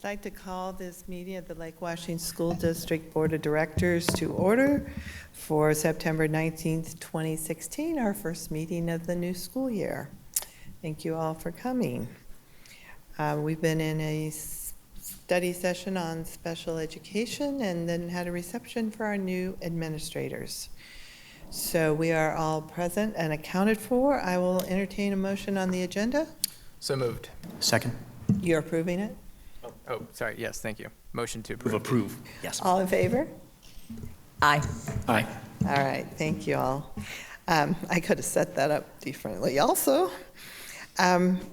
I'd like to call this meeting of the Lake Washington School District Board of Directors to order for September 19th, 2016, our first meeting of the new school year. Thank you all for coming. We've been in a study session on special education and then had a reception for our new administrators. So we are all present and accounted for. I will entertain a motion on the agenda. So moved. Second. You're approving it? Oh, sorry. Yes, thank you. Motion to approve. Approve. Yes. All in favor? Aye. Aye. All right, thank you all. I could have set that up differently also.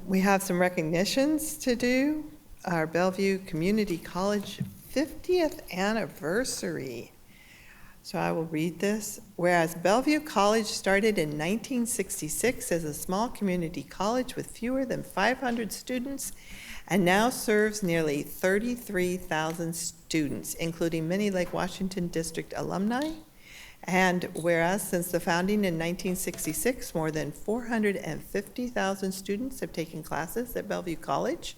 We have some recognitions to do. Our Bellevue Community College 50th anniversary. So I will read this. Whereas Bellevue College started in 1966 as a small community college with fewer than 500 students and now serves nearly 33,000 students, including many Lake Washington District alumni. And whereas since the founding in 1966, more than 450,000 students have taken classes at Bellevue College.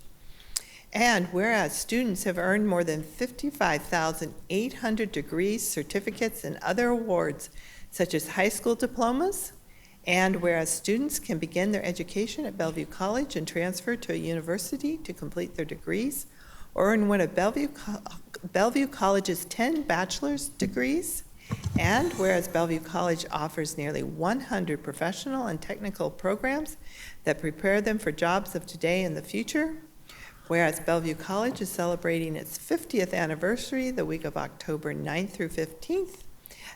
And whereas students have earned more than 55,800 degrees, certificates, and other awards, such as high school diplomas, and whereas students can begin their education at Bellevue College and transfer to a university to complete their degrees, or earn one of Bellevue College's 10 bachelor's degrees, and whereas Bellevue College offers nearly 100 professional and technical programs that prepare them for jobs of today and the future, whereas Bellevue College is celebrating its 50th anniversary the week of October 9th through 15th,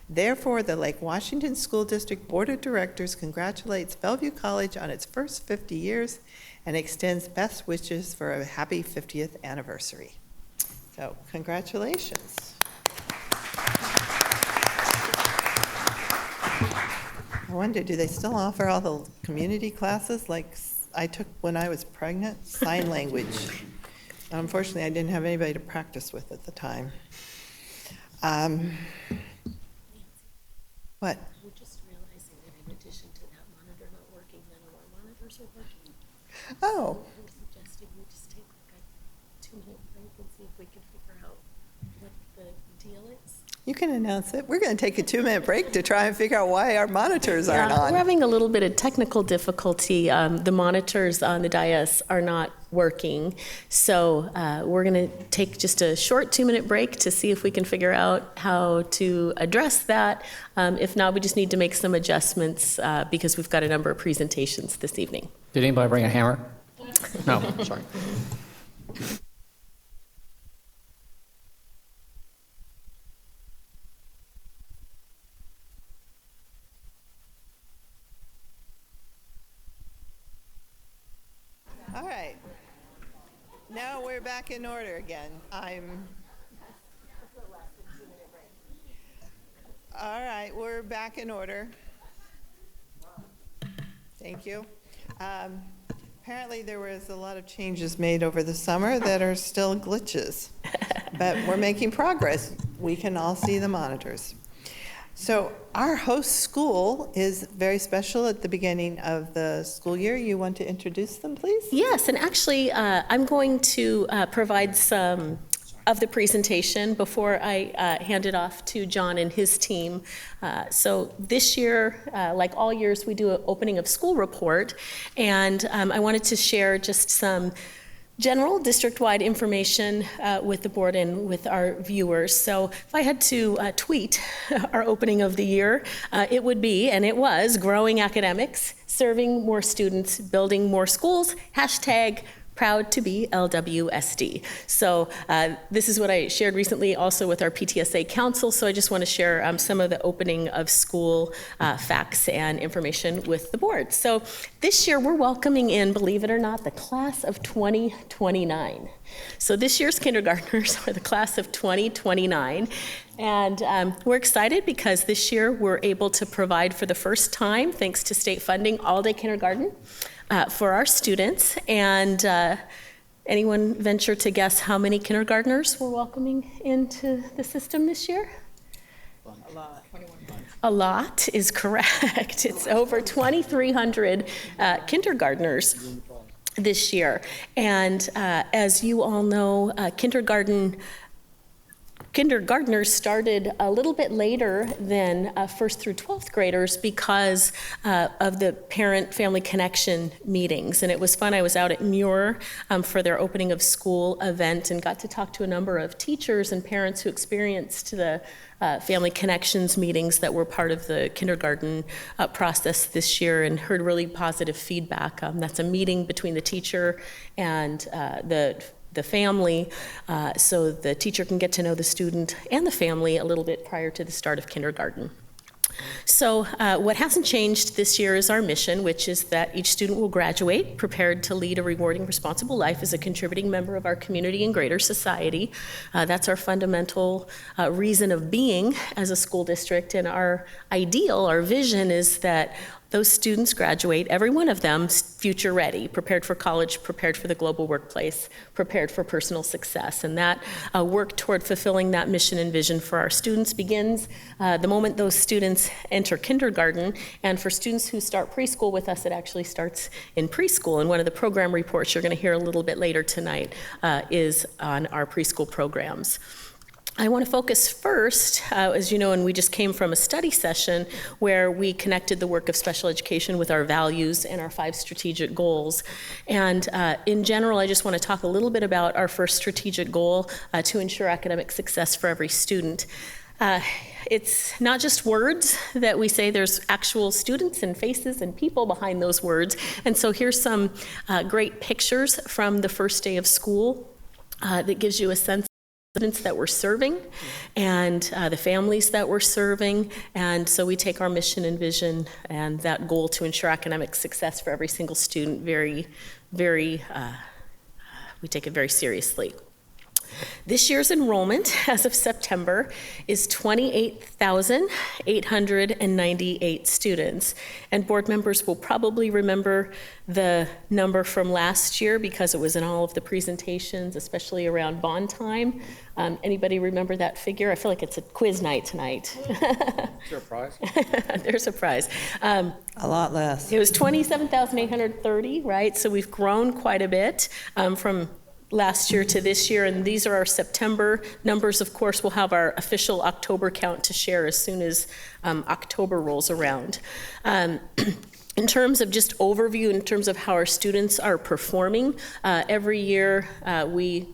therefore, the Lake Washington School District Board of Directors congratulates Bellevue College on its first 50 years and extends best wishes for a happy 50th anniversary. So, congratulations. I wonder, do they still offer all the community classes like I took when I was pregnant? Sign language. Unfortunately, I didn't have anybody to practice with at the time. What? We're just realizing that in addition to that monitor not working, none of our monitors are working. Oh, So I'm suggesting we just take like a 2-minute break and see if we can figure out what the deal is. you can announce it. We're going to take a 2-minute break to try and figure out why our monitors aren't We're on. having a little bit of technical difficulty. The monitors on the dais are not working. So we're going to take just a short 2-minute break to see if we can figure out how to address that. If not, we just need to make some adjustments because we've got a number of presentations this evening. Did anybody bring a hammer? No, sorry. All right. Now we're back in order again. All right, we're back in order. Thank you. Apparently there was a lot of changes made over the summer that are still glitches, but we're making progress. We can all see the monitors. So our host school is very special at the beginning of the school year. You want to introduce them, please? Yes, and actually, I'm going to provide some of the presentation before I hand it off to John and his team. So this year, like all years, we do an opening of school report, and I wanted to share just some general district-wide information with the board and with our viewers. So if I had to tweet our opening of the year, it would be, and it was, growing academics, serving more students, building more schools, hashtag proud to be LWSD. So this is what I shared recently also with our PTSA Council, so I just want to share some of the opening of school facts and information with the board. So this year we're welcoming in, believe it or not, the class of 2029. So this year's kindergartners are the class of 2029. And we're excited because this year we're able to provide for the first time, thanks to state funding, all-day kindergarten for our students. And anyone venture to guess how many kindergartners we're welcoming into the system this year? A lot. A lot is correct. It's over 2,300 kindergartners this year. And as you all know, kindergartners started a little bit later than first through 12th graders because of the parent-family connection meetings. And it was fun. I was out at Muir for their opening of school event and got to talk to a number of teachers and parents who experienced the family connections meetings that were part of the kindergarten process this year, and heard really positive feedback. That's a meeting between the teacher and the family, so the teacher can get to know the student and the family a little bit prior to the start of kindergarten. So what hasn't changed this year is our mission, which is that each student will graduate prepared to lead a rewarding, responsible life as a contributing member of our community and greater society. That's our fundamental reason of being as a school district, and our ideal, our vision is that those students graduate, every one of them, future ready, prepared for college, prepared for the global workplace, prepared for personal success. And that work toward fulfilling that mission and vision for our students begins the moment those students enter kindergarten. And for students who start preschool with us, it actually starts in preschool. And one of the program reports you're going to hear a little bit later tonight is on our preschool programs. I want to focus first, as you know, and we just came from a study session where we connected the work of special education with our values and our 5 strategic goals. And in general, I just want to talk a little bit about our first strategic goal to ensure academic success for every student. It's not just words that we say, there's actual students and faces and people behind those words. And so here's some great pictures from the first day of school that gives you a sense students that we're serving and the families that we're serving. And so we take our mission and vision and that goal to ensure academic success for every single student we take it very seriously. This year's enrollment, as of September, is 28,898 students. And board members will probably remember the number from last year because it was in all of the presentations, especially around bond time. Anybody remember that figure? I feel like it's a quiz night tonight. Is there a prize? There's a prize. A lot less. It was 27,830, right? So we've grown quite a bit from last year to this year, and these are our September numbers. Of course, we'll have our official October count to share as soon as October rolls around. In terms of just overview, in terms of how our students are performing, every year we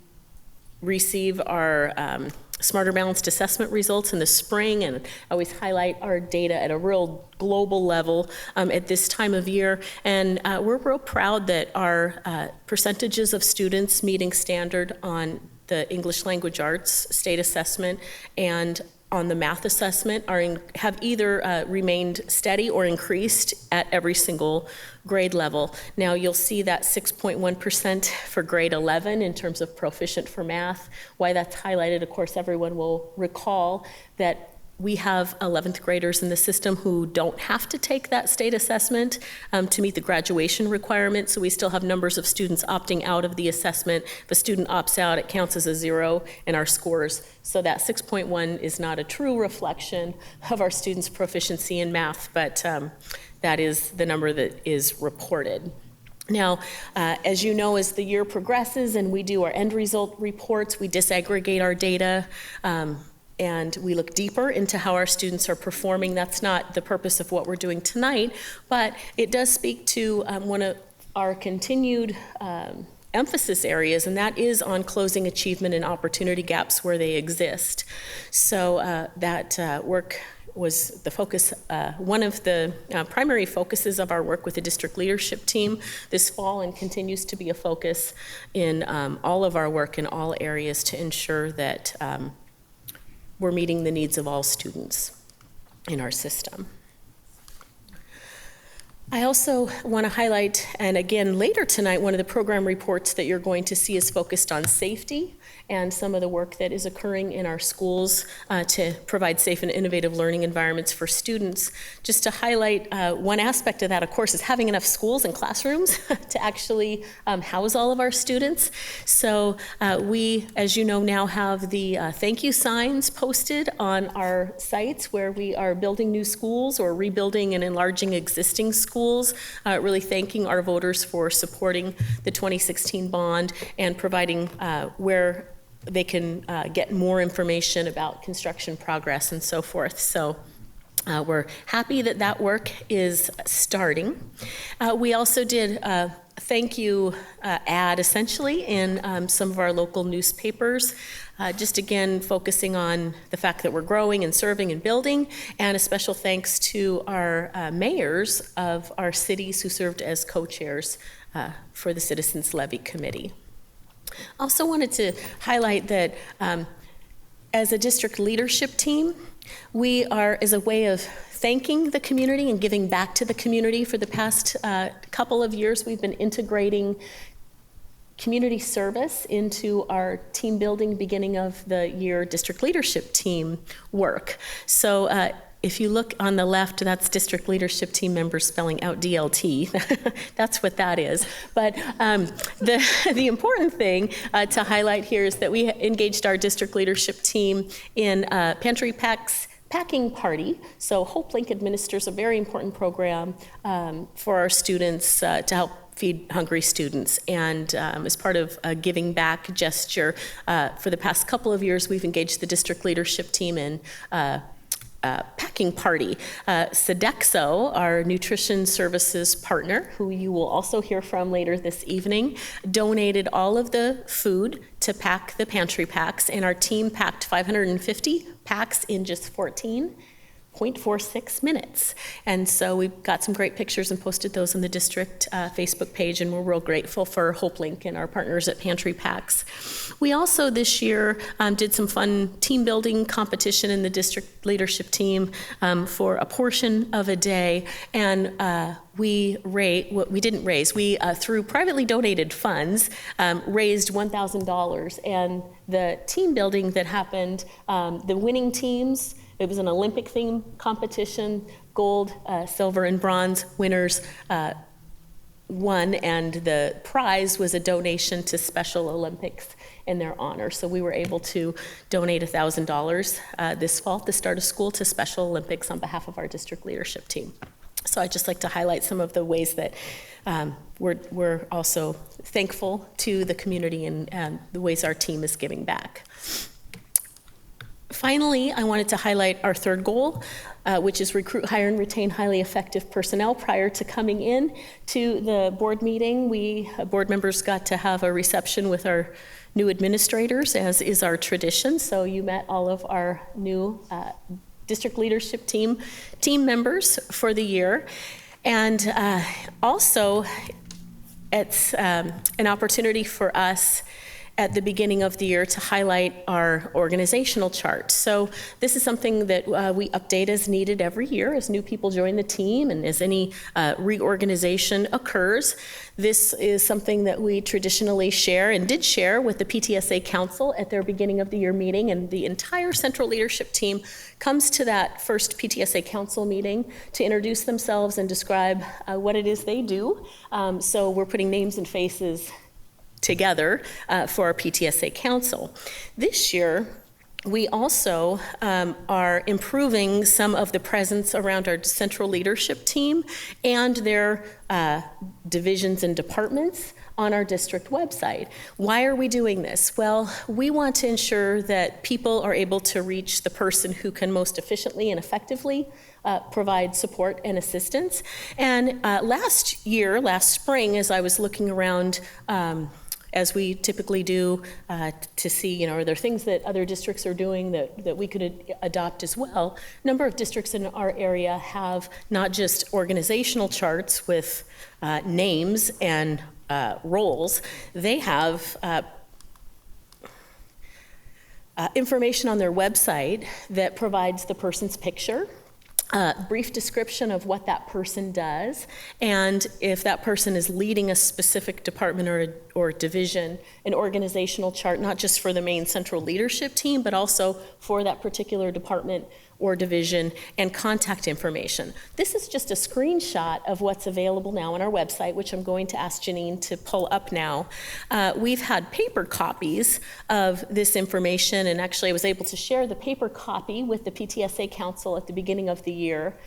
receive our Smarter Balanced assessment results in the spring, and I always highlight our data at a real global level at this time of year. And we're real proud that our percentages of students meeting standard on the English Language Arts state assessment and on the math assessment have either remained steady or increased at every single grade level. Now you'll see that 6.1% for grade 11 in terms of proficient for math. Why that's highlighted, of course, everyone will recall that we have 11th graders in the system who don't have to take that state assessment to meet the graduation requirement, so we still have numbers of students opting out of the assessment. If a student opts out, it counts as a 0 in our scores. So that 6.1 is not a true reflection of our students' proficiency in math, but that is the number that is reported. Now, as you know, as the year progresses and we do our end result reports, we disaggregate our data, and we look deeper into how our students are performing. That's not the purpose of what we're doing tonight, but it does speak to one of our continued emphasis areas, and that is on closing achievement and opportunity gaps where they exist. So that work was the focus, one of the primary focuses of our work with the district leadership team this fall, and continues to be a focus in all of our work in all areas to ensure that we're meeting the needs of all students in our system. I also want to highlight, and again later tonight, one of the program reports that you're going to see is focused on safety and some of the work that is occurring in our schools to provide safe and innovative learning environments for students. Just to highlight one aspect of that, of course, is having enough schools and classrooms to actually house all of our students. So we, as you know, now have the thank you signs posted on our sites where we are building new schools or rebuilding and enlarging existing schools. schools, really thanking our voters for supporting the 2016 bond and providing where they can get more information about construction progress and so forth. So we're happy that that work is starting. We also did a thank you ad, essentially, in some of our local newspapers, just again focusing on the fact that we're growing and serving and building, and a special thanks to our mayors of our cities who served as co-chairs for the Citizens Levy Committee. Also wanted to highlight that as a district leadership team, we are, as a way of thanking the community and giving back to the community, for the past couple of years, we've been integrating community service into our team building beginning of the year district leadership team work. So if you look on the left, that's district leadership team members spelling out DLT. That's what that is. But the important thing to highlight here is that we engaged our district leadership team in Pantry Packing Party. So Hope Link administers a very important program for our students to help feed hungry students. And as part of a giving back gesture, for the past couple of years, we've engaged the district leadership team in packing party. Sodexo, our nutrition services partner, who you will also hear from later this evening, donated all of the food to pack the pantry packs, and our team packed 550 packs in just 14.46 minutes. And so we've got some great pictures and posted those on the district Facebook page, and we're real grateful for HopeLink and our partners at Pantry Packs. We also this year did some fun team building competition in the district leadership team for a portion of a day, and we through privately donated funds, raised $1,000, and the team building that happened, the winning teams, it was an Olympic theme competition, gold, silver, and bronze winners won, and the prize was a donation to Special Olympics in their honor. So we were able to donate $1,000 this fall at the start of school to Special Olympics on behalf of our district leadership team. So I'd just like to highlight some of the ways that we're also thankful to the community and the ways our team is giving back. Finally, I wanted to highlight our third goal, which is recruit, hire, and retain highly effective personnel. Prior to coming in to the board meeting, we board members got to have a reception with our new administrators, as is our tradition. So you met all of our new district leadership team members for the year. And also, it's an opportunity for us at the beginning of the year to highlight our organizational chart. So this is something that we update as needed every year as new people join the team and as any reorganization occurs. This is something that we traditionally share and did share with the PTSA Council at their beginning of the year meeting, and the entire central leadership team comes to that first PTSA Council meeting to introduce themselves and describe what it is they do. So we're putting names and faces together for our PTSA Council. This year, we also are improving some of the presence around our central leadership team and their divisions and departments on our district website. Why are we doing this? Well, we want to ensure that people are able to reach the person who can most efficiently and effectively provide support and assistance. And last spring, as I was looking around, as we typically do, to see, are there things that other districts are doing that we could adopt as well? A number of districts in our area have not just organizational charts with names and roles, they have information on their website that provides the person's picture, brief description of what that person does, and if that person is leading a specific department or division, an organizational chart, not just for the main central leadership team, but also for that particular department or division, and contact information. This is just a screenshot of what's available now on our website, which I'm going to ask Janine to pull up now. We've had paper copies of this information, and actually I was able to share the paper copy with the PTSA Council at the beginning of the year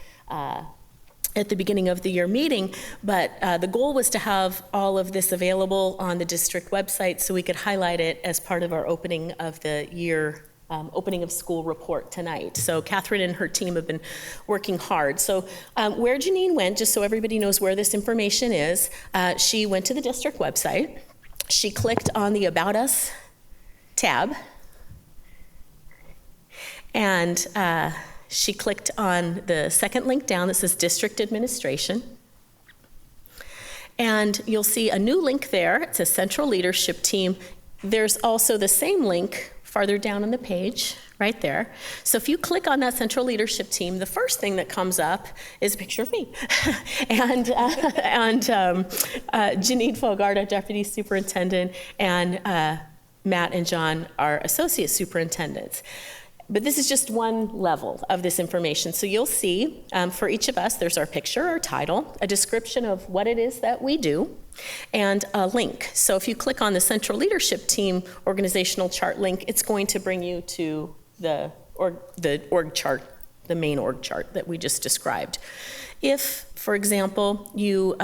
at the beginning of the year meeting, but the goal was to have all of this available on the district website so we could highlight it as part of our opening of the year, opening of school report tonight. So Catherine and her team have been working hard. So where Janine went, just so everybody knows where this information is, she went to the district website, she clicked on the About Us tab, and she clicked on the second link down that says District Administration. And you'll see a new link there. It says Central Leadership Team. There's also the same link farther down on the page, right there. So if you click on that Central Leadership Team, the first thing that comes up is a picture of me. and Janine Fogarda, Deputy Superintendent, and Matt and John are Associate Superintendents. But this is just one level of this information. So you'll see for each of us, there's our picture, our title, a description of what it is that we do, and a link. So if you click on the Central Leadership Team organizational chart link, it's going to bring you to the org chart, the main org chart that we just described. If, for example, you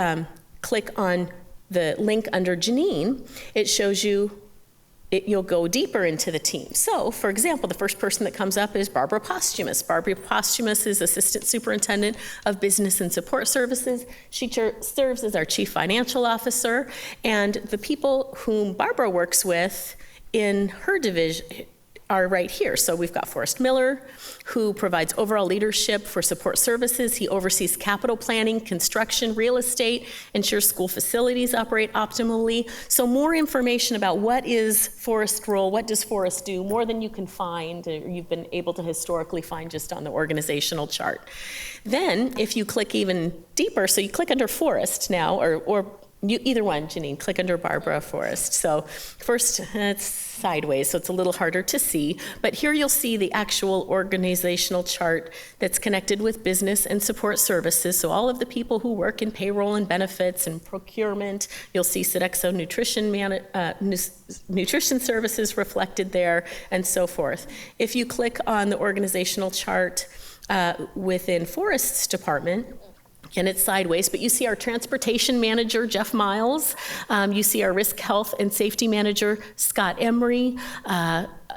click on the link under Janine, it shows you you'll go deeper into the team. So, for example, the first person that comes up is Barbara Posthumus. Barbara Posthumus is Assistant Superintendent of Business and Support Services. She serves as our Chief Financial Officer, and the people whom Barbara works with in her division are right here. So we've got Forrest Miller, who provides overall leadership for support services. He oversees capital planning, construction, real estate, ensures school facilities operate optimally. So more information about what is Forrest's role, what does Forrest do, more than you can find, or you've been able to historically find just on the organizational chart. Then, if you click even deeper, so you click under Forrest now, or either one, Janine, click under Barbara Forrest. So first, it's sideways, so it's a little harder to see. But here you'll see the actual organizational chart that's connected with business and support services. So all of the people who work in payroll and benefits and procurement, you'll see Sodexo nutrition services reflected there, and so forth. If you click on the organizational chart within Forrest's department, and it's sideways, but you see our transportation manager, Jeff Miles. You see our risk, health, and safety manager, Scott Emery.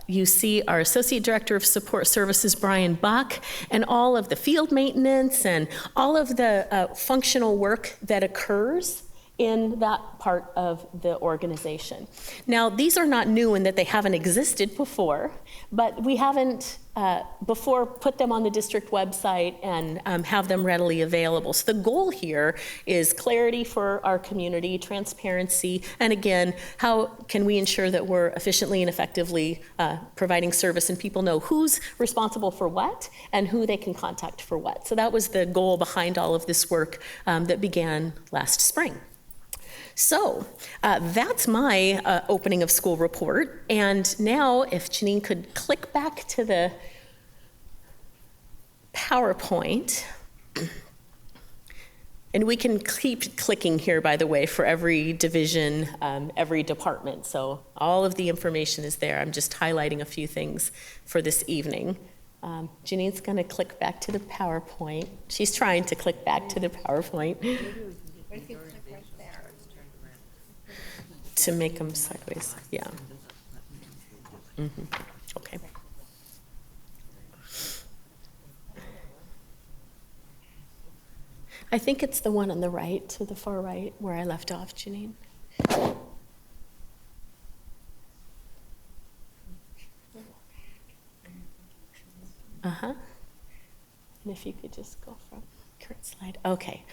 You see our associate director of support services, Brian Buck, and all of the field maintenance and all of the functional work that occurs in that part of the organization. Now, these are not new in that they haven't existed before, but we haven't before put them on the district website and have them readily available. So the goal here is clarity for our community, transparency, and again, how can we ensure that we're efficiently and effectively providing service and people know who's responsible for what and who they can contact for what. So that was the goal behind all of this work that began last spring. So that's my opening of school report. And now if Janine could click back to the PowerPoint. And we can keep clicking here, by the way, for every division, every department. So all of the information is there. I'm just highlighting a few things for this evening. Janine's going to click back to the PowerPoint. She's trying to click back to the PowerPoint. To make them sideways, yeah. Okay. I think it's the one on the right, to the far right, where I left off, Janine. And if you could just go from current slide. Okay.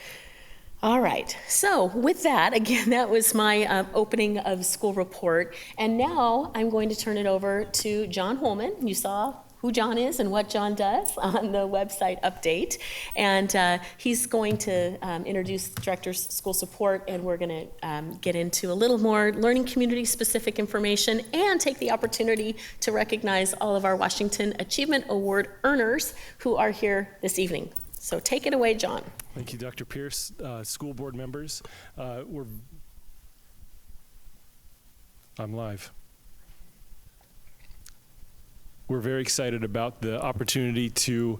All right, so with that, again, that was my opening of school report. And now I'm going to turn it over to John Holman. You saw who John is and what John does on the website update. And he's going to introduce Director's School Support, and we're going to get into a little more learning community specific information and take the opportunity to recognize all of our Washington Achievement Award earners who are here this evening. So take it away, John. Thank you, Dr. Pierce. School board members, I'm live. We're very excited about the opportunity to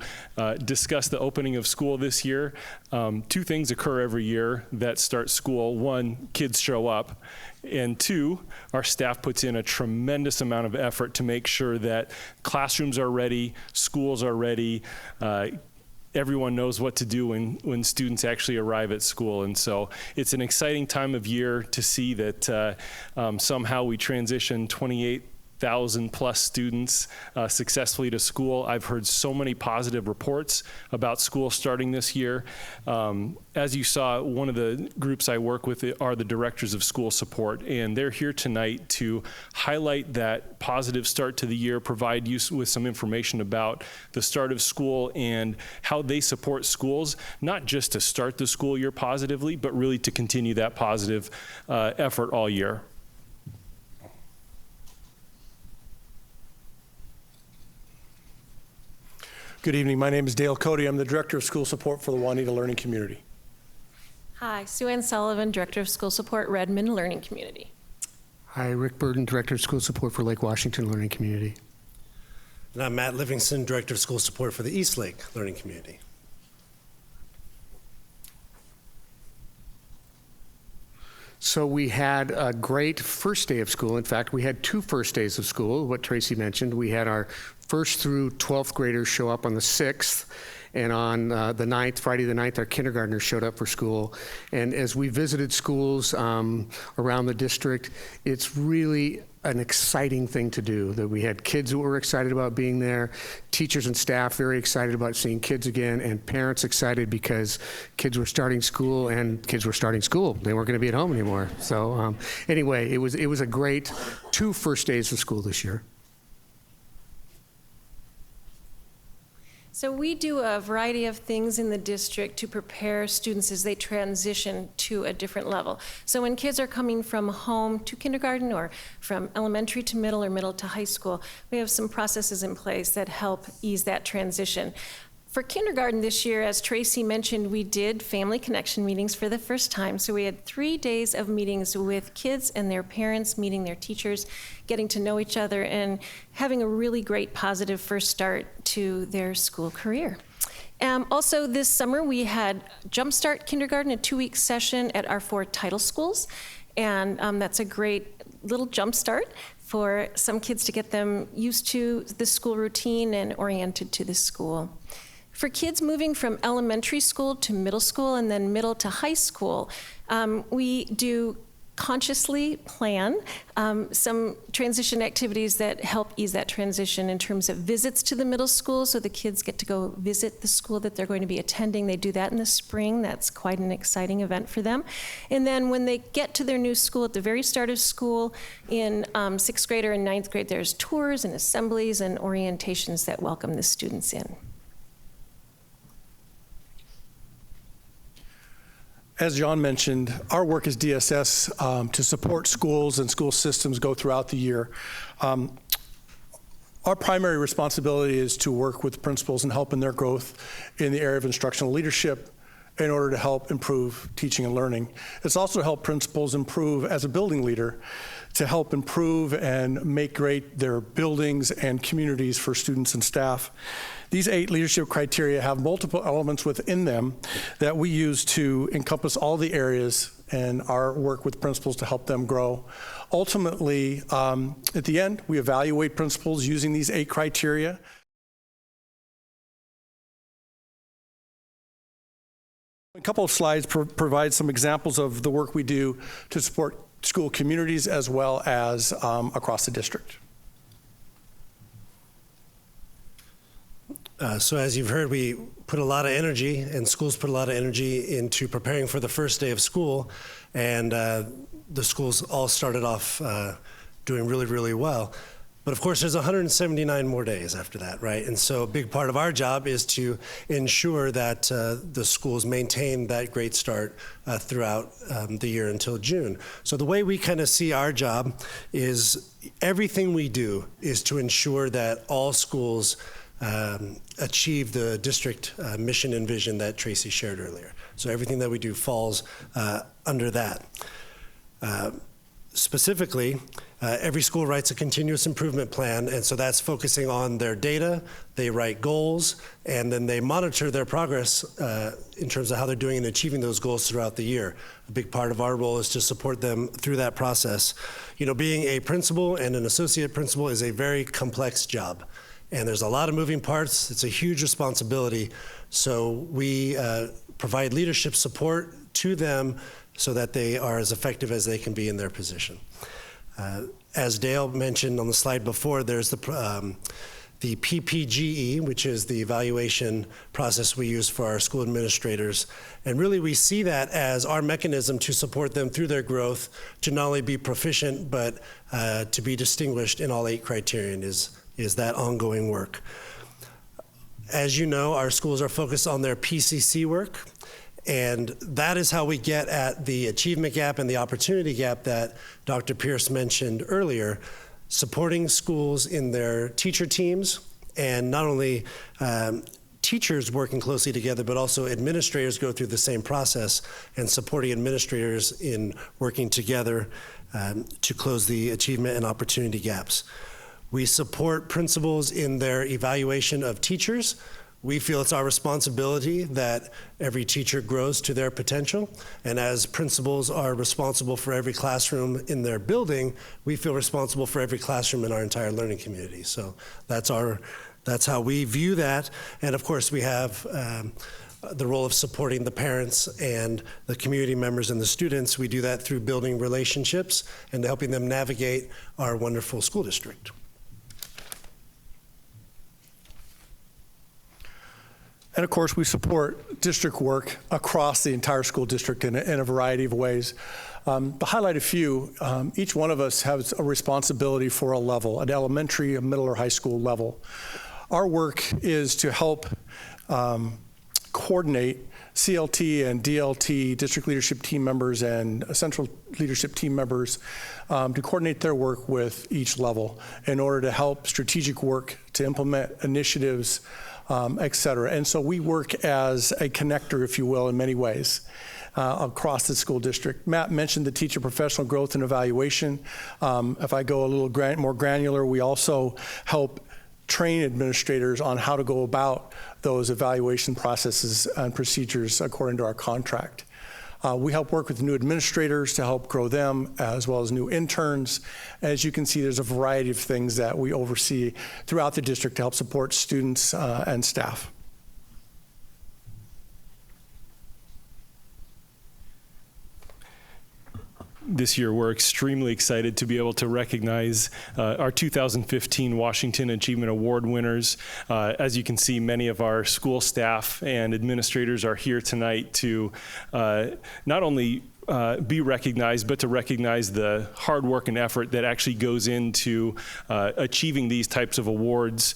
discuss the opening of school this year. Two things occur every year that start school. One, kids show up. And two, our staff puts in a tremendous amount of effort to make sure that classrooms are ready, schools are ready, everyone knows what to do when students actually arrive at school. And so it's an exciting time of year to see that somehow we transition 28,000 plus students successfully to school. I've heard so many positive reports about school starting this year. As you saw, one of the groups I work with are the directors of school support, and they're here tonight to highlight that positive start to the year, provide you with some information about the start of school and how they support schools, not just to start the school year positively, but really to continue that positive effort all year. Good evening. My name is Dale Cody. I'm the Director of School Support for the Juanita Learning Community. Hi, Sue Ann Sullivan, Director of School Support, Redmond Learning Community. Hi, Rick Burden, Director of School Support for Lake Washington Learning Community. And I'm Matt Livingston, Director of School Support for the East Lake Learning Community. So we had a great first day of school. In fact, we had two first days of school, what Tracy mentioned. We had our first through 12th graders show up on the 6th, and on the 9th, Friday the 9th, our kindergartners showed up for school. And as we visited schools around the district, it's really an exciting thing to do. That we had kids who were excited about being there, teachers and staff very excited about seeing kids again, and parents excited because kids were starting school and kids were starting school. They weren't going to be at home anymore. So anyway, it was a great two first days of school this year. So we do a variety of things in the district to prepare students as they transition to a different level. So when kids are coming from home to kindergarten or from elementary to middle or middle to high school, we have some processes in place that help ease that transition. For kindergarten this year, as Tracy mentioned, we did family connection meetings for the first time. So we had 3 days of meetings with kids and their parents, meeting their teachers, getting to know each other, and having a really great positive first start to their school career. Also this summer, we had Jumpstart Kindergarten, a 2-week session at our 4 title schools. And that's a great little jumpstart for some kids to get them used to the school routine and oriented to the school. For kids moving from elementary school to middle school and then middle to high school, we do consciously plan some transition activities that help ease that transition in terms of visits to the middle school, so the kids get to go visit the school that they're going to be attending. They do that in the spring. That's quite an exciting event for them. And then when they get to their new school, at the very start of school, in 6th grade or in 9th grade, there's tours and assemblies and orientations that welcome the students in. As John mentioned, our work as DSS to support schools and school systems go throughout the year. Our primary responsibility is to work with principals and help in their growth in the area of instructional leadership in order to help improve teaching and learning. It's also to help principals improve as a building leader, to help improve and make great their buildings and communities for students and staff. These 8 leadership criteria have multiple elements within them that we use to encompass all the areas in our work with principals to help them grow. Ultimately, at the end, we evaluate principals using these 8 criteria. A couple of slides provide some examples of the work we do to support school communities as well as across the district. So as you've heard, we put a lot of energy, and schools put a lot of energy into preparing for the first day of school, and the schools all started off doing really, really well. But of course, there's 179 more days after that, right? And so a big part of our job is to ensure that the schools maintain that great start throughout the year until June. So the way we kind of see our job is everything we do is to ensure that all schools achieve the district mission and vision that Tracy shared earlier. So everything that we do falls under that. specifically, every school writes a continuous improvement plan, and so that's focusing on their data. They write goals, and then they monitor their progress in terms of how they're doing in achieving those goals throughout the year. A big part of our role is to support them through that process. You know, being a principal and an associate principal is a very complex job, and there's a lot of moving parts. It's a huge responsibility, so we provide leadership support to them so that they are as effective as they can be in their position. As Dale mentioned on the slide before, there's the PPGE, which is the evaluation process we use for our school administrators. And really we see that as our mechanism to support them through their growth, to not only be proficient, but to be distinguished in all 8 criterion is that ongoing work. As you know, our schools are focused on their PCC work, and that is how we get at the achievement gap and the opportunity gap that Dr. Pierce mentioned earlier, supporting schools in their teacher teams, and not only teachers working closely together, but also administrators go through the same process, and supporting administrators in working together to close the achievement and opportunity gaps. We support principals in their evaluation of teachers. We feel it's our responsibility that every teacher grows to their potential, and as principals are responsible for every classroom in their building, we feel responsible for every classroom in our entire learning community. So that's how we view that, and of course we have the role of supporting the parents and the community members and the students. We do that through building relationships and helping them navigate our wonderful school district. And of course, we support district work across the entire school district in a variety of ways. To highlight a few, each one of us has a responsibility for a level, an elementary, a middle, or high school level. Our work is to help coordinate CLT and DLT, district leadership team members and central leadership team members, to coordinate their work with each level in order to help strategic work, to implement initiatives, et cetera. And so we work as a connector, if you will, in many ways across the school district. Matt mentioned the teacher professional growth and evaluation. If I go a little more granular, we also help train administrators on how to go about those evaluation processes and procedures according to our contract. We help work with new administrators to help grow them, as well as new interns. As you can see, there's a variety of things that we oversee throughout the district to help support students and staff. This year, we're extremely excited to be able to recognize our 2015 Washington Achievement Award winners. As you can see, many of our school staff and administrators are here tonight to not only be recognized, but to recognize the hard work and effort that actually goes into achieving these types of awards.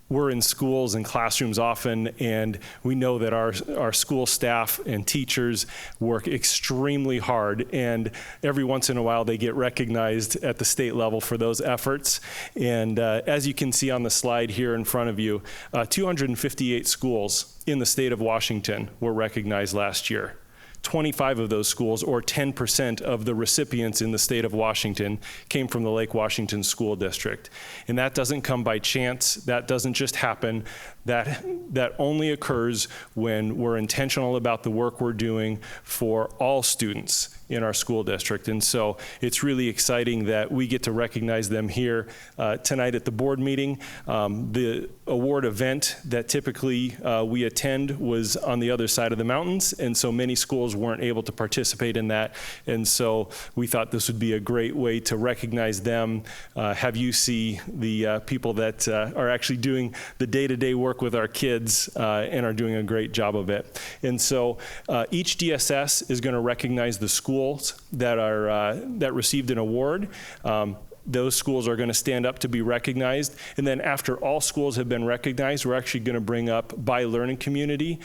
We're in schools and classrooms often, and we know that our school staff and teachers work extremely hard, and every once in a while they get recognized at the state level for those efforts. And as you can see on the slide here in front of you, 258 schools in the state of Washington were recognized last year. 25 of those schools, or 10% of the recipients in the state of Washington, came from the Lake Washington School District. And that doesn't come by chance. That doesn't just happen. That only occurs when we're intentional about the work we're doing for all students in our school district. And so it's really exciting that we get to recognize them here tonight at the board meeting. The award event that typically we attend was on the other side of the mountains, and so many schools weren't able to participate in that. And so we thought this would be a great way to recognize them, have you see the people that are actually doing the day-to-day work with our kids and are doing a great job of it. And so each DSS is going to recognize the schools that received an award. Those schools are going to stand up to be recognized. And then after all schools have been recognized, we're actually going to bring up by learning community,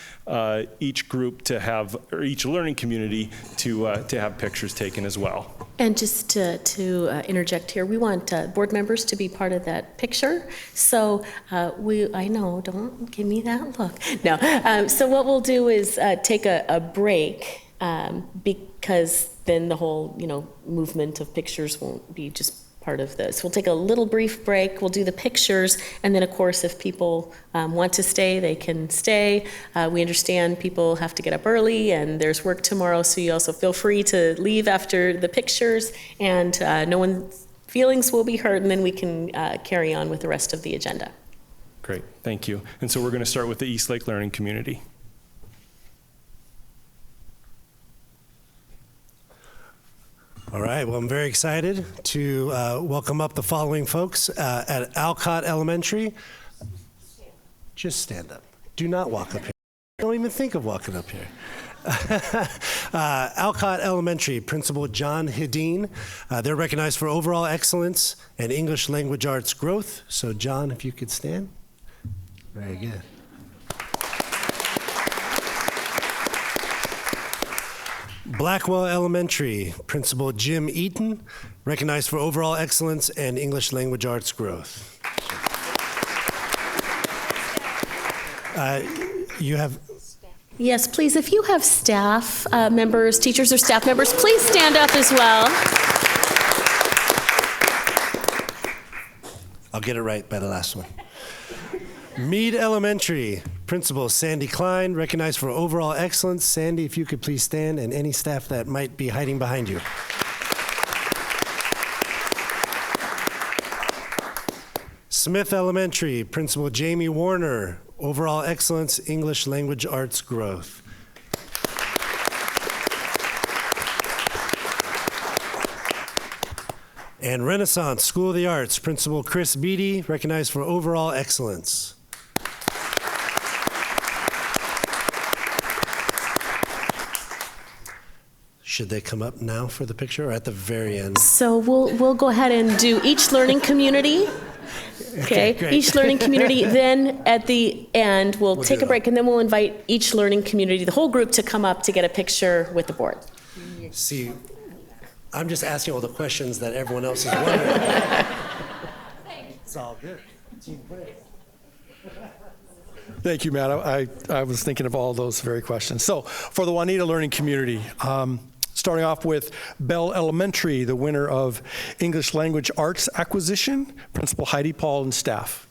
each group to have, or each learning community to have pictures taken as well. And just to interject here, we want board members to be part of that picture. So I know, don't give me that look. No, so what we'll do is take a break because then the whole, movement of pictures won't be just part of this. We'll take a little brief break, we'll do the pictures, and then of course if people want to stay, they can stay. We understand people have to get up early and there's work tomorrow, so you also feel free to leave after the pictures, and no one's feelings will be hurt, and then we can carry on with the rest of the agenda. Great, thank you. And so we're going to start with the Eastlake Learning Community. All right, well, I'm very excited to welcome up the following folks at Alcott Elementary. Just stand up. Do not walk up here. Don't even think of walking up here. Alcott Elementary, Principal John Hedin. They're recognized for overall excellence and English language arts growth. So, John, if you could stand. Very good. Blackwell Elementary, Principal Jim Eaton, recognized for overall excellence and English language arts growth. You have... Yes, please, if you have staff members, teachers or staff members, please stand up as well. I'll get it right by the last one. Meade Elementary, Principal Sandy Klein, recognized for overall excellence. Sandy, if you could please stand, and any staff that might be hiding behind you. Smith Elementary, Principal Jamie Warner, overall excellence, English language arts growth. And Renaissance School of the Arts, Principal Chris Beatty, recognized for overall excellence. Should they come up now for the picture or at the very end? So we'll go ahead and do each learning community. Okay, great. each learning community. Then at the end, we'll take a break, and then we'll invite each learning community, the whole group, to come up to get a picture with the board. See, I'm just asking all the questions that everyone else is wondering. It's all good. Thank you, Matt. I was thinking of all those very questions. So for the Juanita Learning Community, starting off with Bell Elementary, the winner of English Language Arts Acquisition, Principal Heidi Paul and staff.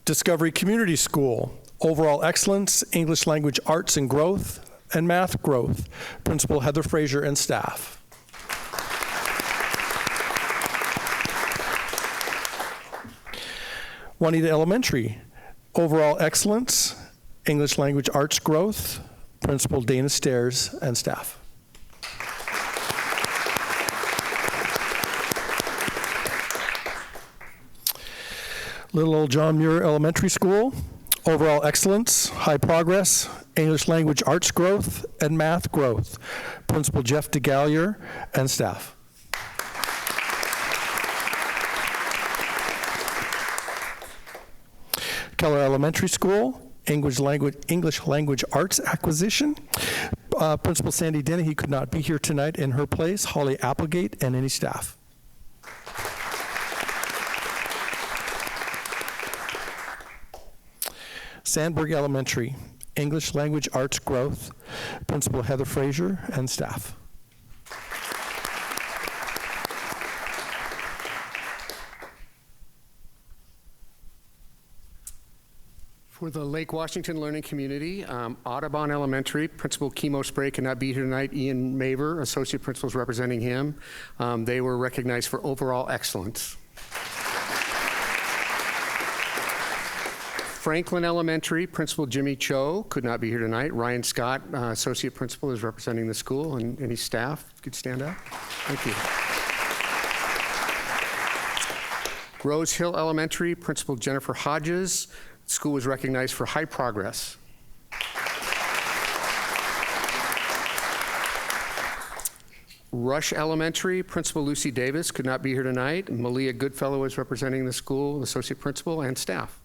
Discovery Community School, overall excellence, English Language Arts and growth, and math growth, Principal Heather Frazier and staff. Juanita Elementary, overall excellence, English Language Arts growth, Principal Dana Stairs and staff. Little Old John Muir Elementary School, overall excellence, high progress, English Language Arts growth, and math growth, Principal Jeff DeGallier and staff. Keller Elementary School, English Language Arts Acquisition. Principal Sandy Dennehy could not be here tonight. In her place, Holly Applegate and any staff. Sandburg Elementary, English Language Arts Growth, Principal Heather Frazier and staff. For the Lake Washington Learning Community, Audubon Elementary, Principal Chemo Spray could not be here tonight. Ian Maver, Associate Principals representing him. They were recognized for overall excellence. Franklin Elementary, Principal Jimmy Cho could not be here tonight. Ryan Scott, Associate Principal, is representing the school, and any staff could stand up. Thank you. Rose Hill Elementary, Principal Jennifer Hodges. School was recognized for high progress. Rush Elementary, Principal Lucy Davis could not be here tonight. Malia Goodfellow is representing the school, Associate Principal, and staff.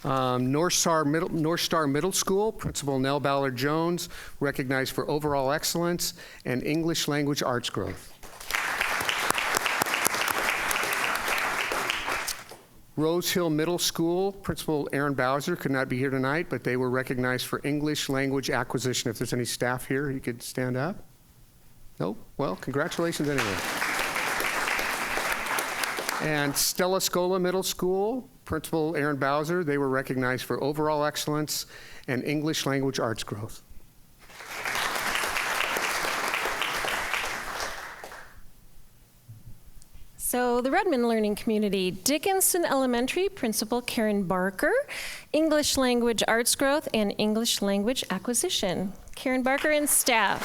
North Star Middle School, Principal Nell Ballard Jones, recognized for overall excellence and English Language Arts growth. Rose Hill Middle School, Principal Aaron Bowser could not be here tonight, but they were recognized for English language acquisition. If there's any staff here, you could stand up. Nope? Well, congratulations anyway. And Stella Scola Middle School, Principal Aaron Bowser, they were recognized for overall excellence and English language arts growth. So the Redmond Learning Community, Dickinson Elementary, Principal Karen Barker, English Language Arts Growth and English Language Acquisition. Karen Barker and staff.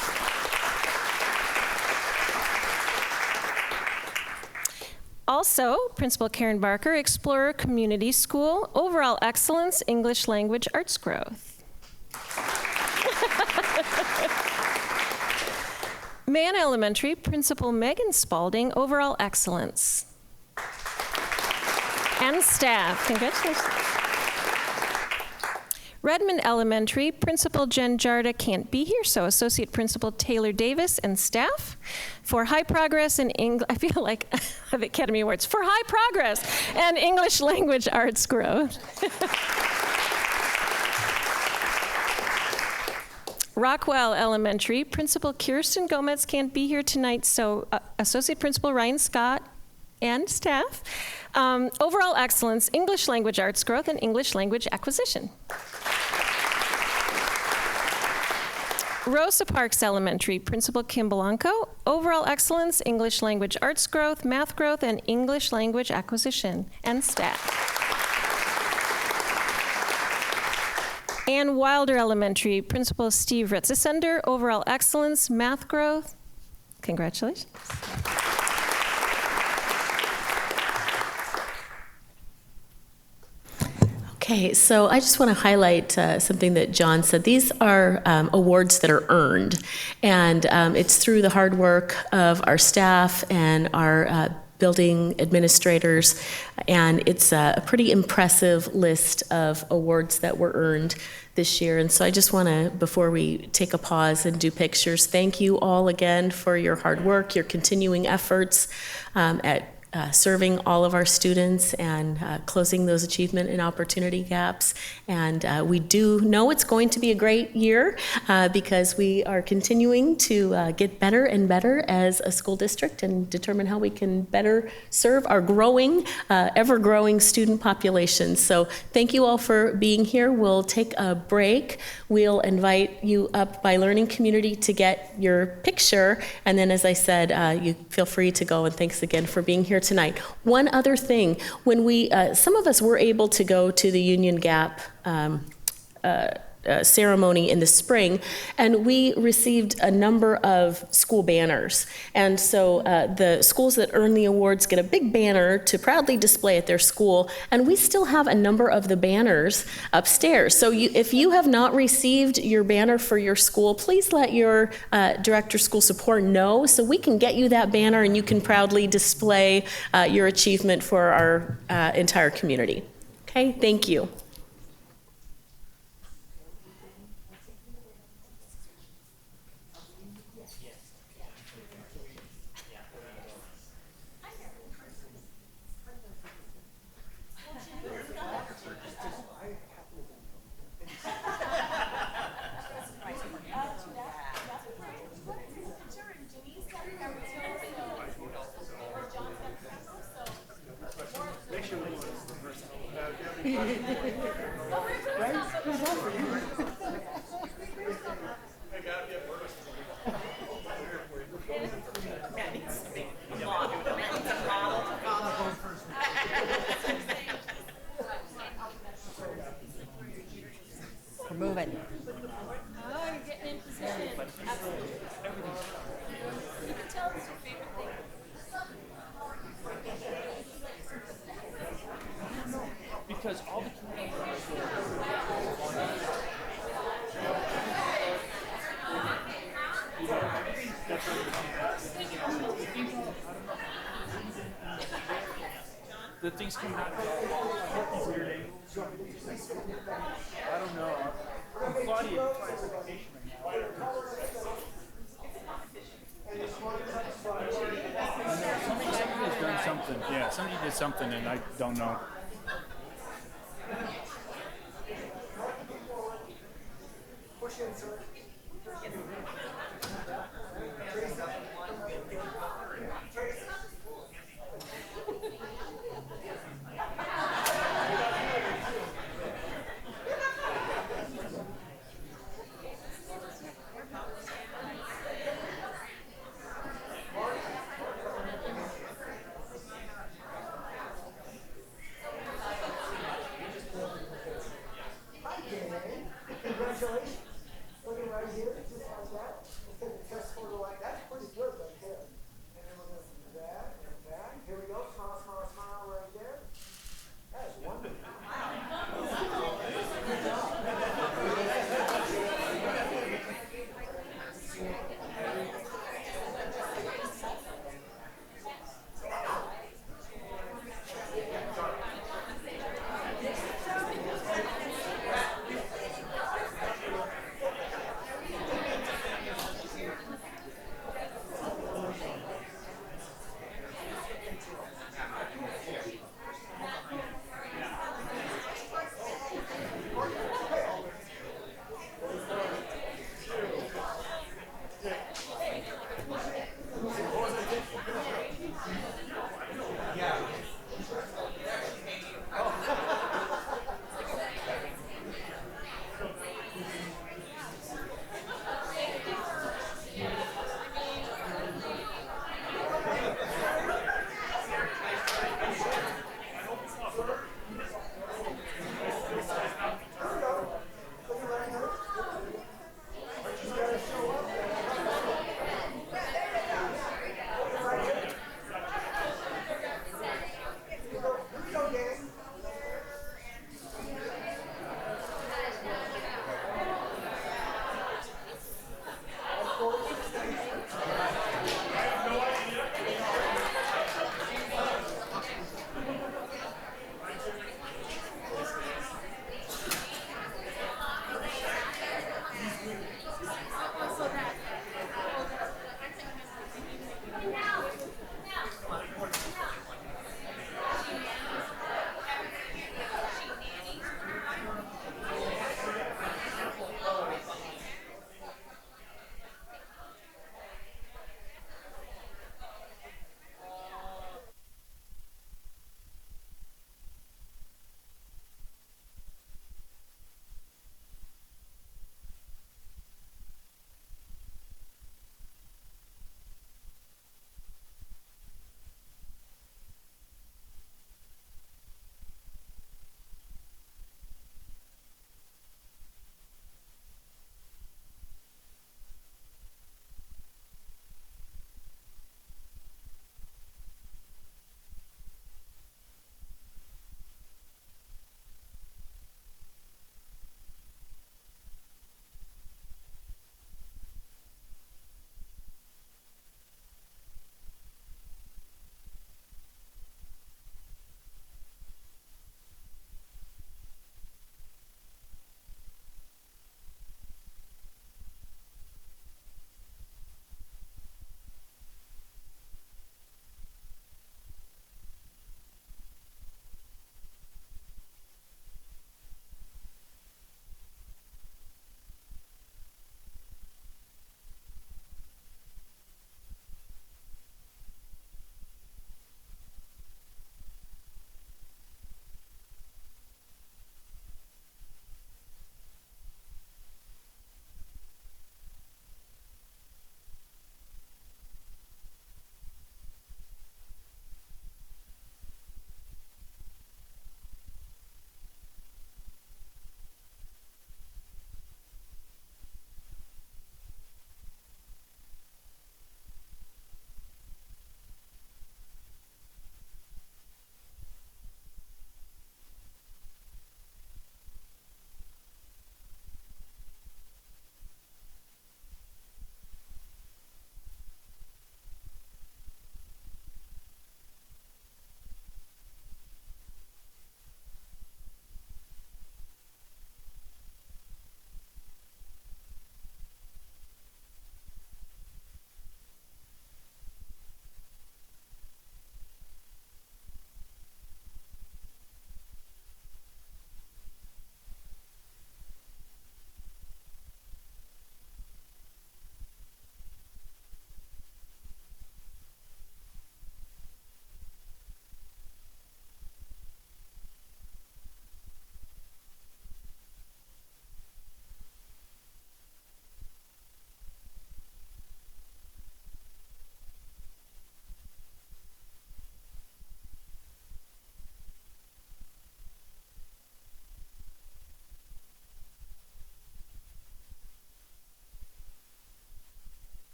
Also, Principal Karen Barker, Explorer Community School, Overall Excellence, English Language Arts Growth. Mann Elementary, Principal Megan Spalding, Overall Excellence. And staff, congratulations. Redmond Elementary, Principal Jen Jarda can't be here, so Associate Principal Taylor Davis and staff for high progress in English, I feel like I have Academy Awards, for high progress and English language arts growth. Rockwell Elementary, Principal Kirsten Gomez can't be here tonight, so Associate Principal Ryan Scott and staff. Overall excellence, English language arts growth, and English language acquisition. Rosa Parks Elementary, Principal Kim Blanco, overall excellence, English language arts growth, math growth, and English language acquisition, and staff. And Wilder Elementary, Principal Steve Retzesender, overall excellence, math growth. Congratulations. Okay, so I just want to highlight something that John said. These are awards that are earned, and it's through the hard work of our staff and our building administrators, and it's a pretty impressive list of awards that were earned this year. And so I just want to, before we take a pause and do pictures, thank you all again for your hard work, your continuing efforts at serving all of our students and closing those achievement and opportunity gaps. And we do know it's going to be a great year because we are continuing to get better and better as a school district and determine how we can better serve our growing, ever-growing student population. So thank you all for being here. We'll take a break. We'll invite you up by Learning Community to get your picture. And then, as I said, you feel free to go. And thanks again for being here tonight. One other thing, when we, some of us were able to go to the Union Gap ceremony in the spring, and we received a number of school banners. And so the schools that earn the awards get a big banner to proudly display at their school, and we still have a number of the banners upstairs. So if you have not received your banner for your school, please let your Director of School Support know so we can get you that banner and you can proudly display your achievement for our entire community. Okay, thank you. We're moving. Oh, you're getting in position. Absolutely. You can tell us your favorite thing. Because all the the things come out. I don't know. Claudia. Somebody has done something. Yeah, somebody did something, and I don't know. Congratulations. Looking right here, just like that.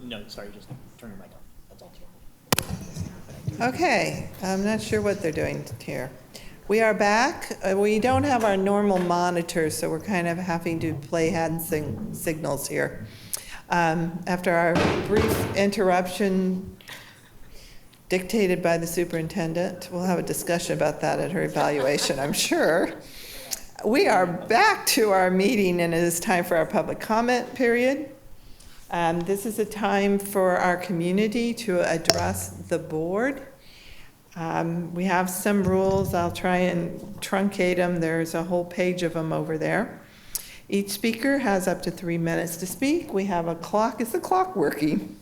No, sorry, just turn your mic on. That's all. Okay, I'm not sure what they're doing here. We are back. We don't have our normal monitors, so we're kind of having to play hand signals here. After our brief interruption dictated by the superintendent, we'll have a discussion about that at her evaluation, I'm sure. We are back to our meeting, and it is time for our public comment period. This is a time for our community to address the board. We have some rules. I'll try and truncate them. There's a whole page of them over there. Each speaker has up to 3 minutes to speak. We have a clock. Is the clock working?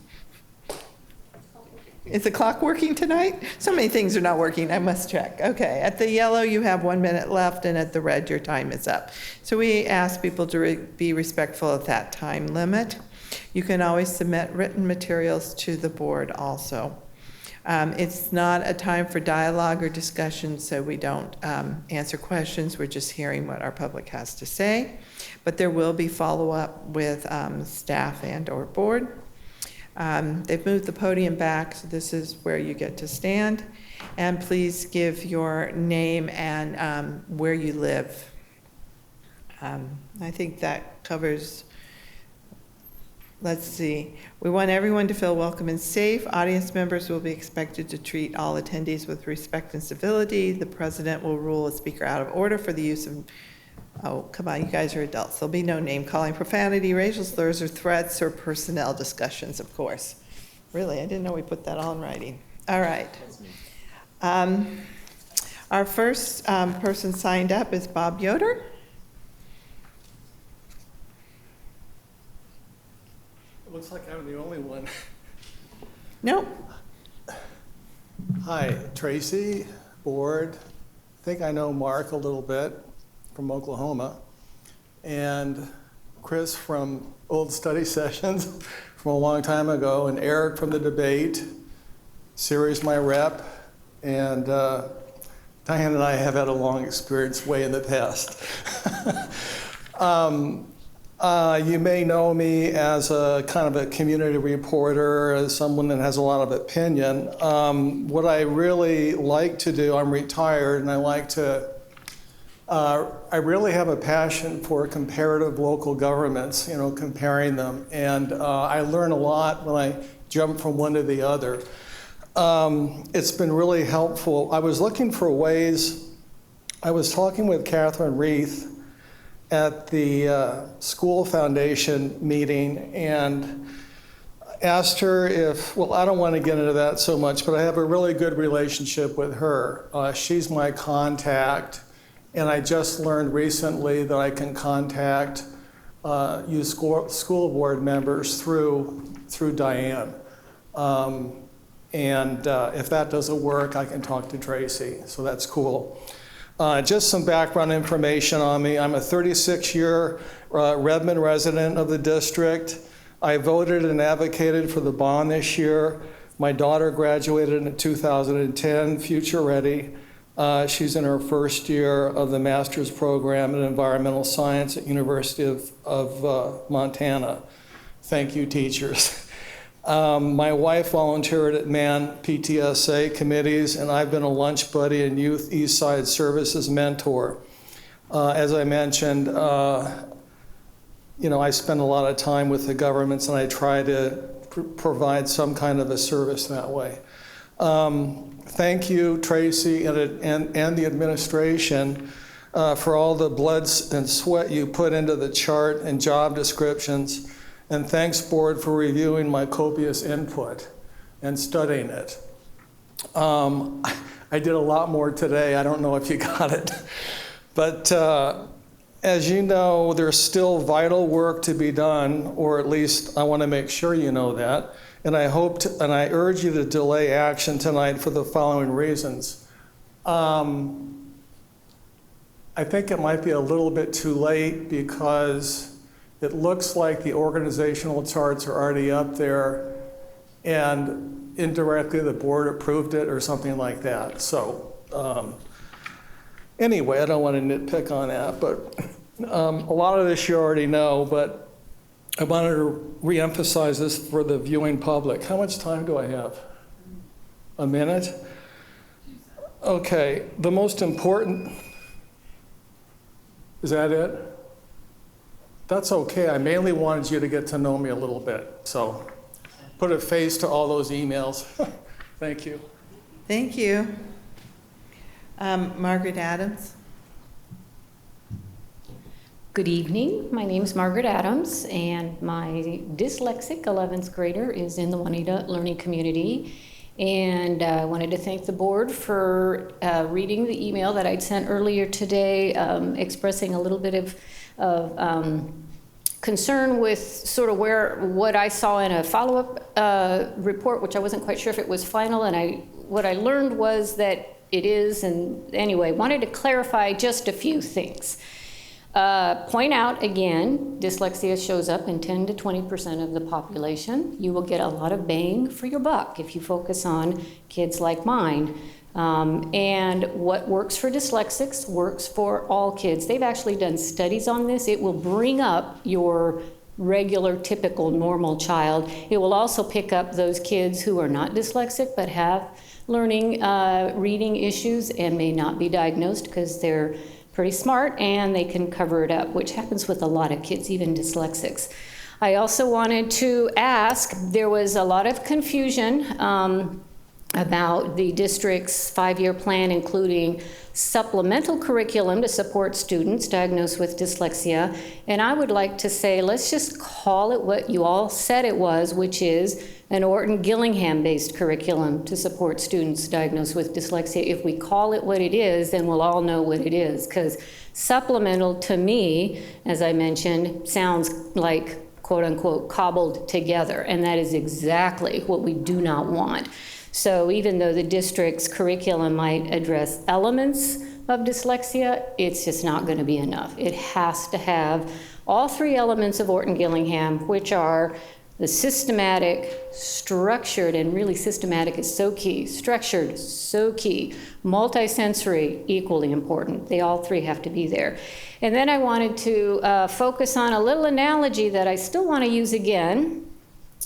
Is the clock working tonight? So many things are not working. I must check. Okay. At the yellow, you have 1 minute left, and at the red, your time is up. So we ask people to be respectful of that time limit. You can always submit written materials to the board also. It's not a time for dialogue or discussion, so we don't answer questions. We're just hearing what our public has to say. But there will be follow-up with staff and or board. They've moved the podium back, so this is where you get to stand. And please give your name and where you live. I think that covers. Let's see. We want everyone to feel welcome and safe. Audience members will be expected to treat all attendees with respect and civility. The president will rule a speaker out of order for the use of, oh, come on, you guys are adults. There'll be no name calling, profanity, racial slurs, or threats, or personnel discussions, of course. Really, I didn't know we put that all in writing. All right. Our first person signed up is Bob Yoder. Looks like I'm the only one. Nope. Hi, Tracy, board. I think I know Mark a little bit from Oklahoma, and Chris from old study sessions from a long time ago, and Eric from the debate, Siri's my rep, and Diane and I have had a long experience way in the past. You may know me as a kind of a community reporter, as someone that has a lot of opinion. What I really like to do, I'm retired, and I like to, I really have a passion for comparative local governments, you know, comparing them. And I learn a lot when I jump from one to the other. It's been really helpful. I was looking for ways, I was talking with Catherine Reith at the school foundation meeting and asked her if, well, I don't want to get into that so much, but I have a really good relationship with her. She's my contact, and I just learned recently that I can contact use school board members through Diane. If that doesn't work, I can talk to Tracy, so that's cool. Just some background information on me. I'm a 36-year Redmond resident of the district. I voted and advocated for the bond this year. My daughter graduated in 2010, future ready. She's in her first year of the master's program in environmental science at University of Montana. Thank you, teachers. My wife volunteered at MAN PTSA committees, and I've been a lunch buddy and Youth East Side Services mentor. As I mentioned, you know, I spend a lot of time with the governments, and I try to provide some kind of a service that way. Thank you, Tracy, and the administration for all the blood and sweat you put into the chart and job descriptions. And thanks, board, for reviewing my copious input and studying it. I did a lot more today. I don't know if you got it. But as you know, there's still vital work to be done, or at least I want to make sure you know that. And I hope to, and I urge you to delay action tonight for the following reasons. I think it might be a little bit too late because it looks like the organizational charts are already up there, and indirectly the board approved it or something like that. So anyway, I don't want to nitpick on that, but a lot of this you already know, but I wanted to reemphasize this for the viewing public. How much time do I have? A minute? Okay, the most important, is that it? That's okay. I mainly wanted you to get to know me a little bit. So put a face to all those emails. Thank you. Thank you. Margaret Adams. Good evening. My name is Margaret Adams, and my dyslexic 11th grader is in the Juanita Learning Community. And I wanted to thank the board for reading the email that I'd sent earlier today, expressing a little bit of concern with sort of what I saw in a follow-up report, which I wasn't quite sure if it was final. And what I learned was that it is. And anyway, wanted to clarify just a few things. Point out again, dyslexia shows up in 10 to 20% of the population. You will get a lot of bang for your buck if you focus on kids like mine. And what works for dyslexics works for all kids. They've actually done studies on this. It will bring up your regular, typical, normal child. It will also pick up those kids who are not dyslexic but have learning, reading issues and may not be diagnosed because they're pretty smart and they can cover it up, which happens with a lot of kids, even dyslexics. I also wanted to ask, there was a lot of confusion about the district's 5-year plan, including supplemental curriculum to support students diagnosed with dyslexia. And I would like to say, let's just call it what you all said it was, which is an Orton-Gillingham-based curriculum to support students diagnosed with dyslexia. If we call it what it is, then we'll all know what it is, because supplemental to me, as I mentioned, sounds like quote-unquote cobbled together, and that is exactly what we do not want. So even though the district's curriculum might address elements of dyslexia, it's just not going to be enough. It has to have all 3 elements of Orton-Gillingham, which are the systematic, structured, and really systematic is so key, structured, so key, multisensory, equally important. They all 3 have to be there. And then I wanted to focus on a little analogy that I still want to use again.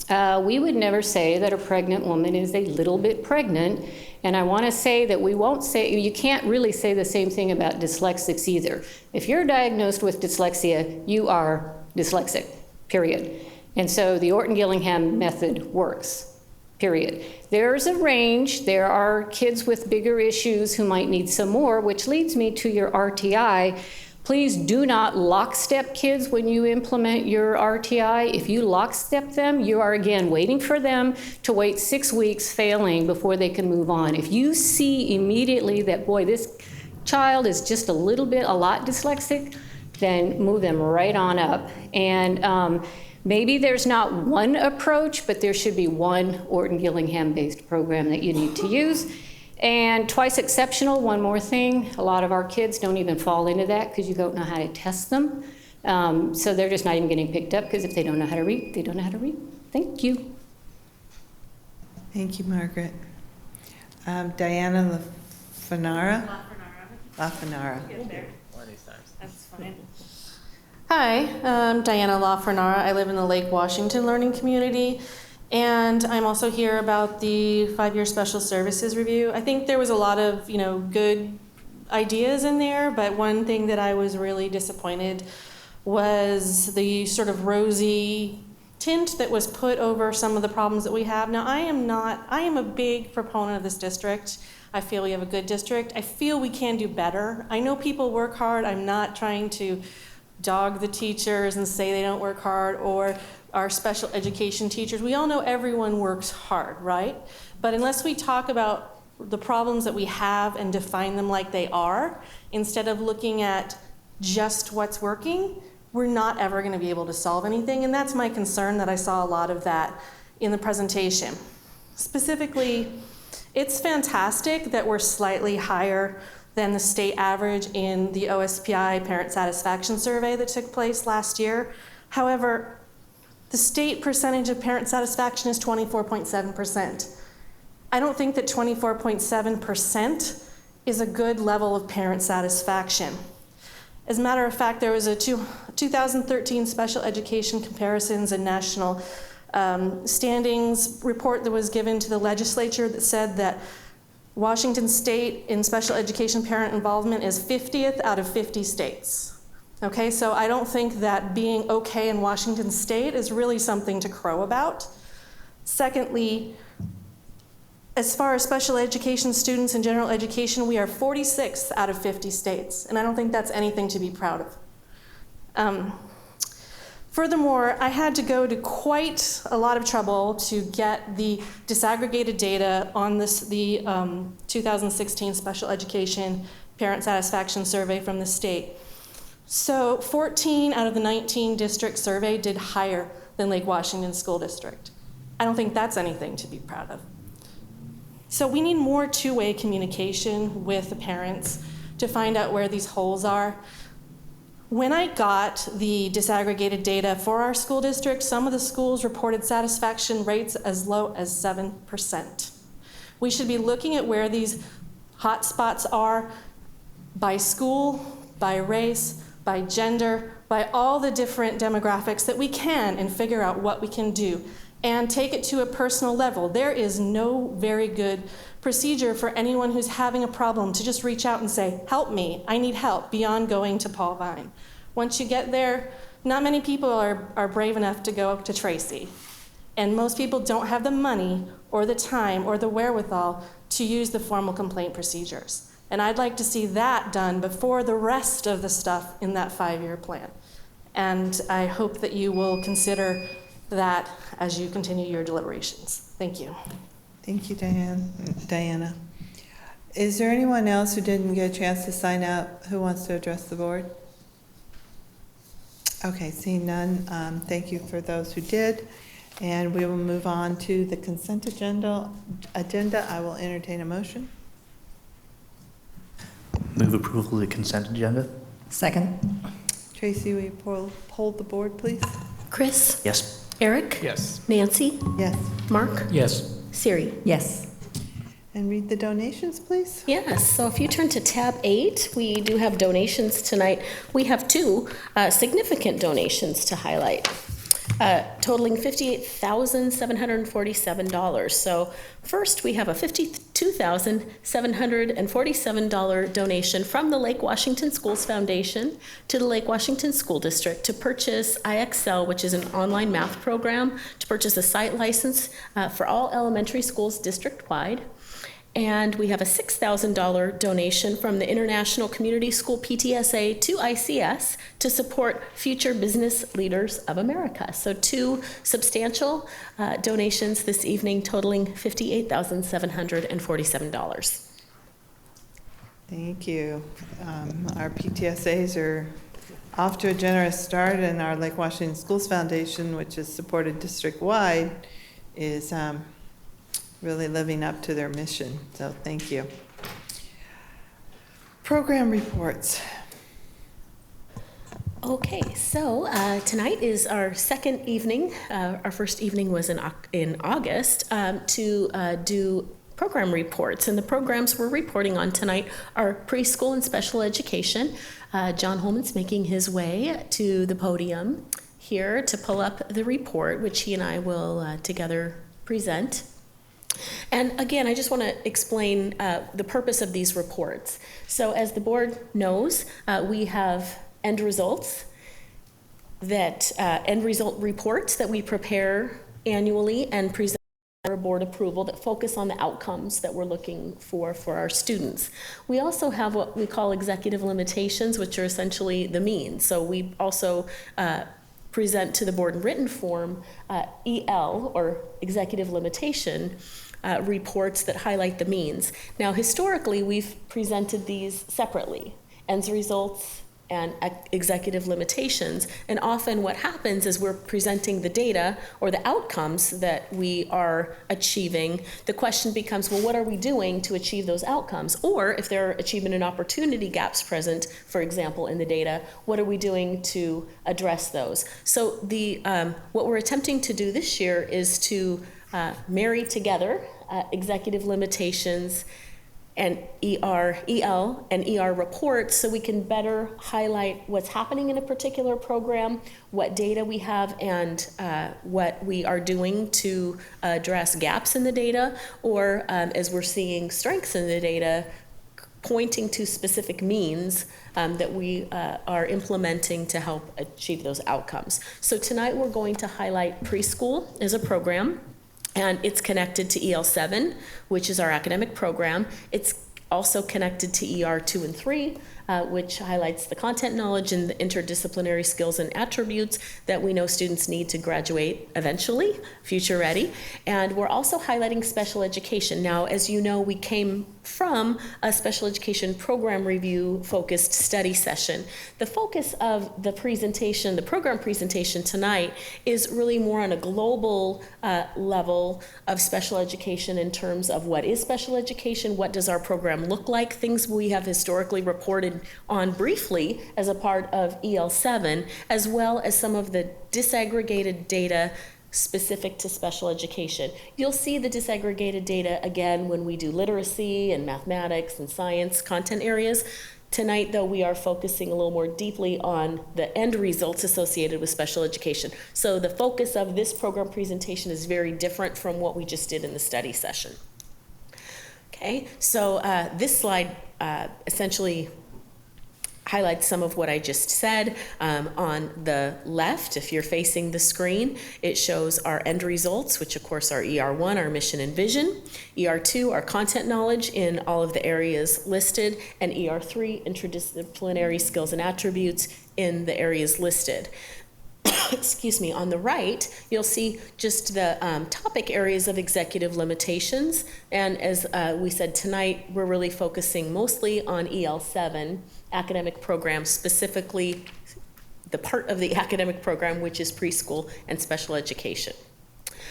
We would never say that a pregnant woman is a little bit pregnant. And I want to say that we won't say, you can't really say the same thing about dyslexics either. If you're diagnosed with dyslexia, you are dyslexic, period. And so the Orton-Gillingham method works, period. There's a range. There are kids with bigger issues who might need some more, which leads me to your RTI. Please do not lockstep kids when you implement your RTI. If you lockstep them, you are again waiting for them to wait 6 weeks failing before they can move on. If you see immediately that, boy, this child is just a lot dyslexic, then move them right on up. And maybe there's not one approach, but there should be one Orton-Gillingham-based program that you need to use. And twice exceptional, one more thing, a lot of our kids don't even fall into that because you don't know how to test them. So they're just not even getting picked up because if they don't know how to read, they don't know how to read. Thank you. Thank you, Margaret. Diana LaFanara? LaFanara. One of these times. That's fine. Hi, I'm Diana LaFanara. I live in the Lake Washington Learning Community. And I'm also here about the 5-year special services review. I think there was a lot of, good ideas in there, but one thing that I was really disappointed was the sort of rosy tint that was put over some of the problems that we have. Now, I am a big proponent of this district. I feel we have a good district. I feel we can do better. I know people work hard. I'm not trying to dog the teachers and say they don't work hard, or our special education teachers. We all know everyone works hard, right? But unless we talk about the problems that we have and define them like they are, instead of looking at just what's working, we're not ever going to be able to solve anything. And that's my concern, that I saw a lot of that in the presentation. Specifically, it's fantastic that we're slightly higher than the state average in the OSPI Parent Satisfaction Survey that took place last year. However, the state percentage of parent satisfaction is 24.7%. I don't think that 24.7% is a good level of parent satisfaction. As a matter of fact, there was a 2013 Special Education Comparisons and National Standings report that was given to the legislature that said that Washington State in special education parent involvement is 50th out of 50 states. Okay, so I don't think that being okay in Washington State is really something to crow about. Secondly, as far as special education students in general education, we are 46th out of 50 states, and I don't think that's anything to be proud of. Furthermore, I had to go to quite a lot of trouble to get the disaggregated data on the 2016 Special Education Parent Satisfaction Survey from the state. So 14 out of the 19 districts surveyed did higher than Lake Washington School District. I don't think that's anything to be proud of. So we need more two-way communication with the parents to find out where these holes are. When I got the disaggregated data for our school district, some of the schools reported satisfaction rates as low as 7%. We should be looking at where these hot spots are by school, by race, by gender, by all the different demographics that we can, and figure out what we can do and take it to a personal level. There is no very good procedure for anyone who's having a problem to just reach out and say, help me, I need help, beyond going to Paul Vine. Once you get there, not many people are brave enough to go to Tracy. And most people don't have the money or the time or the wherewithal to use the formal complaint procedures. And I'd like to see that done before the rest of the stuff in that 5-year plan. And I hope that you will consider that as you continue your deliberations. Thank you. Thank you, Diana. Is there anyone else who didn't get a chance to sign up who wants to address the board? Okay, seeing none, thank you for those who did. And we will move on to the consent agenda. I will entertain a motion. Move approval of the consent agenda. Second. Tracy, will you poll the board, please? Chris? Yes. Eric? Yes. Nancy? Yes. Mark? Yes. Siri? Yes. And read the donations, please. Yes, so if you turn to tab 8, we do have donations tonight. We have 2 significant donations to highlight, totaling $58,747. So first, we have a $52,747 donation from the Lake Washington Schools Foundation to the Lake Washington School District to purchase IXL, which is an online math program, to purchase a site license for all elementary schools district-wide. And we have a $6,000 donation from the International Community School PTSA to ICS to support future business leaders of America. So 2 substantial donations this evening totaling $58,747. Thank you. Our PTSAs are off to a generous start, and our Lake Washington Schools Foundation, which is supported district-wide, is really living up to their mission, so thank you. Program reports. Okay, so tonight is our second evening. Our first evening was in August to do program reports, and the programs we're reporting on tonight are preschool and special education. John Holman's making his way to the podium here to pull up the report, which he and I will together present. And again, I just want to explain the purpose of these reports. So as the board knows, we have end result reports that we prepare annually and present for board approval that focus on the outcomes that we're looking for our students. We also have what we call executive limitations, which are essentially the means. So we also present to the board in written form EL, or executive limitation, reports that highlight the means. Now, historically, we've presented these separately, ends results and executive limitations, and often what happens is we're presenting the data or the outcomes that we are achieving. The question becomes, well, what are we doing to achieve those outcomes? Or if there are achievement and opportunity gaps present, for example, in the data, what are we doing to address those? So what we're attempting to do this year is to marry together executive limitations and EL and ER reports so we can better highlight what's happening in a particular program, what data we have, and what we are doing to address gaps in the data, or as we're seeing strengths in the data, pointing to specific means that we are implementing to help achieve those outcomes. So tonight we're going to highlight preschool as a program, and it's connected to EL7, which is our academic program. It's also connected to ER2 and 3, which highlights the content knowledge and the interdisciplinary skills and attributes that we know students need to graduate eventually, future ready. And we're also highlighting special education. Now, as you know, we came from a special education program review focused study session. The focus of the presentation, the program presentation tonight, is really more on a global level of special education in terms of what is special education, what does our program look like, things we have historically reported on briefly as a part of EL7, as well as some of the disaggregated data specific to special education. You'll see the disaggregated data again when we do literacy and mathematics and science content areas. Tonight, though, we are focusing a little more deeply on the end results associated with special education. So the focus of this program presentation is very different from what we just did in the study session. Okay, so this slide essentially highlights some of what I just said. On the left, if you're facing the screen, it shows our end results, which of course are ER1, our mission and vision, ER2, our content knowledge in all of the areas listed, and ER3, interdisciplinary skills and attributes in the areas listed. Excuse me, on the right, you'll see just the topic areas of executive limitations. And as we said tonight, we're really focusing mostly on EL7 academic program, specifically the part of the academic program which is preschool and special education.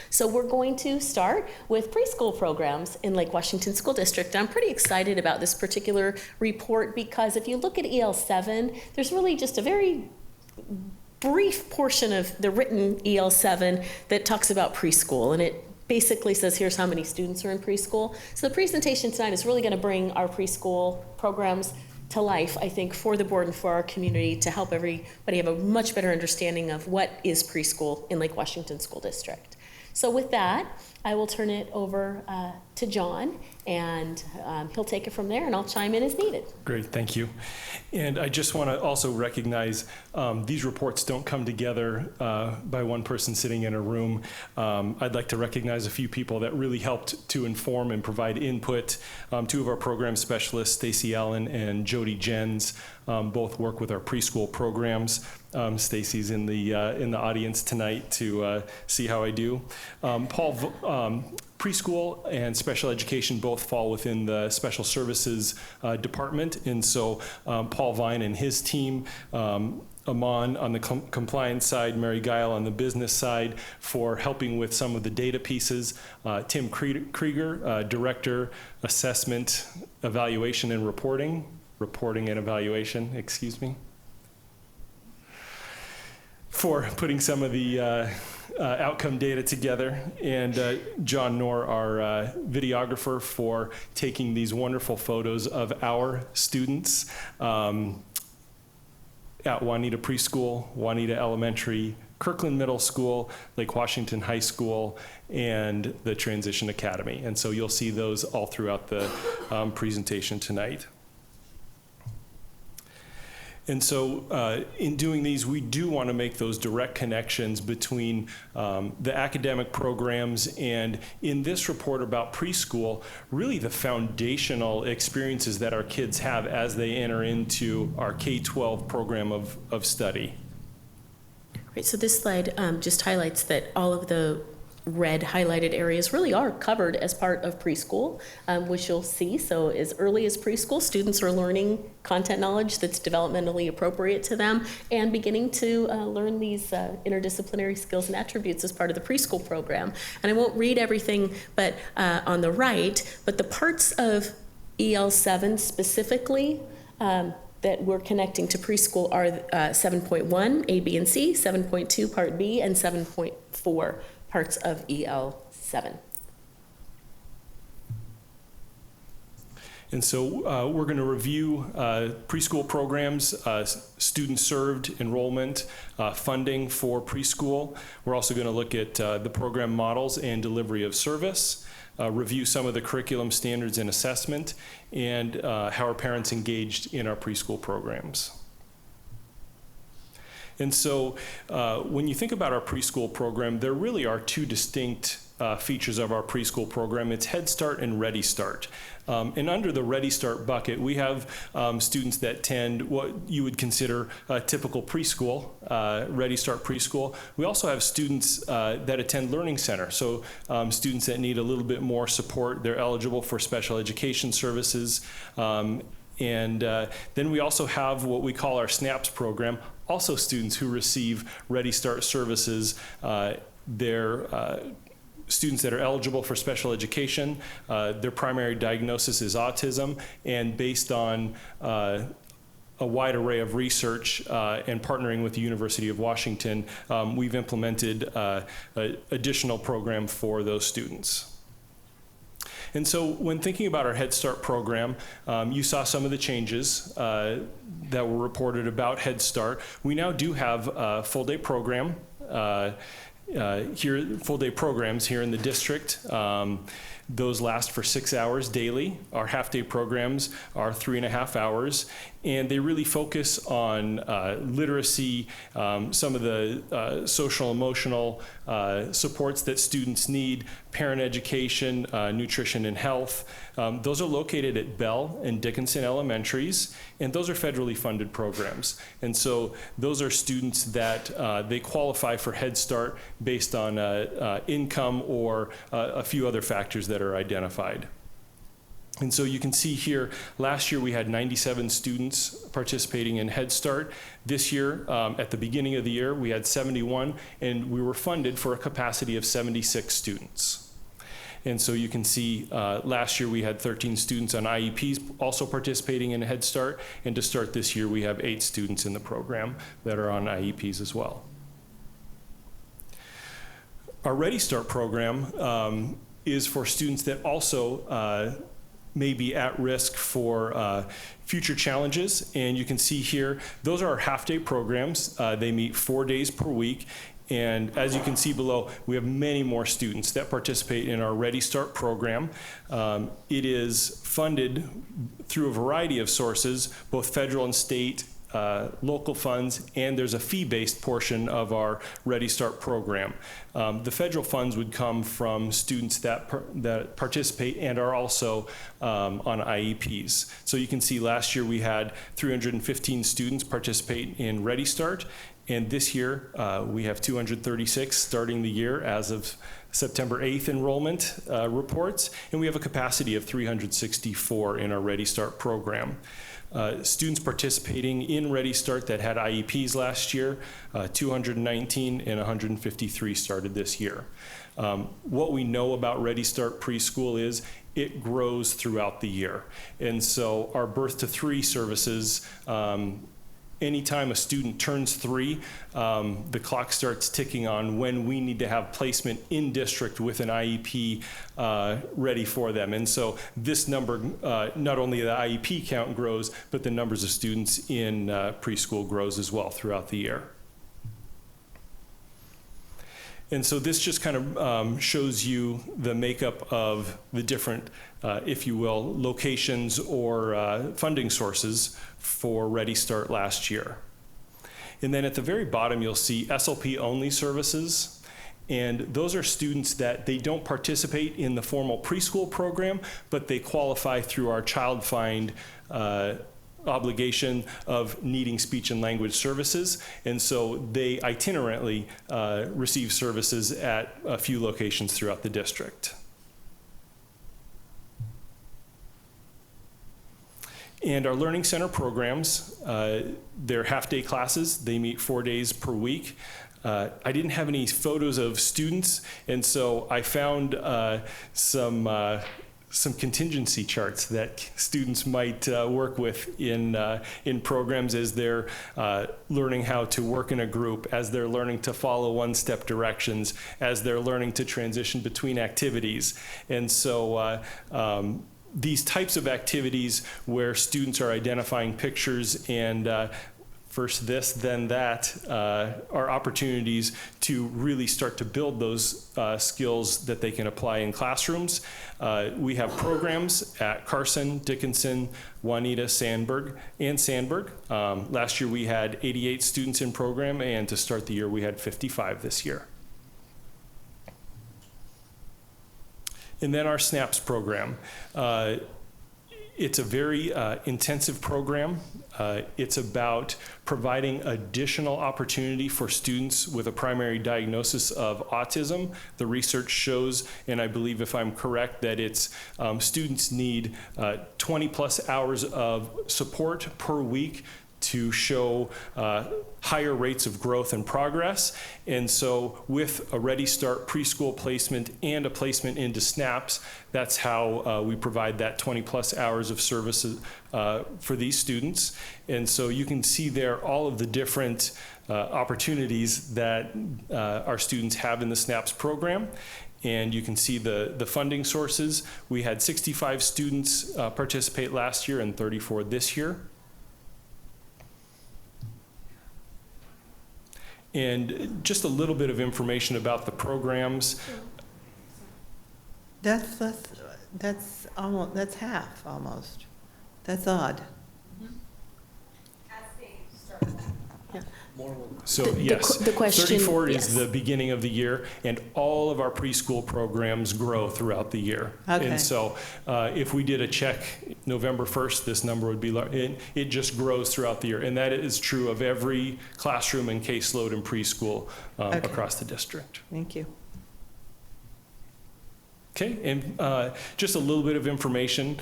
So we're going to start with preschool programs in Lake Washington School District. I'm pretty excited about this particular report because if you look at EL7, there's really just a very brief portion of the written EL7 that talks about preschool, and it basically says here's how many students are in preschool. So the presentation tonight is really going to bring our preschool programs to life, I think, for the board and for our community to help everybody have a much better understanding of what is preschool in Lake Washington School District. So with that, I will turn it over to John, and he'll take it from there, and I'll chime in as needed. Great, thank you. And I just want to also recognize these reports don't come together by one person sitting in a room. I'd like to recognize a few people that really helped to inform and provide input. Two of our program specialists, Stacy Allen and Jody Jens, both work with our preschool programs. Stacy's in the audience tonight to see how I do. Preschool and special education both fall within the special services department, and so Paul Vine and his team, Aman on the compliance side, Mary Guile on the business side for helping with some of the data pieces, Tim Krieger, Director, Assessment, Evaluation and Reporting and Evaluation, excuse me, for putting some of the outcome data together, and John Knorr, our videographer, for taking these wonderful photos of our students at Juanita Preschool, Juanita Elementary, Kirkland Middle School, Lake Washington High School, and the Transition Academy. And so you'll see those all throughout the presentation tonight. And so in doing these, we do want to make those direct connections between the academic programs and, in this report about preschool, really the foundational experiences that our kids have as they enter into our K-12 program of study. Right, so this slide just highlights that all of the red highlighted areas really are covered as part of preschool, which you'll see. So as early as preschool, students are learning content knowledge that's developmentally appropriate to them and beginning to learn these interdisciplinary skills and attributes as part of the preschool program. And I won't read everything but on the right, but the parts of EL7 specifically that we're connecting to preschool are 7.1, A, B, and C, 7.2, Part B, and 7.4, parts of EL7. And so we're going to review preschool programs, students served, enrollment, funding for preschool. We're also going to look at the program models and delivery of service, review some of the curriculum standards and assessment, and how are parents engaged in our preschool programs. And so when you think about our preschool program, there really are two distinct features of our preschool program. It's Head Start and Ready Start. And under the Ready Start bucket, we have students that attend what you would consider a typical preschool, Ready Start preschool. We also have students that attend Learning Center, so students that need a little bit more support. They're eligible for special education services. And then we also have what we call our SNAPS program, also students who receive Ready Start services. They're students that are eligible for special education. Their primary diagnosis is autism, and based on a wide array of research and partnering with the University of Washington, we've implemented an additional program for those students. And so when thinking about our Head Start program, you saw some of the changes that were reported about Head Start. We now do have a full-day program full-day programs here in the district. Those last for 6 hours daily. Our half-day programs are 3.5 hours, and they really focus on literacy, some of the social, emotional supports that students need, parent education, nutrition and health. Those are located at Bell and Dickinson Elementaries, and those are federally funded programs. And so those are students that they qualify for Head Start based on income or a few other factors that are identified. And so you can see here, last year we had 97 students participating in Head Start. This year, at the beginning of the year, we had 71, and we were funded for a capacity of 76 students. And so you can see last year we had 13 students on IEPs also participating in Head Start, and to start this year we have 8 students in the program that are on IEPs as well. Our Ready Start program is for students that also may be at risk for future challenges, and you can see here, those are our half-day programs. They meet 4 days per week, and as you can see below, we have many more students that participate in our Ready Start program. It is funded through a variety of sources, both federal and state, local funds, and there's a fee-based portion of our Ready Start program. The federal funds would come from students that participate and are also on IEPs. So you can see last year we had 315 students participate in Ready Start, and this year we have 236 starting the year as of September 8th enrollment reports, and we have a capacity of 364 in our Ready Start program. Students participating in Ready Start that had IEPs last year, 219 and 153 started this year. What we know about Ready Start preschool is it grows throughout the year. And so our Birth to 3 services, anytime a student turns 3, the clock starts ticking on when we need to have placement in district with an IEP ready for them. And so this number, not only the IEP count grows, but the numbers of students in preschool grows as well throughout the year. And so this just kind of shows you the makeup of the different, if you will, locations or funding sources for Ready Start last year. And then at the very bottom, you'll see SLP only services. And those are students that they don't participate in the formal preschool program, but they qualify through our Child Find obligation of needing speech and language services, and so they itinerantly receive services at a few locations throughout the district. And our Learning Center programs, they're half-day classes. They meet 4 days per week. I didn't have any photos of students, and so I found some contingency charts that students might work with in programs as they're learning how to work in a group, as they're learning to follow one-step directions, as they're learning to transition between activities. And so these types of activities where students are identifying pictures and first this, then that, are opportunities to really start to build those skills that they can apply in classrooms. We have programs at Carson, Dickinson, Juanita, Sandburg. Last year we had 88 students in program, and to start the year we had 55 this year. And then our SNAPS program. It's a very intensive program. It's about providing additional opportunity for students with a primary diagnosis of autism. The research shows, and I believe if I'm correct, that it's students need 20 plus hours of support per week to show higher rates of growth and progress. And so with a Ready Start preschool placement and a placement into SNAPS, that's how we provide that 20 plus hours of services for these students. And so you can see there all of the different opportunities that our students have in the SNAPS program. And you can see the funding sources. We had 65 students participate last year and 34 this year. And just a little bit of information about the programs. That's almost, that's half almost. That's odd. So The- the yes, qu- the question- 34 yes. is the beginning of the year, and all of our preschool programs grow throughout the year. Okay. And so if we did a check November 1st, this number would be, it just grows throughout the year. And that is true of every classroom and caseload in preschool Okay. across the district. Thank you. Okay, and just a little bit of information.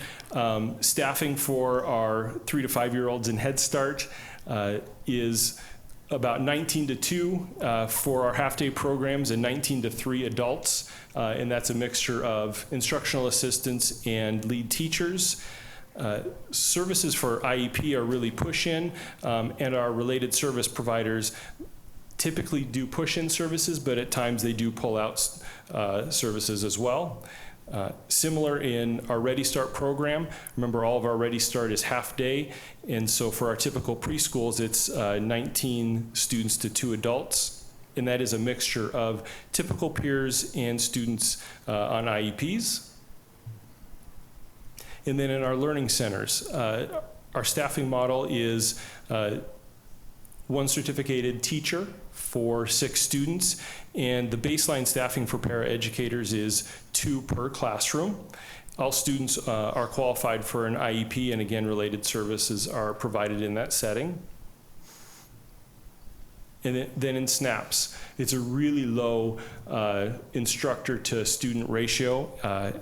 Staffing for our 3 to 5-year-olds in Head Start is about 19 to 2 for our half-day programs and 19 to 3 adults. And that's a mixture of instructional assistants and lead teachers. Services for IEP are really push-in, and our related service providers typically do push-in services, but at times they do pull-out services as well. Similar in our Ready Start program. Remember, all of our Ready Start is half-day, and so for our typical preschools, it's 19 students to 2 adults, and that is a mixture of typical peers and students on IEPs. And then in our learning centers, our staffing model is 1 certificated teacher for 6 students, and the baseline staffing for paraeducators is 2 per classroom. All students are qualified for an IEP, and again, related services are provided in that setting. And then in SNAPS, it's a really low instructor to student ratio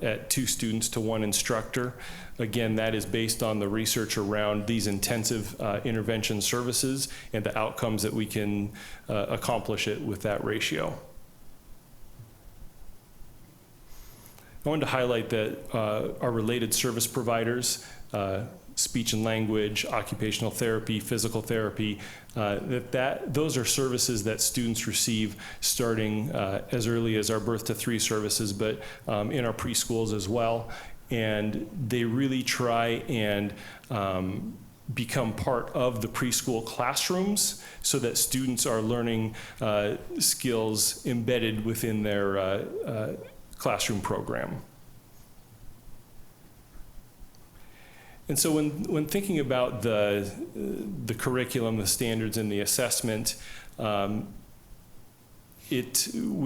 at 2 students to 1 instructor. Again, that is based on the research around these intensive intervention services and the outcomes that we can accomplish it with that ratio. I wanted to highlight that our related service providers, speech and language, occupational therapy, physical therapy, those are services that students receive starting as early as our birth to 3 services, but in our preschools as well. And they really try and become part of the preschool classrooms so that students are learning skills embedded within their classroom program. And so when thinking about the curriculum, the standards, and the assessment, we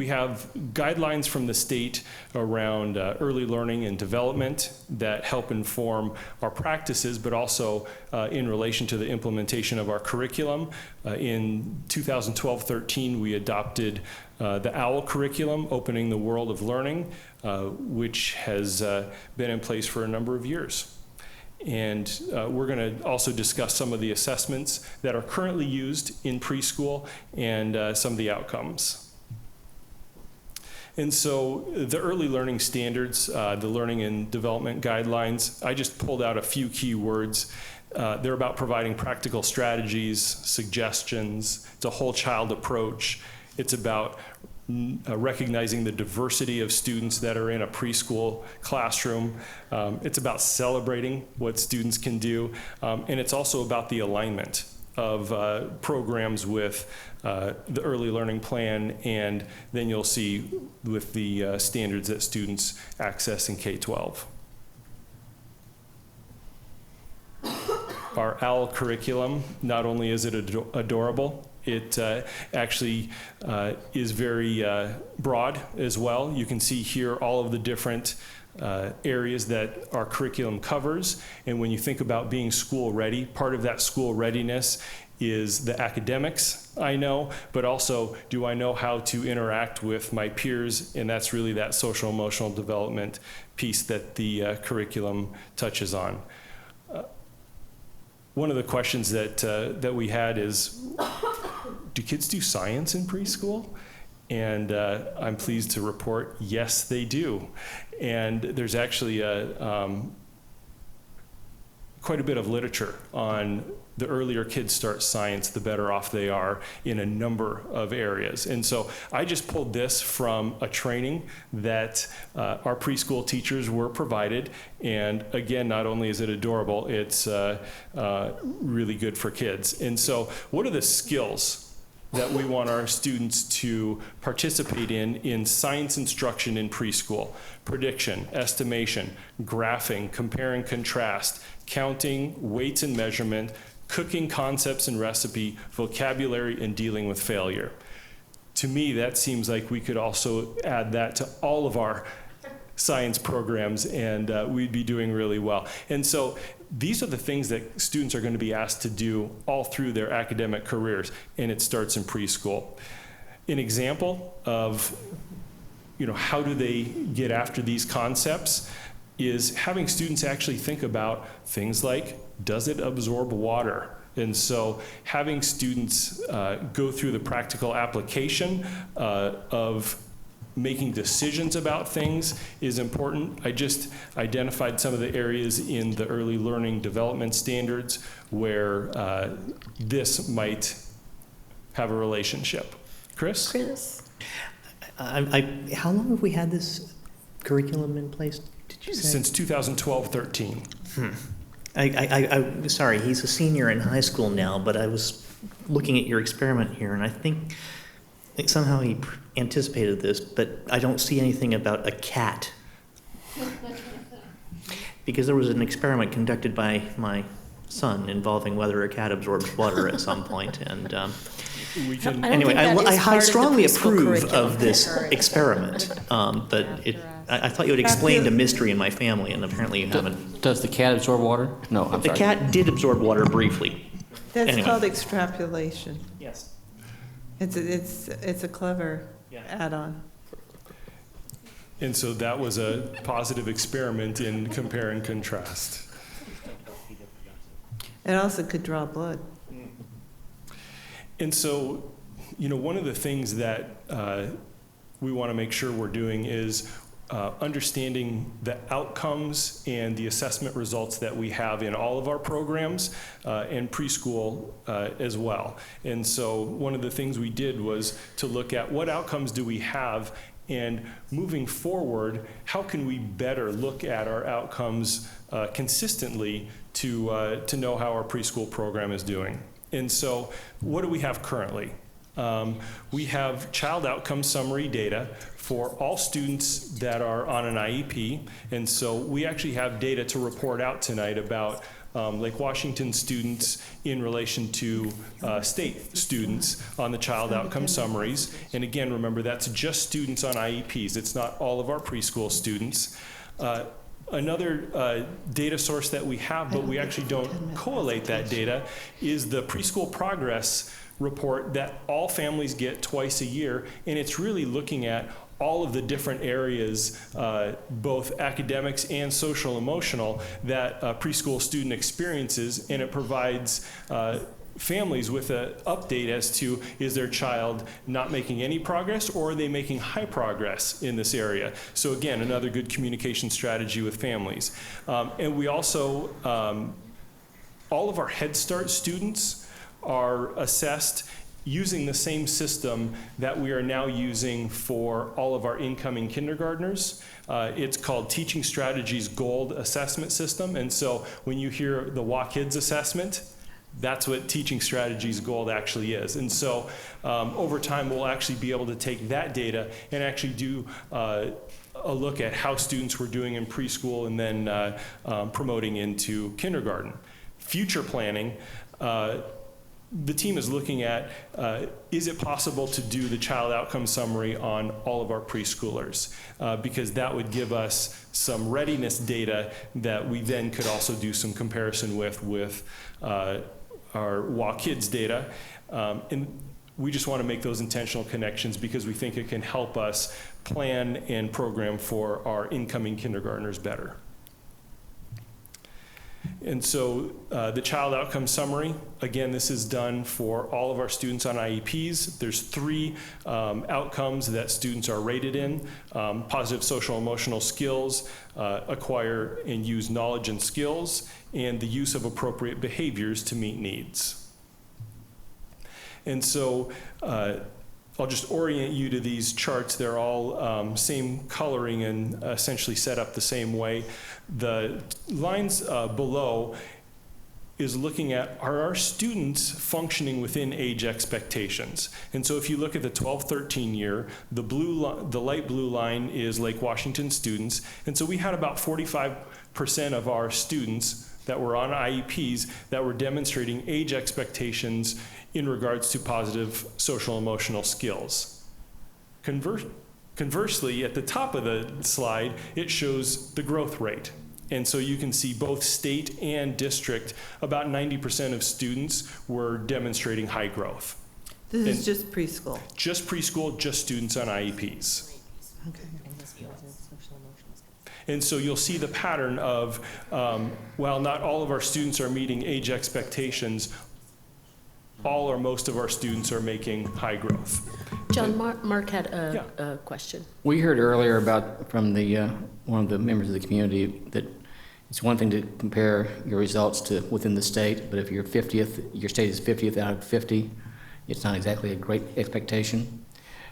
have guidelines from the state around early learning and development that help inform our practices, but also in relation to the implementation of our curriculum. In 2012-13, we adopted the OWL curriculum, Opening the World of Learning, which has been in place for a number of years. And we're going to also discuss some of the assessments that are currently used in preschool and some of the outcomes. And so the early learning standards, the learning and development guidelines, I just pulled out a few key words. They're about providing practical strategies, suggestions. It's a whole child approach. It's about recognizing the diversity of students that are in a preschool classroom. It's about celebrating what students can do, and it's also about the alignment of programs with the early learning plan, and then you'll see with the standards that students access in K-12. Our OWL curriculum, not only is it adorable, it actually is very broad as well. You can see here all of the different areas that our curriculum covers. And when you think about being school ready, part of that school readiness is the academics I know, but also do I know how to interact with my peers? And that's really that social emotional development piece that the curriculum touches on. One of the questions that we had is, do kids do science in preschool? And I'm pleased to report, yes, they do. And there's actually quite a bit of literature on the earlier kids start science, the better off they are in a number of areas. And so I just pulled this from a training that our preschool teachers were provided. And again, not only is it adorable, it's really good for kids. And so what are the skills that we want our students to participate in science instruction in preschool? Prediction, estimation, graphing, compare and contrast, counting, weights and measurement, cooking concepts and recipe, vocabulary, and dealing with failure. To me, that seems like we could also add that to all of our science programs, and we'd be doing really well. And so these are the things that students are going to be asked to do all through their academic careers, and it starts in preschool. An example of how do they get after these concepts is having students actually think about things like, does it absorb water? And so having students go through the practical application of making decisions about things is important. I just identified some of the areas in the early learning development standards where this might have a relationship. Chris? How long have we had this curriculum in place, did you say? Since 2012-13. I'm sorry, he's a senior in high school now, but I was looking at your experiment here, and I think somehow he anticipated this, but I don't see anything about a cat. Because there was an experiment conducted by my son involving whether a cat absorbs water at some point, and anyway, I strongly approve of this experiment, but I thought you would explain the mystery in my family, and apparently you haven't. Does the cat absorb water? No, I'm sorry. The cat did absorb water briefly. That's called extrapolation. Yes. It's a clever add-on. And so that was a positive experiment in compare and contrast. It also could draw blood. And so, one of the things that we want to make sure we're doing is understanding the outcomes and the assessment results that we have in all of our programs and preschool as well. And so one of the things we did was to look at what outcomes do we have, and moving forward, how can we better look at our outcomes consistently to know how our preschool program is doing. And so what do we have currently? We have child outcome summary data for all students that are on an IEP, and so we actually have data to report out tonight about Lake Washington students in relation to state students on the child outcome summaries. And again, remember, that's just students on IEPs. It's not all of our preschool students. Another data source that we have, but we actually don't collate that data, is the preschool progress report that all families get twice a year, and it's really looking at all of the different areas, both academics and social emotional, that a preschool student experiences, and it provides families with an update as to, is their child not making any progress, or are they making high progress in this area? So again, another good communication strategy with families. And we also, all of our Head Start students are assessed using the same system that we are now using for all of our incoming kindergartners. It's called Teaching Strategies Gold Assessment System. And so when you hear the WaKids assessment, that's what Teaching Strategies Gold actually is. And so over time, we'll actually be able to take that data and actually do a look at how students were doing in preschool and then promoting into kindergarten. Future planning, the team is looking at, is it possible to do the child outcome summary on all of our preschoolers? Because that would give us some readiness data that we then could also do some comparison with our WaKids data. And we just want to make those intentional connections because we think it can help us plan and program for our incoming kindergartners better. And so the child outcome summary, again, this is done for all of our students on IEPs. There's 3 outcomes that students are rated in: positive social emotional skills, acquire and use knowledge and skills, and the use of appropriate behaviors to meet needs. And so I'll just orient you to these charts. They're all same coloring and essentially set up the same way. The lines below is looking at, are our students functioning within age expectations? And so if you look at the 12-13 year, the light blue line is Lake Washington students. And so we had about 45% of our students that were on IEPs that were demonstrating age expectations in regards to positive social emotional skills. Conversely, at the top of the slide, it shows the growth rate. And so you can see both state and district, about 90% of students were demonstrating high growth. This is just preschool? Just preschool, just students on IEPs. Okay. And so you'll see the pattern of, while not all of our students are meeting age expectations, all or most of our students are making high growth. John, Mark had a question. We heard earlier about from the one of the members of the community that it's one thing to compare your results to within the state, but if you're 50th, your state is 50th out of 50, it's not exactly a great expectation.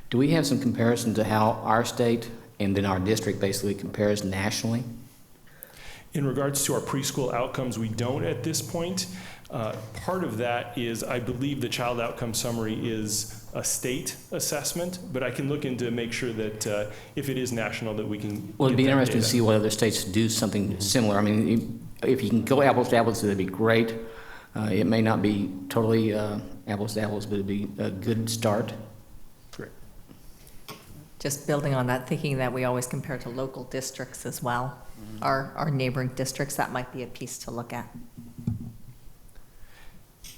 Do we have some comparison to how our state and then our district basically compares nationally? In regards to our preschool outcomes, we don't at this point. Part of that is, I believe the child outcome summary is a state assessment, but I can look into make sure that if it is national that we can. Well, it'd be interesting to see what other states do something similar. I mean, if you can go apples to apples, that'd be great. It may not be totally apples to apples, but it'd be a good start. Great. Just building on that, thinking that we always compare to local districts as well, our neighboring districts, that might be a piece to look at.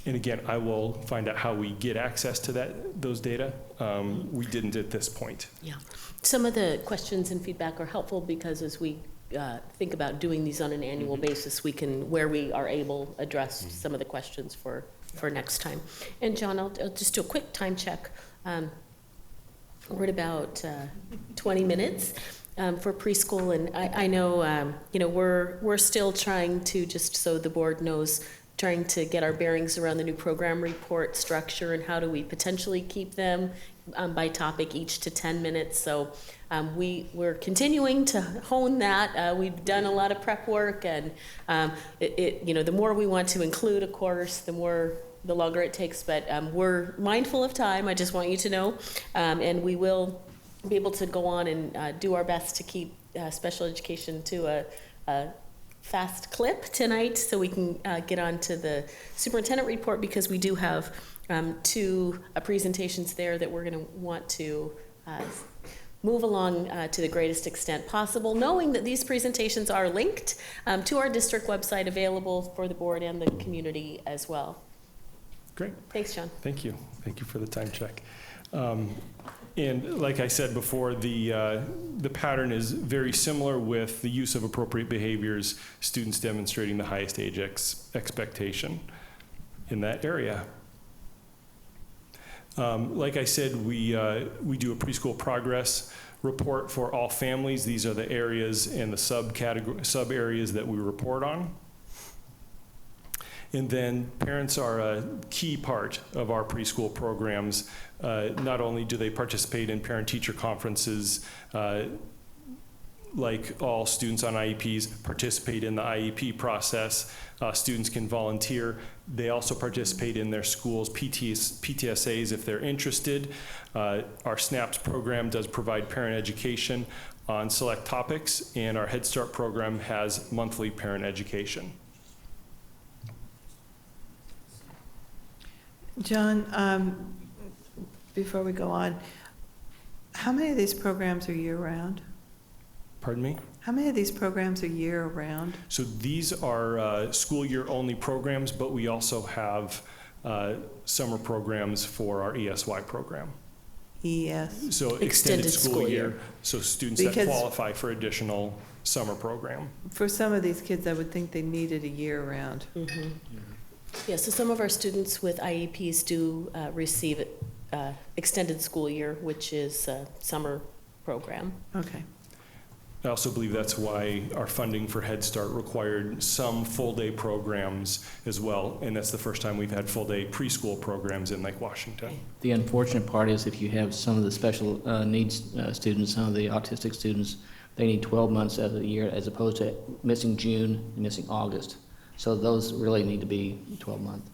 And again, I will find out how we get access to those data. We didn't at this point. Yeah. Some of the questions and feedback are helpful because as we think about doing these on an annual basis, we can, where we are able, address some of the questions for next time. And John, I'll just do a quick time check. We're at about 20 minutes for preschool, and I know, we're still trying to, just so the board knows, trying to get our bearings around the new program report structure and how do we potentially keep them by topic each to 10 minutes. So we're continuing to hone that. We've done a lot of prep work, and the more we want to include, of course, the longer it takes, but we're mindful of time, I just want you to know, and we will be able to go on and do our best to keep special education to a fast clip tonight so we can get on to the superintendent report, because we do have 2 presentations there that we're going to want to move along to the greatest extent possible, knowing that these presentations are linked to our district website, available for the board and the community as well. Great. Thanks, John. Thank you. Thank you for the time check. And like I said before, the pattern is very similar with the use of appropriate behaviors, students demonstrating the highest age expectation in that area. Like I said, we do a preschool progress report for all families. These are the areas and the sub areas that we report on. And then parents are a key part of our preschool programs. Not only do they participate in parent-teacher conferences, like all students on IEPs, participate in the IEP process. Students can volunteer. They also participate in their school's PTSAs if they're interested. Our SNAPS program does provide parent education on select topics, and our Head Start program has monthly parent education. John, before we go on, how many of these programs are year-round? Pardon me? How many of these programs are year-round? So these are school year only programs, but we also have summer programs for our ESY program. ES. So extended school year. So students that Because qualify for additional summer program. for some of these kids, I would think they needed a year-round. Yeah, so some of our students with IEPs do receive extended school year, which is a summer program. Okay. I also believe that's why our funding for Head Start required some full-day programs as well, and that's the first time we've had full-day preschool programs in Lake Washington. The unfortunate part is if you have some of the special needs students, some of the autistic students, they need 12 months out of the year as opposed to missing June and missing August. So those really need to be 12 months.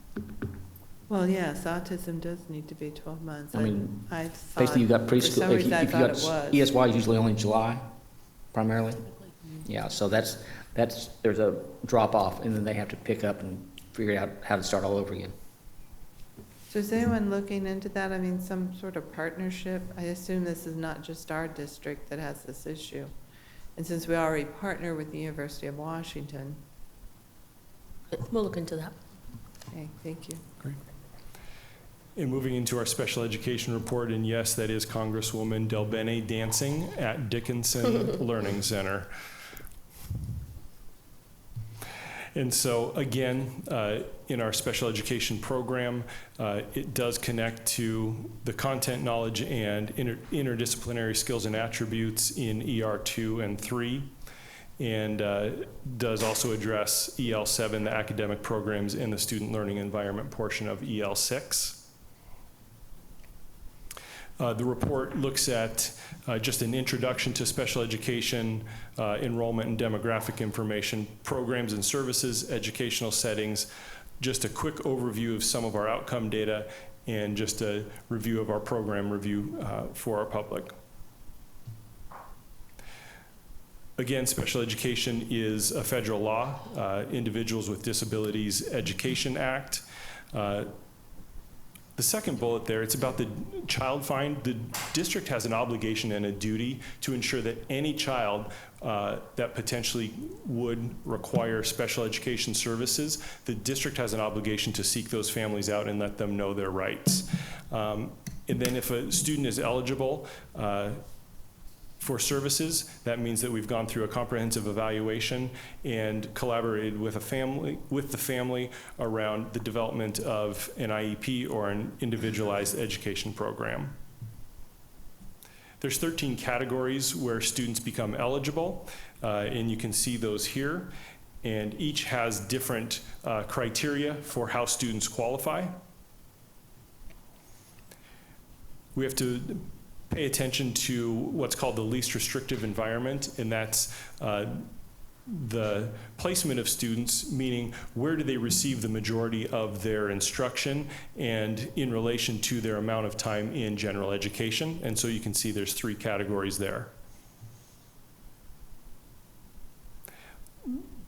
Well, yes, autism does need to be 12 months. I mean, I thought, basically you've got for preschool, some reason, I if you thought got it was. ESY is usually only July, primarily. Yeah, so that's, there's a drop off and then they have to pick up and figure out how to start all over again. So is anyone looking into that? I mean, some sort of partnership? I assume this is not just our district that has this issue. And since we already partner with the University of Washington. We'll look into that. Okay, thank you. Great. And moving into our special education report, and yes, that is Congresswoman Del Bene dancing at Dickinson Learning Center. And so again, in our special education program, it does connect to the content knowledge and interdisciplinary skills and attributes in ER 2 and 3. And does also address EL7, the academic programs, in the student learning environment portion of EL6. The report looks at just an introduction to special education, enrollment and demographic information, programs and services, educational settings, just a quick overview of some of our outcome data, and just a review of our program review for our public. Again, special education is a federal law, Individuals with Disabilities Education Act. The second bullet there, it's about the child find. The district has an obligation and a duty to ensure that any child that potentially would require special education services, the district has an obligation to seek those families out and let them know their rights. And then if a student is eligible for services, that means that we've gone through a comprehensive evaluation and collaborated with the family around the development of an IEP or an individualized education program. There's 13 categories where students become eligible, and you can see those here. And each has different criteria for how students qualify. We have to pay attention to what's called the least restrictive environment, and that's the placement of students, meaning where do they receive the majority of their instruction and in relation to their amount of time in general education. And so you can see there's 3 categories there.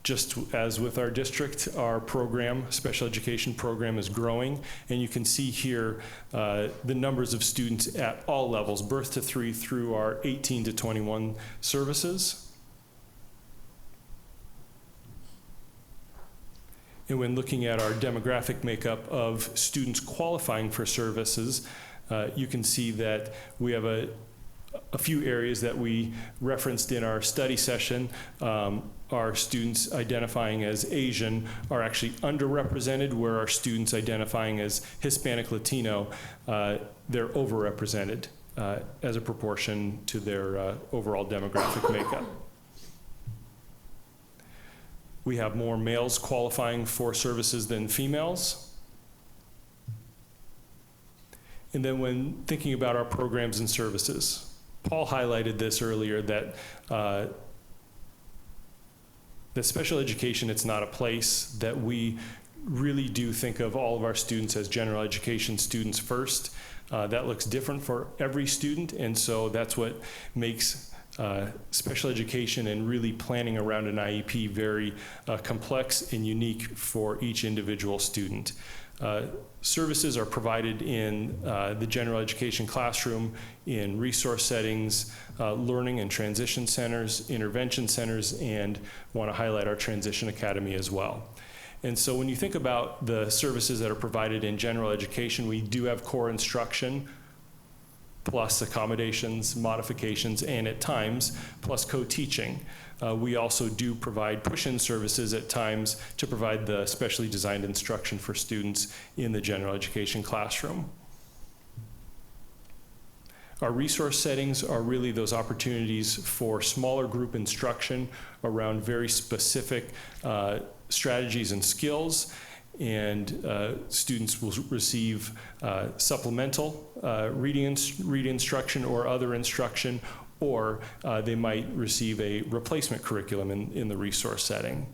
Just as with our district, our program, special education program, is growing, and you can see here the numbers of students at all levels, birth to 3 through our 18 to 21 services. And when looking at our demographic makeup of students qualifying for services, you can see that we have a few areas that we referenced in our study session. Our students identifying as Asian are actually underrepresented, where our students identifying as Hispanic Latino, they're overrepresented as a proportion to their overall demographic makeup. We have more males qualifying for services than females. And then when thinking about our programs and services, Paul highlighted this earlier, that the special education, it's not a place, that we really do think of all of our students as general education students first. That looks different for every student, and so that's what makes special education and really planning around an IEP very complex and unique for each individual student. Services are provided in the general education classroom, in resource settings, learning and transition centers, intervention centers, and want to highlight our Transition Academy as well. And so when you think about the services that are provided in general education, we do have core instruction, plus accommodations, modifications, and at times, plus co-teaching. We also do provide push-in services at times to provide the specially designed instruction for students in the general education classroom. Our resource settings are really those opportunities for smaller group instruction around very specific strategies and skills, and students will receive supplemental reading instruction or other instruction, or they might receive a replacement curriculum in the resource setting.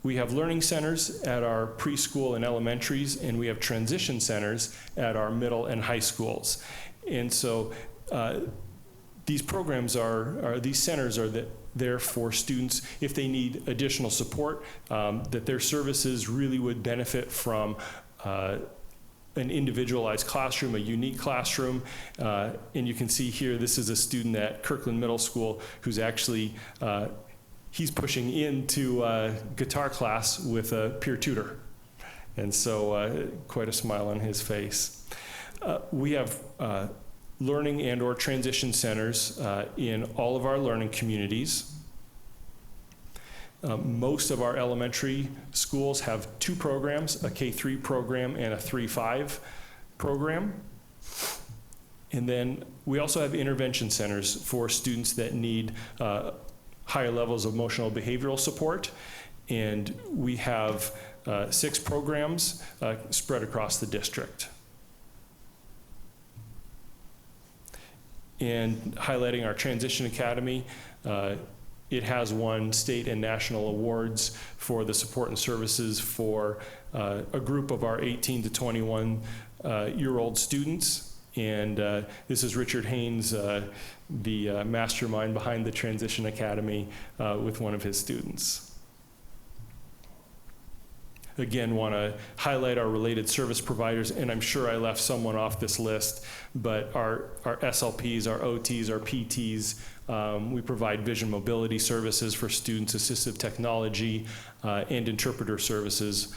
We have learning centers at our preschool and elementaries, and we have transition centers at our middle and high schools. And so these programs these centers are there for students if they need additional support, that their services really would benefit from an individualized classroom, a unique classroom. And you can see here, this is a student at Kirkland Middle School who's actually, he's pushing into guitar class with a peer tutor. And so quite a smile on his face. We have learning and or transition centers in all of our learning communities. Most of our elementary schools have 2 programs, a K-3 program and a 3-5 program. And then we also have intervention centers for students that need higher levels of emotional behavioral support. And we have 6 programs spread across the district. And highlighting our Transition Academy, it has won state and national awards for the support and services for a group of our 18 to 21 year old students. And this is Richard Haynes, the mastermind behind the Transition Academy, with one of his students. Again, want to highlight our related service providers, and I'm sure I left someone off this list, but our SLPs, our OTs, our PTs, we provide vision mobility services for students, assistive technology, and interpreter services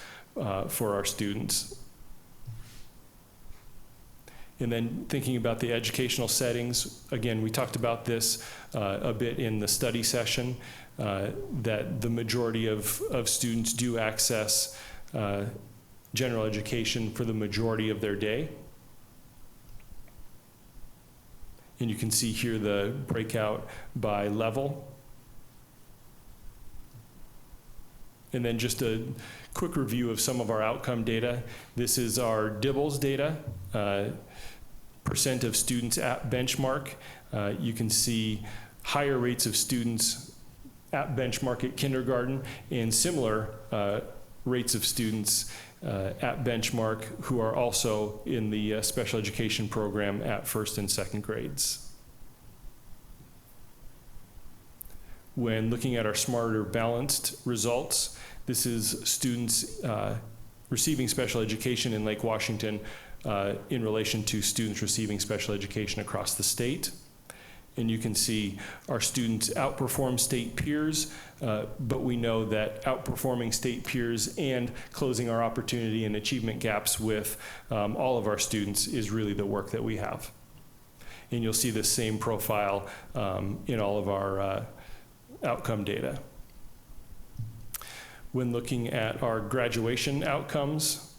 for our students. And then thinking about the educational settings, again, we talked about this a bit in the study session, that the majority of students do access general education for the majority of their day. And you can see here the breakout by level. And then just a quick review of some of our outcome data. This is our DIBELS data, percent of students at benchmark. You can see higher rates of students at benchmark at kindergarten and similar rates of students at benchmark who are also in the special education program at first and second grades. When looking at our Smarter Balanced results, this is students receiving special education in Lake Washington in relation to students receiving special education across the state. And you can see our students outperform state peers, but we know that outperforming state peers and closing our opportunity and achievement gaps with all of our students is really the work that we have. And you'll see the same profile in all of our outcome data. When looking at our graduation outcomes,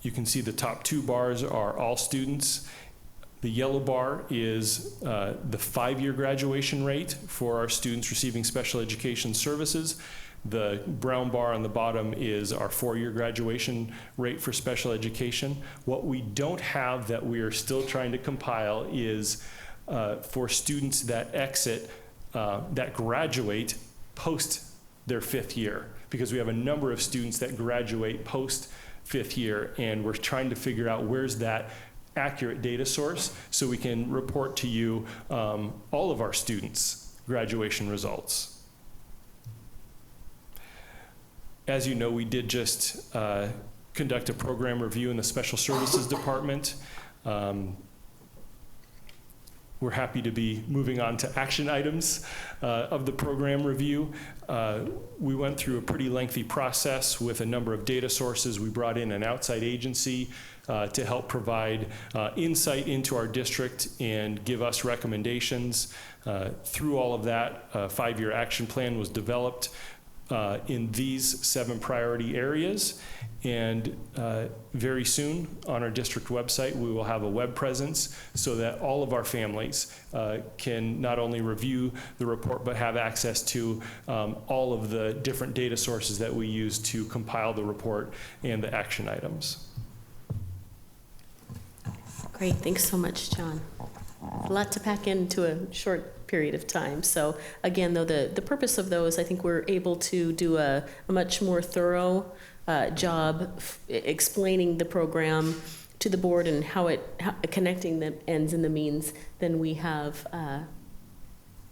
you can see the top 2 bars are all students The yellow bar is the 5-year graduation rate for our students receiving special education services. The brown bar on the bottom is our 4-year graduation rate for special education. What we don't have that we are still trying to compile is for students that that graduate post their 5th year, because we have a number of students that graduate post 5th year, and we're trying to figure out where's that accurate data source so we can report to you all of our students' graduation results. As you know, we did just conduct a program review in the Special Services Department. We're happy to be moving on to action items of the program review. We went through a pretty lengthy process with a number of data sources. We brought in an outside agency to help provide insight into our district and give us recommendations. Through all of that, a 5-year action plan was developed in these 7 priority areas. And very soon on our district website, we will have a web presence so that all of our families can not only review the report, but have access to all of the different data sources that we use to compile the report and the action items. Great, thanks so much, John. A lot to pack into a short period of time. So again, though, the purpose of those, I think we're able to do a much more thorough job explaining the program to the board and how connecting the ends and the means than we have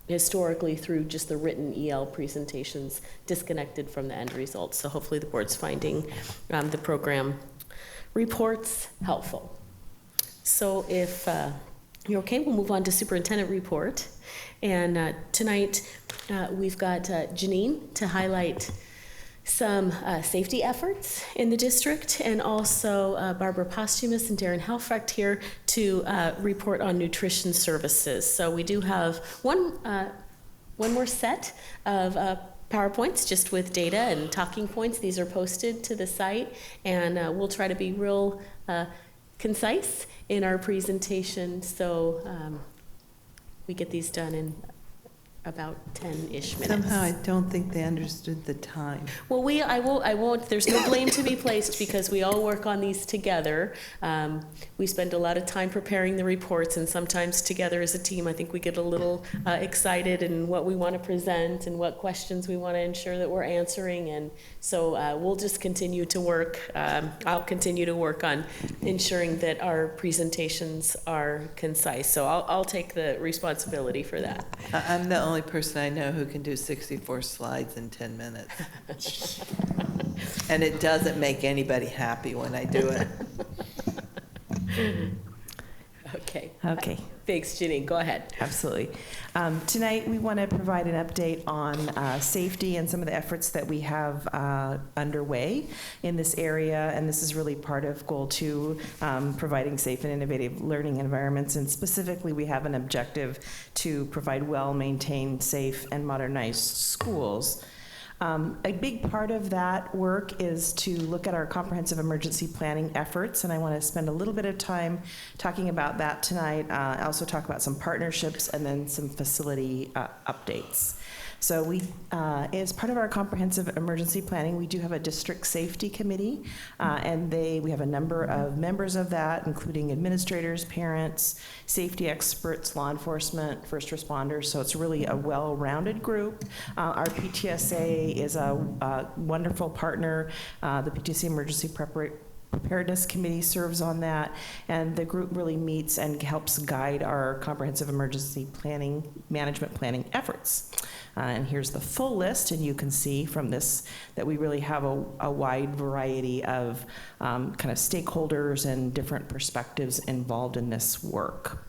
historically through just the written EL presentations disconnected from the end results. So hopefully the board's finding the program reports helpful. So if you're okay, we'll move on to superintendent report. And tonight we've got Janine to highlight some safety efforts in the district, and also Barbara Posthumus and Darren Helfrecht here to report on nutrition services. So we do have one more set of PowerPoints just with data and talking points. These are posted to the site, and we'll try to be real concise in our presentation, so we get these done in about 10-ish minutes. Somehow I don't think they understood the time. Well, I won't, there's no blame to be placed because we all work on these together. We spend a lot of time preparing the reports, and sometimes together as a team, I think we get a little excited in what we want to present and what questions we want to ensure that we're answering. And so we'll just continue to work. I'll continue to work on ensuring that our presentations are concise. So I'll take the responsibility for that. I'm the only person I know who can do 64 slides in 10 minutes. And it doesn't make anybody happy when I do it. Okay. Okay. Thanks, Janine. Go ahead. Absolutely. Tonight, we want to provide an update on safety and some of the efforts that we have underway in this area. And this is really part of Goal 2, providing safe and innovative learning environments. And specifically, we have an objective to provide well-maintained, safe, and modernized schools. A big part of that work is to look at our comprehensive emergency planning efforts, and I want to spend a little bit of time talking about that tonight. I also talk about some partnerships and then some facility updates. So we, as part of our comprehensive emergency planning, we do have a district safety committee, and we have a number of members of that, including administrators, parents, safety experts, law enforcement, first responders. So it's really a well-rounded group. Our PTSA is a wonderful partner. The PTSA Emergency Preparedness Committee serves on that, and the group really meets and helps guide our comprehensive emergency planning, management planning efforts. And here's the full list, and you can see from this that we really have a wide variety of kind of stakeholders and different perspectives involved in this work.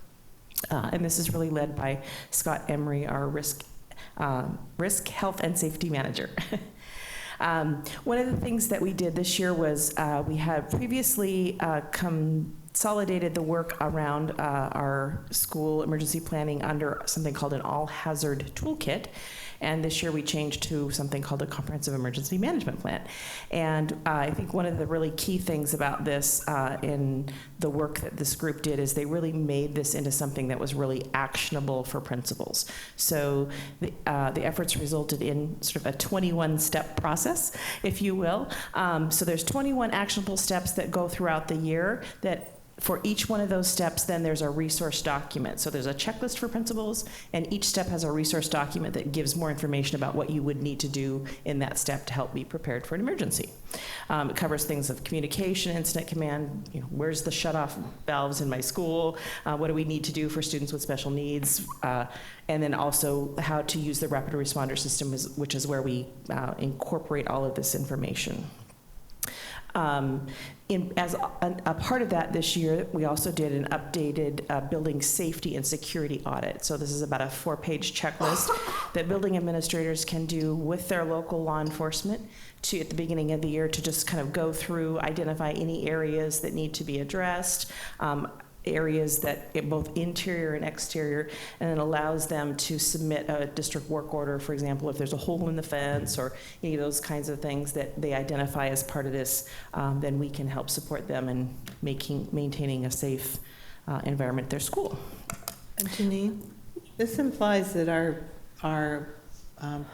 And this is really led by Scott Emery, our risk, health, and safety manager. One of the things that we did this year was we had previously consolidated the work around our school emergency planning under something called an all-hazard toolkit. And this year we changed to something called a comprehensive emergency management plan. And I think one of the really key things about this in the work that this group did is they really made this into something that was really actionable for principals. So the efforts resulted in sort of a 21-step process, if you will. So there's 21 actionable steps that go throughout the year that for each one of those steps, then there's a resource document. So there's a checklist for principals, and each step has a resource document that gives more information about what you would need to do in that step to help be prepared for an emergency. It covers things of communication, incident command, where's the shut-off valves in my school, what do we need to do for students with special needs, and then also how to use the rapid responder system, which is where we incorporate all of this information. As a part of that this year, we also did an updated building safety and security audit. So this is about a 4-page checklist that building administrators can do with their local law enforcement at the beginning of the year to just kind of go through, identify any areas that need to be addressed, areas that both interior and exterior, and it allows them to submit a district work order, for example, if there's a hole in the fence or any of those kinds of things that they identify as part of this, then we can help support them in maintaining a safe environment at their school. And Janine, this implies that our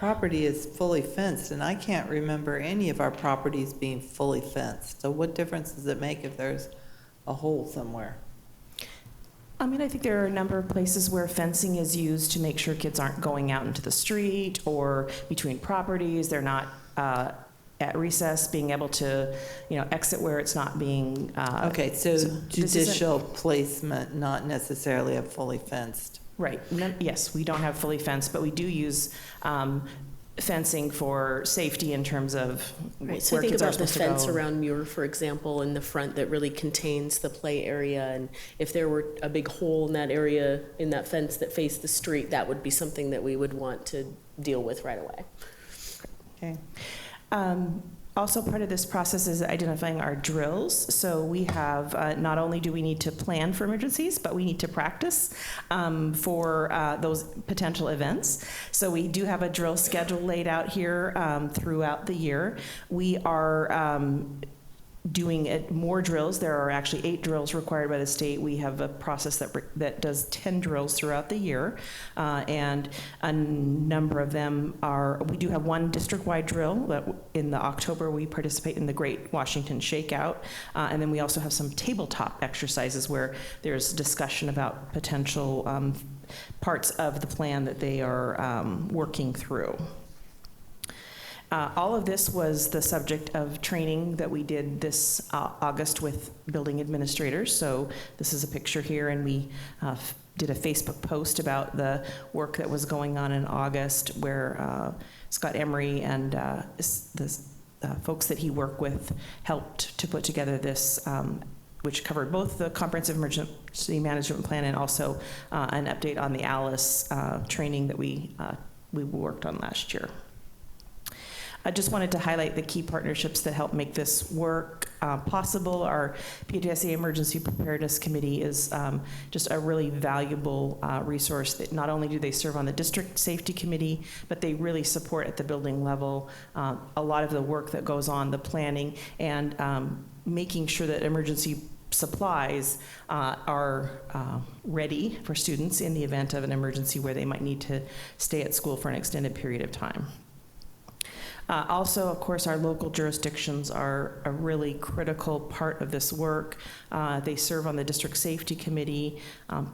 property is fully fenced, and I can't remember any of our properties being fully fenced. So what difference does it make if there's a hole somewhere? I think there are a number of places where fencing is used to make sure kids aren't going out into the street or between properties. They're not at recess being able to, exit where it's not being. Okay, so judicial placement, not necessarily a fully fenced. Right. Yes, we don't have fully fenced, but we do use fencing for safety in terms of right. So where think kids are about the supposed to fence go. around Muir, for example, in the front that really contains the play area. And if there were a big hole in that area, in that fence that faced the street, that would be something that we would want to deal with right away. Okay. Also part of this process is identifying our drills. So we have, not only do we need to plan for emergencies, but we need to practice for those potential events. So we do have a drill schedule laid out here throughout the year. We are doing more drills. There are actually 8 drills required by the state. We have a process that does 10 drills throughout the year, and a number of them are, we do have one district-wide drill that in the October we participate in the Great Washington Shakeout, and then we also have some tabletop exercises where there's discussion about potential parts of the plan that they are working through. All of this was the subject of training that we did this August with building administrators. So this is a picture here, and we did a Facebook post about the work that was going on in August, where Scott Emery and the folks that he worked with helped to put together this, which covered both the comprehensive emergency management plan and also an update on the ALICE training that we worked on last year. I just wanted to highlight the key partnerships that help make this work possible. Our PTSA Emergency Preparedness Committee is just a really valuable resource that not only do they serve on the district safety committee, but they really support at the building level a lot of the work that goes on, the planning, and making sure that emergency supplies are ready for students in the event of an emergency where they might need to stay at school for an extended period of time. Also, of course, our local jurisdictions are a really critical part of this work. They serve on the district safety committee,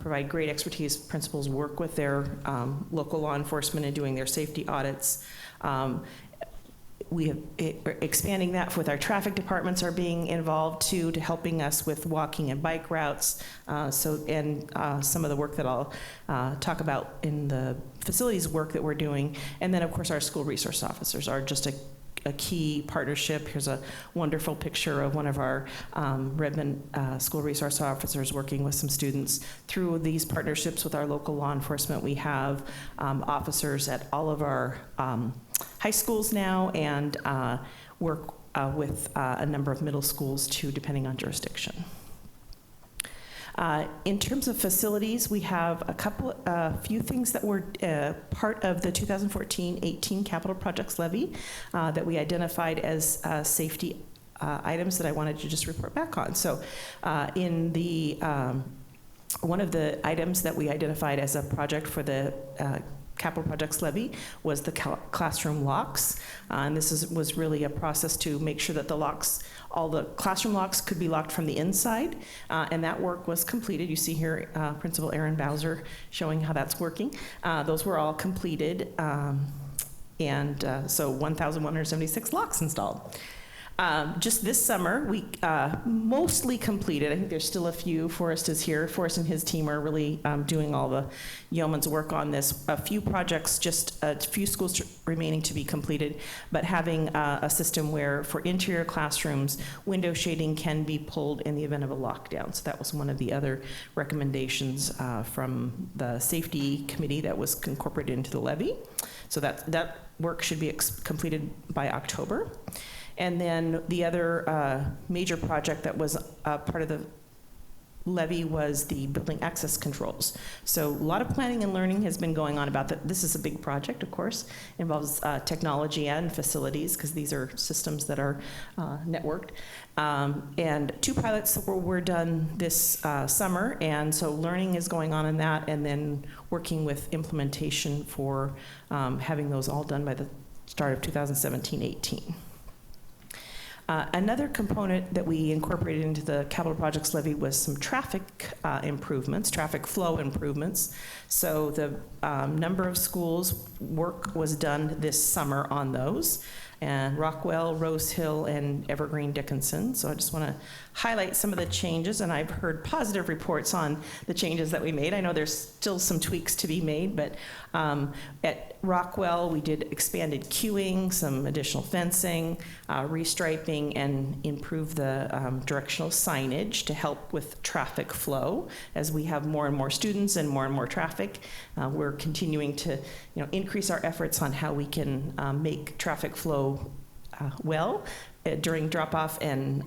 provide great expertise. Principals work with their local law enforcement in doing their safety audits. We have expanding that with our traffic departments are being involved too, to helping us with walking and bike routes. Some of the work that I'll talk about in the facilities work that we're doing. And then of course our school resource officers are just a key partnership. Here's a wonderful picture of one of our Redmond school resource officers working with some students. Through these partnerships with our local law enforcement, we have officers at all of our high schools now, and work with a number of middle schools too, depending on jurisdiction. In terms of facilities, we have a few things that were part of the 2014-18 capital projects levy that we identified as safety items that I wanted to just report back on. So in the one of the items that we identified as a project for the capital projects levy was the classroom locks. And this was really a process to make sure that all the classroom locks could be locked from the inside. And that work was completed. You see here Principal Aaron Bowser showing how that's working. Those were all completed. So 1,176 locks installed. Just this summer, we mostly completed. I think there's still a few. Forrest is here. Forrest and his team are really doing all the yeoman's work on this. A few projects, just a few schools remaining to be completed, but having a system where for interior classrooms, window shading can be pulled in the event of a lockdown. So that was one of the other recommendations from the safety committee that was incorporated into the levy. So that work should be completed by October. And then the other major project that was part of the levy was the building access controls. So a lot of planning and learning has been going on about that. This is a big project, of course, involves technology and facilities because these are systems that are networked. And 2 pilots were done this summer, and so learning is going on in that, and then working with implementation for having those all done by the start of 2017-18. Another component that we incorporated into the capital projects levy was some traffic improvements, traffic flow improvements. So the number of schools work was done this summer on those, and Rockwell, Rose Hill, and Evergreen Dickinson. So I just want to highlight some of the changes, and I've heard positive reports on the changes that we made. I know there's still some tweaks to be made, but at Rockwell, we did expanded queuing, some additional fencing, restriping, and improve the directional signage to help with traffic flow. As we have more and more students and more traffic, we're continuing to increase our efforts on how we can make traffic flow well during drop-off and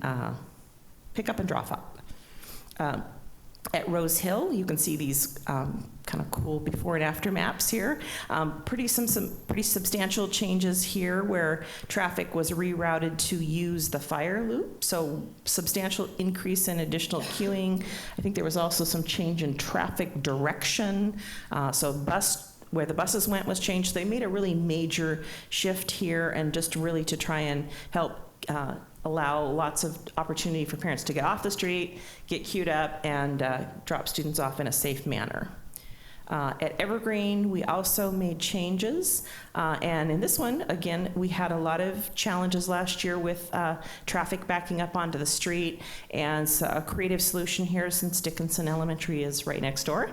pick up and drop off. At Rose Hill, you can see these kind of cool before and after maps here. Some pretty substantial changes here where traffic was rerouted to use the fire loop. So substantial increase in additional queuing. I think there was also some change in traffic direction. Where the buses went was changed. They made a really major shift here, and just really to try and help allow lots of opportunity for parents to get off the street, get queued up, and drop students off in a safe manner. At Evergreen, we also made changes, and in this one, again, we had a lot of challenges last year with traffic backing up onto the street, and so a creative solution here, since Dickinson Elementary is right next door,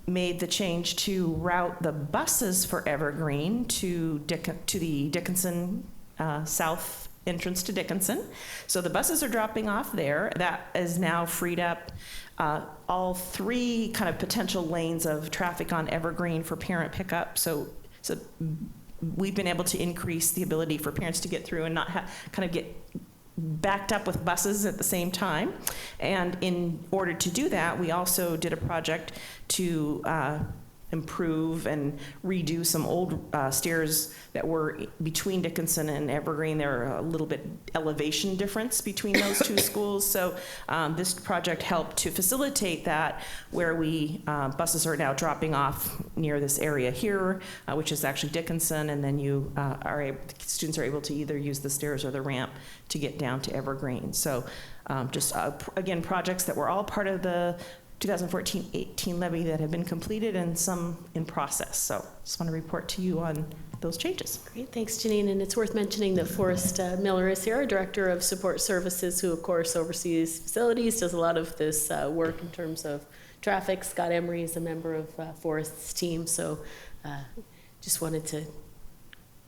made the change to route the buses for Evergreen to the Dickinson south entrance to Dickinson. So the buses are dropping off there. That is now freed up all 3 kind of potential lanes of traffic on Evergreen for parent pickup. So we've been able to increase the ability for parents to get through and not kind of get backed up with buses at the same time. And in order to do that, we also did a project to improve and redo some old stairs that were between Dickinson and Evergreen. There are a little bit elevation difference between those 2 schools. So this project helped to facilitate that, where buses are now dropping off near this area here, which is actually Dickinson, and then students are able to either use the stairs or the ramp to get down to Evergreen. So again, projects that were all part of the 2014-18 levy that have been completed and some in process. So just want to report to you on those changes. Great, thanks, Janine. And it's worth mentioning that Forrest Miller is here, our Director of Support Services, who of course oversees facilities, does a lot of this work in terms of traffic. Scott Emery is a member of Forrest's team. So just wanted to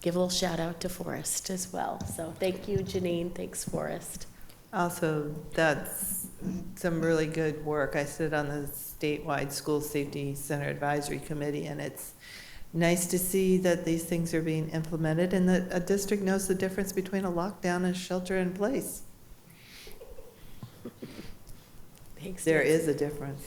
give a little shout out to Forrest as well. So thank you, Janine. Thanks, Forrest. Also, that's some really good work. I sit on the statewide School Safety Center Advisory Committee, and it's nice to see that these things are being implemented and that a district knows the difference between a lockdown and shelter in place. Thanks. There Nancy. is a difference.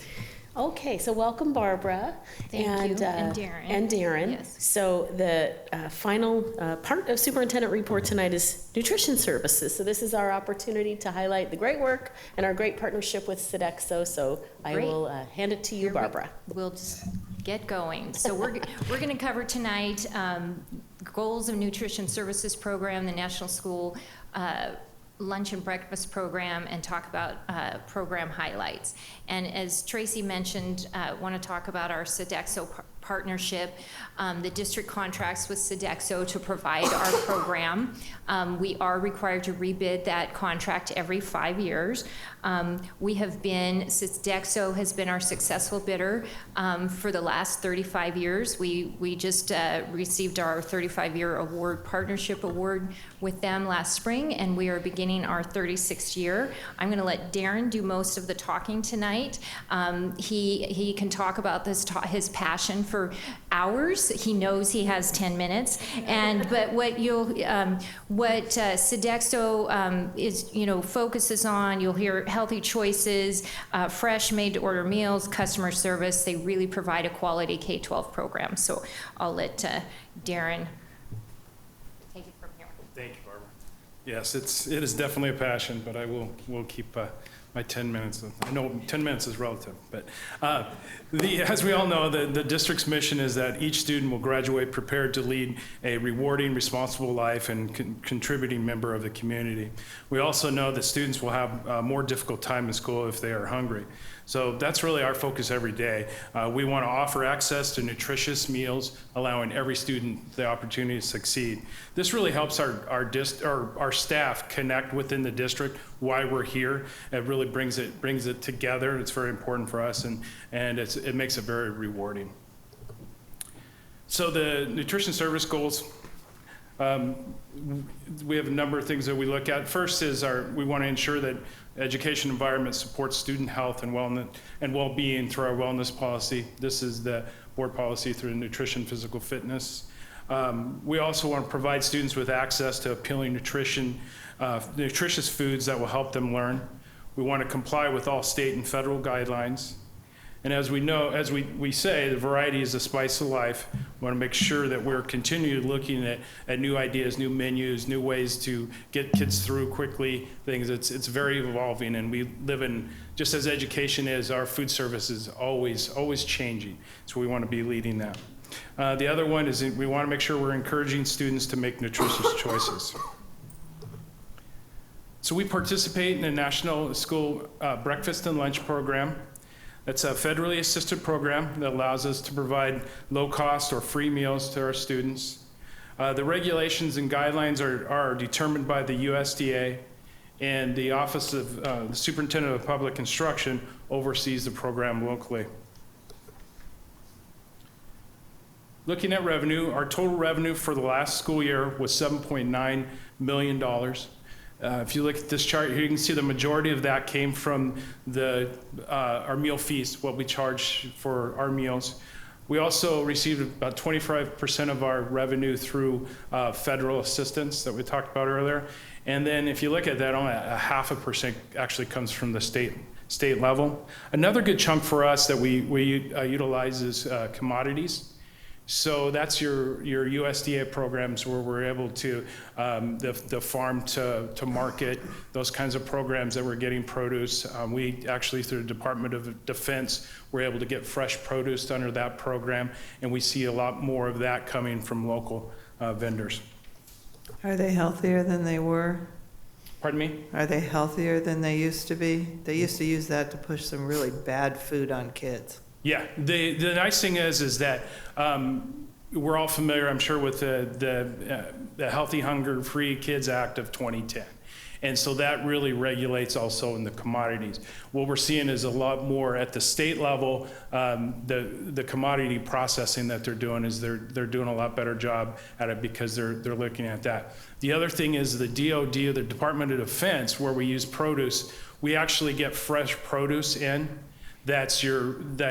Okay, so welcome, Barbara. Thank you. And Darren. And Darren. Yes. So the final part of superintendent report tonight is nutrition services. So this is our opportunity to highlight the great work and our great partnership with Sodexo. So I Great. will hand it to you, Barbara. We'll just get going. So we're going to cover tonight goals of nutrition services program, the National School lunch and breakfast program, and talk about program highlights. And as Tracy mentioned, want to talk about our Sodexo partnership. The district contracts with Sodexo to provide our program. We are required to rebid that contract every 5 years. Sodexo has been our successful bidder for the last 35 years. We just received our 35-year award, partnership award with them last spring, and we are beginning our 36th year. I'm going to let Darren do most of the talking tonight. He can talk about his passion for hours. He knows he has 10 minutes, but what Sodexo is, focuses on, you'll hear healthy choices, fresh made-to-order meals, customer service. They really provide a quality K-12 program. So I'll let Darren take it from here. Thank you, Barbara. Yes, it is definitely a passion, but I will keep my 10 minutes. I know 10 minutes is relative, but as we all know, the district's mission is that each student will graduate prepared to lead a rewarding, responsible life and contributing member of the community. We also know that students will have a more difficult time in school if they are hungry. So that's really our focus every day. We want to offer access to nutritious meals, allowing every student the opportunity to succeed. This really helps our staff connect within the district, why we're here. It really brings it together. It's very important for us, and it makes it very rewarding. So the nutrition service goals, we have a number of things that we look at. First is we want to ensure that education environment supports student health and wellness and well-being through our wellness policy. This is the board policy through nutrition, physical fitness. We also want to provide students with access to appealing nutritious foods that will help them learn. We want to comply with all state and federal guidelines. And as we know, as we say, the variety is the spice of life. We want to make sure that we're continually looking at new ideas, new menus, new ways to get kids through quickly things. It's very evolving, and we live in, just as education is, our food service is always changing. So we want to be leading that. The other one is we want to make sure we're encouraging students to make nutritious choices. So we participate in a national school breakfast and lunch program. It's a federally assisted program that allows us to provide low-cost or free meals to our students. The regulations and guidelines are determined by the USDA, and the Office of the Superintendent of Public Instruction oversees the program locally. Looking at revenue, our total revenue for the last school year was $7.9 million. If you look at this chart here, you can see the majority of that came from our meal fees, what we charge for our meals. We also received about 25% of our revenue through federal assistance that we talked about earlier. And then if you look at that, only 0.5% actually comes from the state level. Another good chunk for us that we utilize is commodities. So that's your USDA programs where we're able to, the farm to market, those kinds of programs that we're getting produce. We actually, through the Department of Defense, we're able to get fresh produce under that program, and we see a lot more of that coming from local vendors. Are they healthier than they were? Pardon me? Are they healthier than they used to be? They used to use that to push some really bad food on kids. Yeah, the nice thing is that we're all familiar, I'm sure, with the Healthy Hunger Free Kids Act of 2010. And so that really regulates also in the commodities. What we're seeing is a lot more at the state level. The commodity processing that they're doing is they're doing a lot better job at it because they're looking at that. The other thing is the DOD, or the Department of Defense, where we use produce. We actually get fresh produce in. That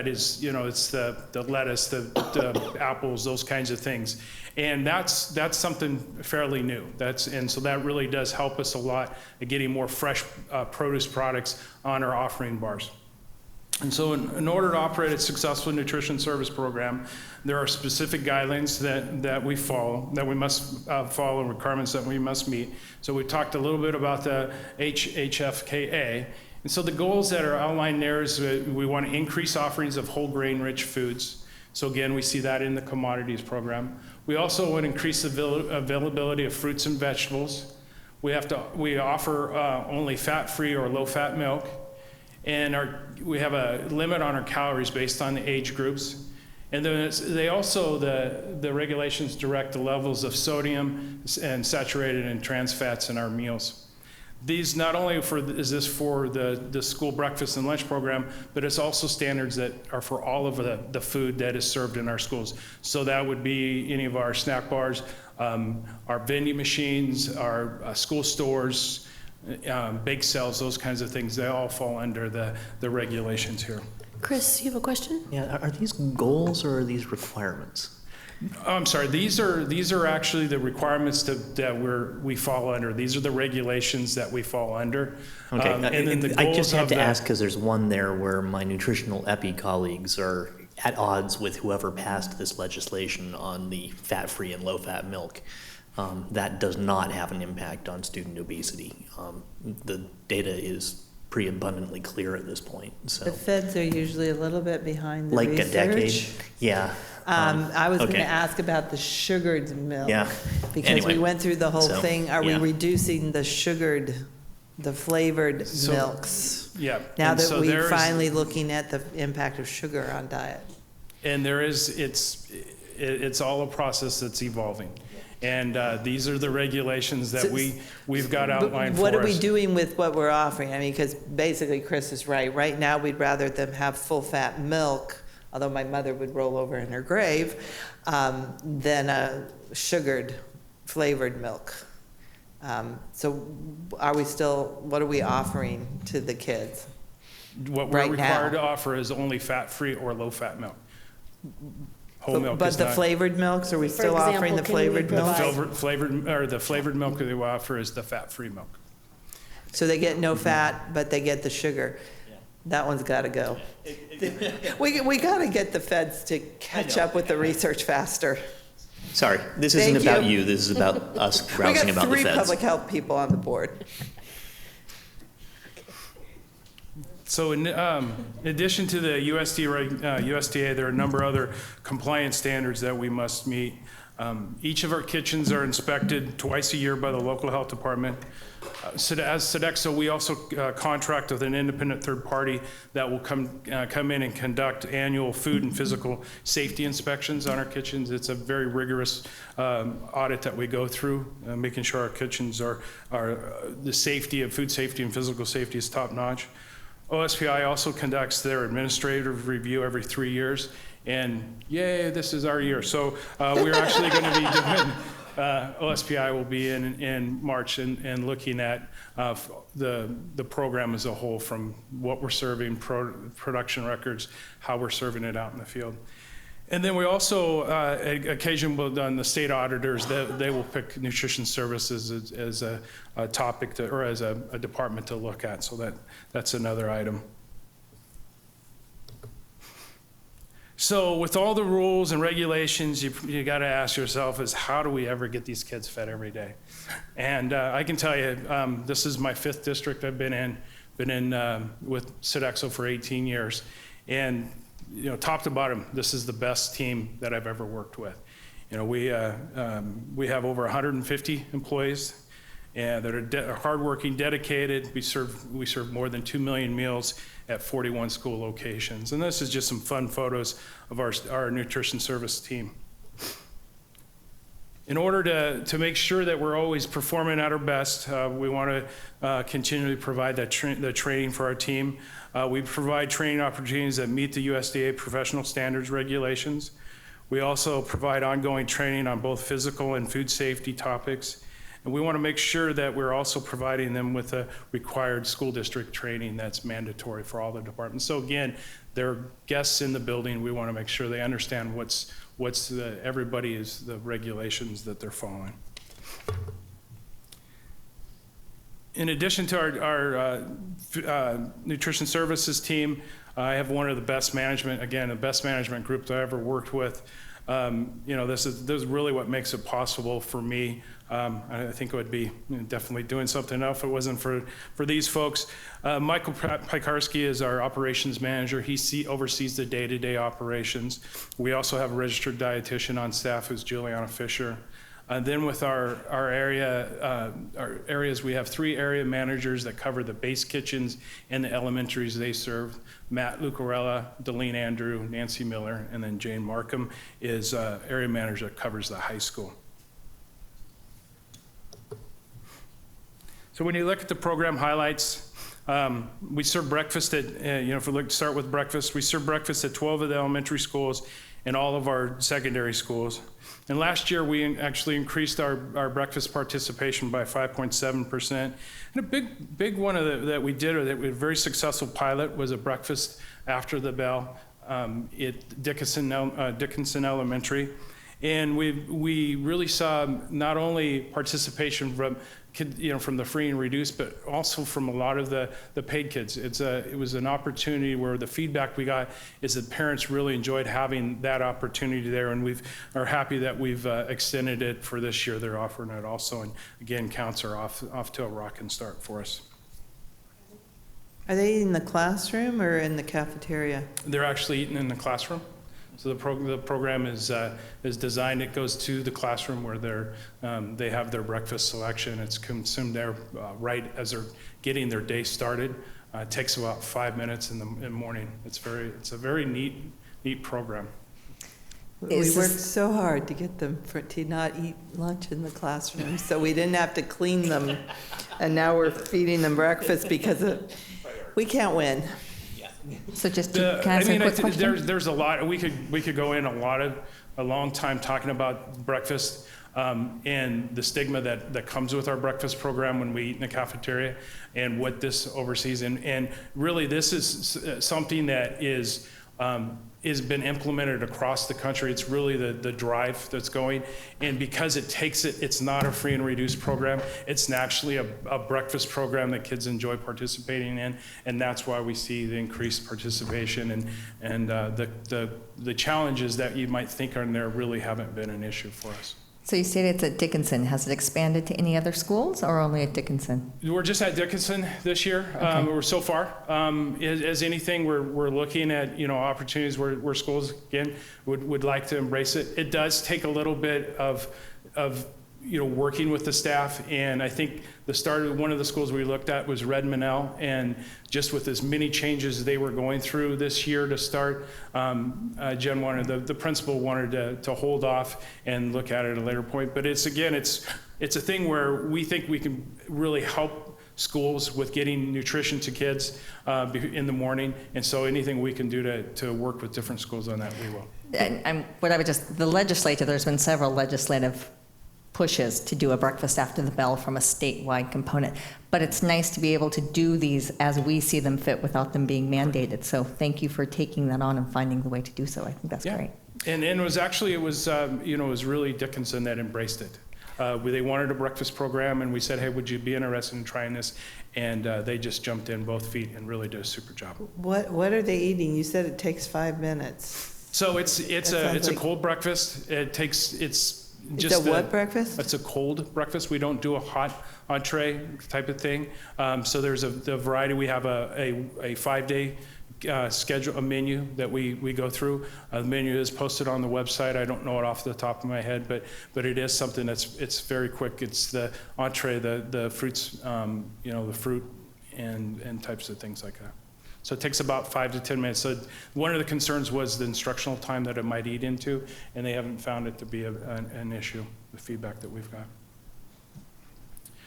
is, it's the lettuce, the apples, those kinds of things. And that's something fairly new. And so that really does help us a lot at getting more fresh produce products on our offering bars. And so in order to operate a successful nutrition service program, there are specific guidelines that we follow, that we must follow, requirements that we must meet. So we talked a little bit about the HFKA. And so the goals that are outlined there is we want to increase offerings of whole grain rich foods. So again, we see that in the commodities program. We also want to increase the availability of fruits and vegetables. We offer only fat-free or low-fat milk. And we have a limit on our calories based on the age groups. And then the regulations direct the levels of sodium and saturated and trans fats in our meals. These not only is this for the school breakfast and lunch program, but it's also standards that are for all of the food that is served in our schools. So that would be any of our snack bars, our vending machines, our school stores, bake sales, those kinds of things. They all fall under the regulations here. Chris, you have a question? Yeah, are these goals or are these requirements? I'm sorry, these are actually the requirements that we fall under. These are the regulations that we fall under. Okay, and then the I goals just had of to that- ask because there's one there where my nutritional epi colleagues are at odds with whoever passed this legislation on the fat-free and low-fat milk. That does not have an impact on student obesity. The data is pretty abundantly clear at this point. So, The feds are usually a little bit behind the like research. a decade, yeah. I was going okay. to ask about the sugared milk. Yeah. Because Anyway, we went through the whole so, thing. Are yeah. we reducing the flavored So- milks? Yeah. Now and that so we're there's- finally looking at the impact of sugar on diet. And it's all a process that's evolving. And these are the regulations that we've got But outlined for us. what are we doing with what we're offering? I mean, because basically Chris is right. Right now, we'd rather them have full-fat milk, although my mother would roll over in her grave, than a sugared flavored milk. So what are we offering to the kids? What we're right required now? to offer is only fat-free or low-fat milk. Whole milk But is the not. flavored milks, are we For still offering the example, can we flavored milk? provide- The flavored milk that we offer is the fat-free milk. So they get no fat, but they get the sugar. That one's got to go. We got to get the feds to catch up with the research faster. Sorry, this isn't Thank about you. you. This is about us We grousing got about the 3 feds. public health people on the board. So in addition to the USDA, there are a number of other compliance standards that we must meet. Each of our kitchens are inspected twice a year by the local health department. So as Sodexo, we also contract with an independent third party that will come in and conduct annual food and physical safety inspections on our kitchens. It's a very rigorous audit that we go through, making sure our kitchens are the safety of food safety and physical safety is top notch. OSPI also conducts their administrative review every 3 years, and yay, this is our year. So we're actually going to be doing, OSPI will be in March and looking at the program as a whole, from what we're serving, production records, how we're serving it out in the field. And then we also, occasionally on the state auditors, they will pick nutrition services as a topic or as a department to look at. So that's another item. So with all the rules and regulations, you got to ask yourself is how do we ever get these kids fed every day? And I can tell you, this is my 5th district I've been in with Sodexo for 18 years. And top to bottom, this is the best team that I've ever worked with. We have over 150 employees and that are hardworking, dedicated. We serve more than 2 million meals at 41 school locations. And this is just some fun photos of our nutrition service team. In order to make sure that we're always performing at our best, we want to continually provide the training for our team. We provide training opportunities that meet the USDA professional standards regulations. We also provide ongoing training on both physical and food safety topics. And we want to make sure that we're also providing them with a required school district training that's mandatory for all the departments. So again, they're guests in the building. We want to make sure they understand the regulations that they're following. In addition to our nutrition services team, I have one of the best management, again, the best management groups I ever worked with. This is really what makes it possible for me. I think it would be definitely doing something else if it wasn't for these folks. Michael Pikarski is our operations manager. He oversees the day-to-day operations. We also have a registered dietitian on staff who's Juliana Fisher. Then with our areas, we have 3 area managers that cover the base kitchens and the elementaries they serve. Matt Lucarella, Deline Andrew, Nancy Miller, and then Jane Markham is area manager that covers the high school. So when you look at the program highlights, we serve breakfast at, if we look to start with breakfast, we serve breakfast at 12 of the elementary schools and all of our secondary schools. And last year, we actually increased our breakfast participation by 5.7%. And a big one that we did, or that we had a very successful pilot, was a breakfast after the bell at Dickinson Elementary. And we really saw not only participation from the free and reduced, but also from a lot of the paid kids. It was an opportunity where the feedback we got is that parents really enjoyed having that opportunity there, and we are happy that we've extended it for this year. They're offering it also, and again, counts are off to a rocking start for us. Are they in the classroom or in the cafeteria? They're actually eating in the classroom. So the program is designed. It goes to the classroom where they have their breakfast selection. It's consumed there right as they're getting their day started. It takes about 5 minutes in the morning. It's a very neat program. We worked so hard to get them to not eat lunch in the classroom, so we didn't have to clean them, and now we're feeding them breakfast because we can't win. So just can I ask a quick question? There's a lot. We could go in a long time talking about breakfast and the stigma that comes with our breakfast program when we eat in the cafeteria, and what this oversees. And really, this is something that has been implemented across the country. It's really the drive that's going, and because it's not a free and reduced program, it's actually a breakfast program that kids enjoy participating in, and that's why we see the increased participation, and the challenges that you might think are in there really haven't been an issue for us. So you stated it's at Dickinson. Has it expanded to any other schools or only at Dickinson? We're just at Dickinson this year. Okay. We're so far. As anything, we're looking at opportunities where schools again would like to embrace it. It does take a little bit of working with the staff, and I think the start of one of the schools we looked at was Redmond-El, and just with as many changes they were going through this year to start, Jen wanted, the principal wanted to hold off and look at it at a later point. But it's a thing where we think we can really help schools with getting nutrition to kids in the morning, and so anything we can do to work with different schools on that, we will. The legislature, there's been several legislative pushes to do a breakfast after the bell from a statewide component. But it's nice to be able to do these as we see them fit without them being mandated. So thank you for taking that on and finding the way to do so. I think that's great. And it was really Dickinson that embraced it. They wanted a breakfast program, and we said, hey, would you be interested in trying this? And they just jumped in both feet and really did a super job. What are they eating? You said it takes 5 minutes. So it's a cold breakfast. It's a what breakfast? It's a cold breakfast. We don't do a hot entree type of thing. So there's the variety. We have a 5-day schedule, a menu that we go through. The menu is posted on the website. I don't know it off the top of my head, but it is something it's very quick. It's the entree, the fruits, the fruit and types of things like that. So it takes about 5 to 10 minutes. So one of the concerns was the instructional time that it might eat into, and they haven't found it to be an issue, the feedback that we've got.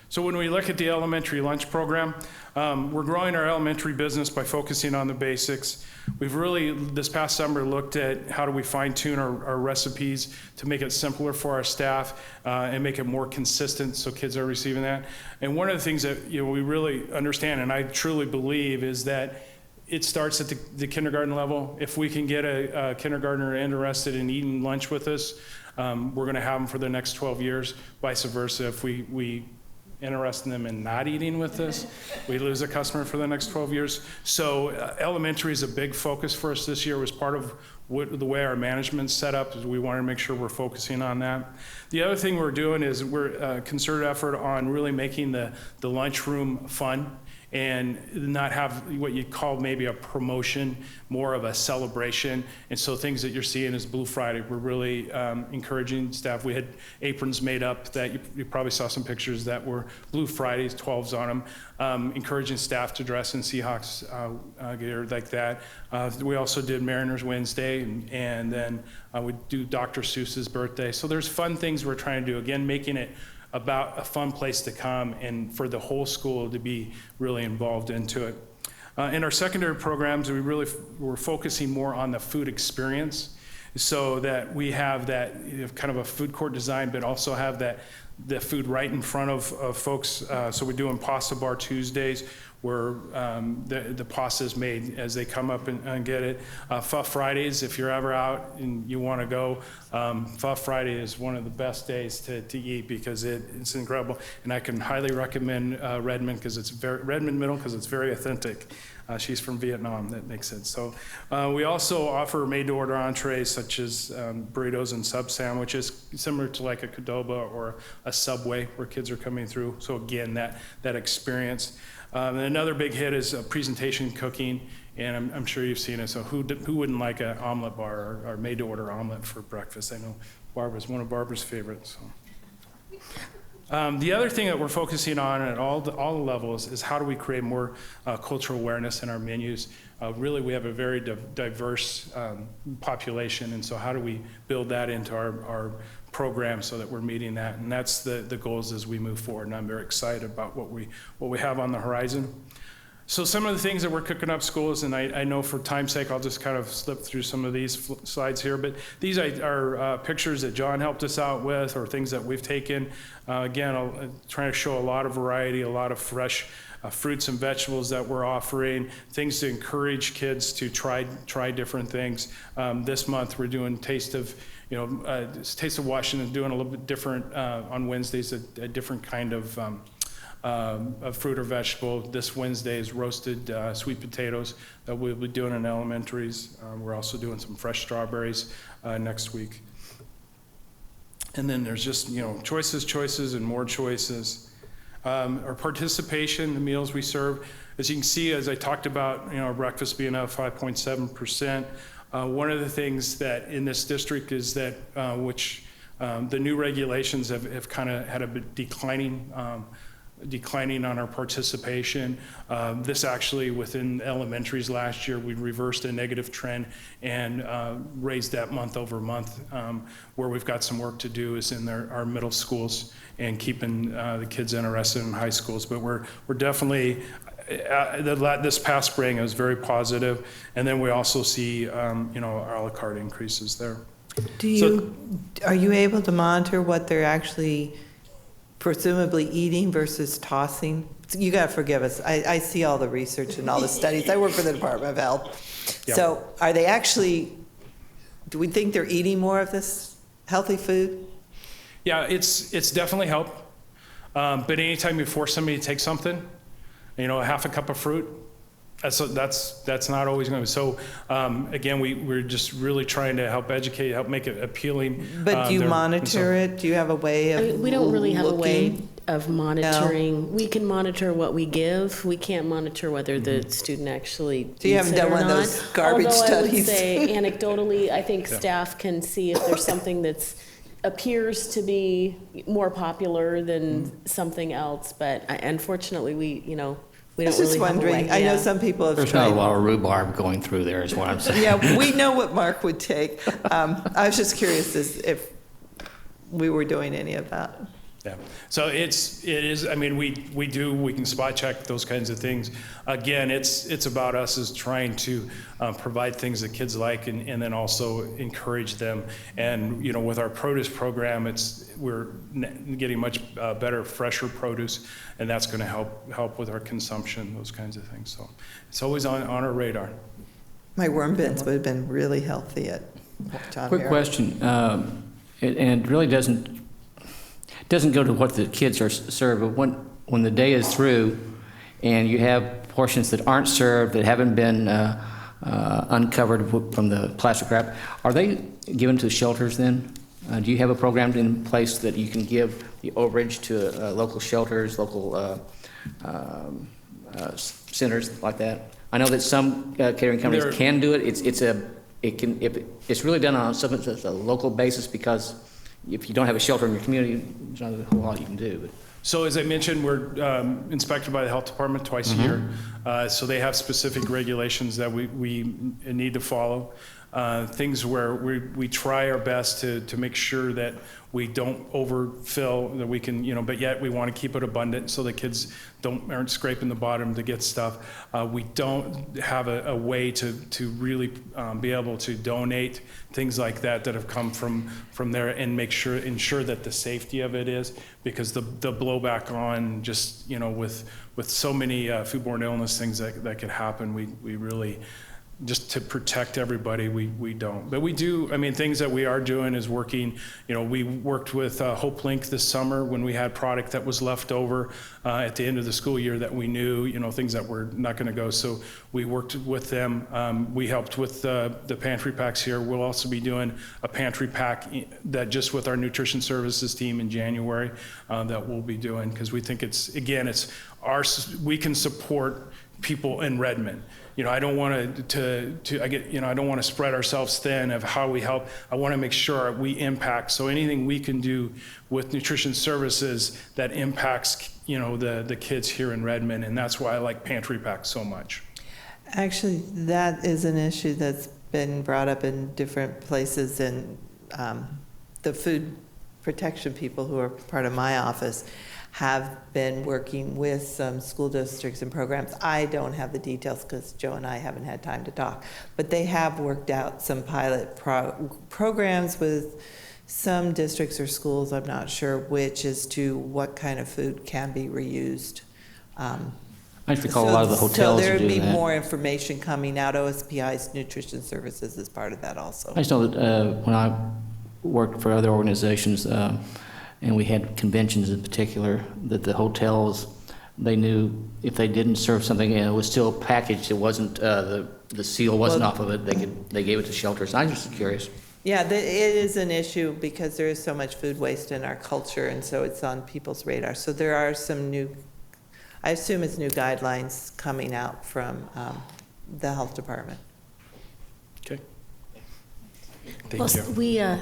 So when we look at the elementary lunch program, we're growing our elementary business by focusing on the basics. We've really, this past summer, looked at how do we fine-tune our recipes to make it simpler for our staff and make it more consistent so kids are receiving that. And one of the things that we really understand, and I truly believe, is that it starts at the kindergarten level. If we can get a kindergartner interested in eating lunch with us, we're going to have them for the next 12 years. Vice versa, if we interesting them in not eating with us, we lose a customer for the next 12 years. So elementary is a big focus for us this year. Was part of the way our management's set up, is we wanted to make sure we're focusing on that. The other thing we're doing is we're a concerted effort on really making the lunchroom fun and not have what you'd call maybe a promotion, more of a celebration. And so things that you're seeing is Blue Friday. We're really encouraging staff. We had aprons made up that you probably saw some pictures that were Blue Fridays, 12s on them, encouraging staff to dress in Seahawks gear like that. We also did Mariners Wednesday, and then we do Dr. Seuss's birthday. So there's fun things we're trying to do. Again, making it about a fun place to come and for the whole school to be really involved into it. In our secondary programs, we're focusing more on the food experience, so that we have that kind of a food court design, but also have the food right in front of folks. So we're doing Pasta Bar Tuesdays, where the pasta is made as they come up and get it. Pho Fridays, if you're ever out and you want to go, Pho Friday is one of the best days to eat, because it's incredible. And I can highly recommend Redmond Middle, because it's very authentic. She's from Vietnam, that makes sense. So we also offer made-to-order entrees, such as burritos and sub sandwiches, similar to like a Qdoba or a Subway, where kids are coming through. So again, that experience. And another big hit is presentation cooking, and I'm sure you've seen it. So who wouldn't like an omelet bar or made-to-order omelet for breakfast? I know Barbara's one of Barbara's favorites. So. The other thing that we're focusing on at all the levels is how do we create more cultural awareness in our menus. Really, we have a very diverse population, and so how do we build that into our program so that we're meeting that? And that's the goals as we move forward, and I'm very excited about what we have on the horizon. So some of the things that we're cooking up schools, and I know for time's sake I'll just kind of slip through some of these slides here, but these are pictures that John helped us out with, or things that we've taken. Again, I'll try to show a lot of variety, a lot of fresh fruits and vegetables that we're offering, things to encourage kids to try different things. This month we're doing Taste of Washington, doing a little bit different on Wednesdays, a different kind of fruit or vegetable. This Wednesday is roasted sweet potatoes that we'll be doing in elementaries. We're also doing some fresh strawberries next week. And then there's just, choices and more choices. Our participation, the meals we serve, as you can see, as I talked about, our breakfast being up 5.7%. One of the things that in this district is that, the new regulations have kind of had a bit declining on our participation. This actually, within elementaries last year, we reversed a negative trend and raised that month over month. Where we've got some work to do is in our middle schools and keeping the kids interested in high schools. But we're definitely, this past spring, it was very positive. And then we also see, our a la carte increases there. Are you able to monitor what they're actually presumably eating versus tossing? You got to forgive us. I see all the research and all the studies. I work for the Department of Health. Yeah. So are they actually, do we think they're eating more of this healthy food? Yeah, it's definitely helped. But anytime you force somebody to take something, a half a cup of fruit, that's not always going to be. So again, we're just really trying to help educate, help make it appealing. But do you monitor it? Do you have a way of we don't really have a way looking? of monitoring. No. We can monitor what we give. We can't monitor whether the student actually So you haven't done one of those garbage Although studies? I would say anecdotally, I think staff can see if there's something that's appears to be more popular than something else. But unfortunately, we don't really have a way. I know some people have There's tried. not a lot of rhubarb going through there, is what I'm saying. Yeah, we know what Mark would take. I was just curious if we were doing any of that. Yeah, so it is, we can spot check those kinds of things. Again, it's about us as trying to provide things that kids like and then also encourage them. And, with our produce program, we're getting much better, fresher produce, and that's going to help with our consumption, those kinds of things. So it's always on our radar. My worm bins would have been really healthy at John Quick Muir. question, and it really doesn't go to what the kids are served, but when the day is through and you have portions that aren't served, that haven't been uncovered from the plastic wrap, are they given to shelters then? Do you have a program in place that you can give the overage to local shelters, local centers like that? I know that some catering companies can do it. It's really done on a local basis, because if you don't have a shelter in your community, there's not a whole lot you can do. But. So as I mentioned, we're inspected by the health department twice a year. So they have specific regulations that we need to follow. Things where we try our best to make sure that we don't overfill, that we can, but yet we want to keep it abundant so the kids aren't scraping the bottom to get stuff. We don't have a way to really be able to donate things like that have come from there, and ensure that the safety of it is, because the blowback on just, with so many foodborne illness things that could happen, we really, just to protect everybody, we don't. But we do, things that we are doing is working, we worked with Hope Link this summer when we had product that was left over at the end of the school year that we knew, things that were not gonna go. So we worked with them. We helped with the pantry packs here. We'll also be doing a pantry pack that just with our nutrition services team in January that we'll be doing, because we think we can support people in Redmond. I don't want I don't want to spread ourselves thin of how we help. I want to make sure we impact. So anything we can do with nutrition services that impacts, the kids here in Redmond, and that's why I like pantry packs so much. Actually, that is an issue that's been brought up in different places, and the food protection people who are part of my office have been working with some school districts and programs. I don't have the details because Joe and I haven't had time to talk, but they have worked out some pilot programs with some districts or schools, I'm not sure which, as to what kind of food can be reused. I used to call a lot of the hotels so there to would do be that. more information coming out. OSPI's nutrition services is part of that also. I just know that when I worked for other organizations, and we had conventions in particular, that the hotels, they knew if they didn't serve something and it was still packaged, it wasn't, the seal wasn't off of it, they gave it to shelters. I'm just curious. Yeah, it is an issue because there is so much food waste in our culture, and so it's on people's radar. So there are some new, I assume it's new guidelines coming out from the health department. Okay. Well, Thank you. we are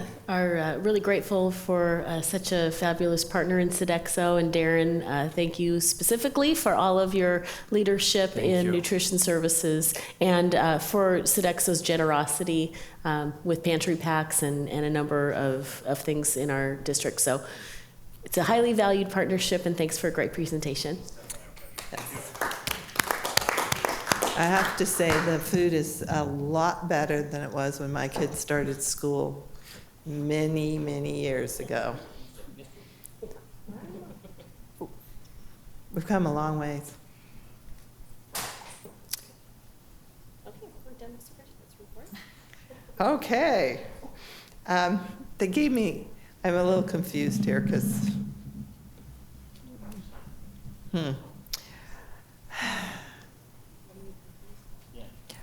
really grateful for such a fabulous partner in Sodexo, and Darren, thank you specifically for all of your leadership in nutrition services, and for Sodexo's generosity with pantry packs and a number of things in our district. So it's a highly valued partnership, and thanks for a great presentation. Yes. I have to say the food is a lot better than it was when my kids started school many, many years ago. We've come a long ways. Okay, we're done with superintendent's report. Okay. They gave me, I'm a little confused here because,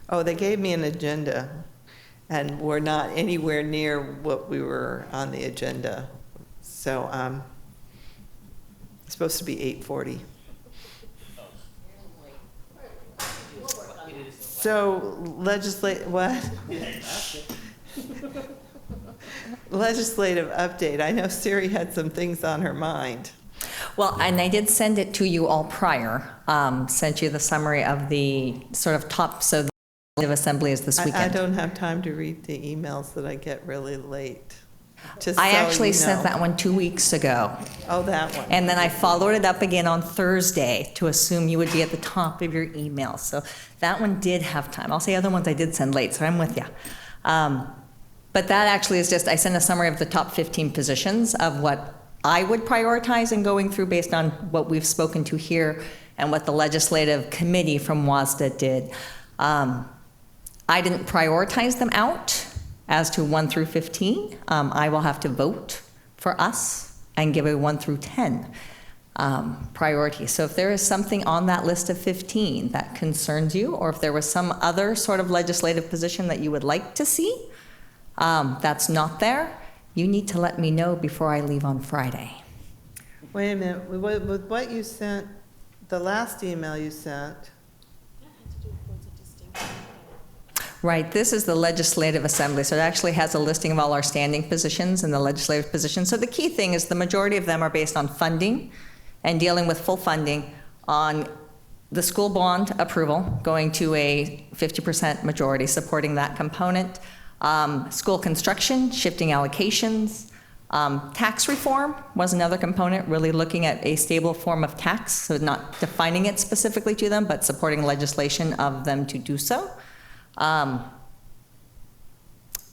Oh, they gave me an agenda, and we're not anywhere near what we were on the agenda. So it's supposed to be 8:40. So legislative update. I know Siri had some things on her mind. Well, and I did send it to you all prior, sent you the summary of the sort of top, so the Legislative Assembly is this weekend. I don't have time to read the emails that I get really late. Just I so actually you sent know. that one 2 weeks ago. Oh, that one. And then I followed it up again on Thursday to assume you would be at the top of your email. So that one did have time. I'll say other ones I did send late, so I'm with you. But that actually is just, I sent a summary of the top 15 positions of what I would prioritize in going through based on what we've spoken to here and what the legislative committee from WASDA did. I didn't prioritize them out as to 1 through 15. I will have to vote for us and give a 1 through 10. priority. So if there is something on that list of 15 that concerns you, or if there was some other sort of legislative position that you would like to see that's not there, you need to let me know before I leave on Friday. Wait a minute, with what you sent, the last email you sent, Right, this is the Legislative Assembly, so it actually has a listing of all our standing positions and the legislative positions. So the key thing is the majority of them are based on funding and dealing with full funding on the school bond approval, going to a 50% majority supporting that component, school construction, shifting allocations, tax reform was another component, really looking at a stable form of tax, so not defining it specifically to them, but supporting legislation of them to do so. And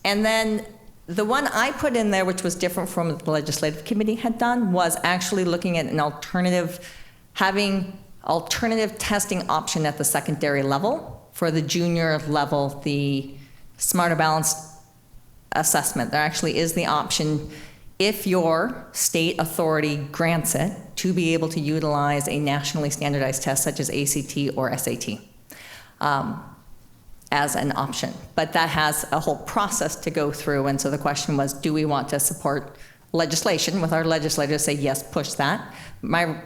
then the one I put in there, which was different from what the legislative committee had done, was actually looking at an alternative, having alternative testing option at the secondary level for the junior level, the Smarter Balanced assessment. There actually is the option, if your state authority grants it, to be able to utilize a nationally standardized test such as ACT or SAT. As an option. But that has a whole process to go through, and so the question was, do we want to support legislation with our legislators say, yes, push that? My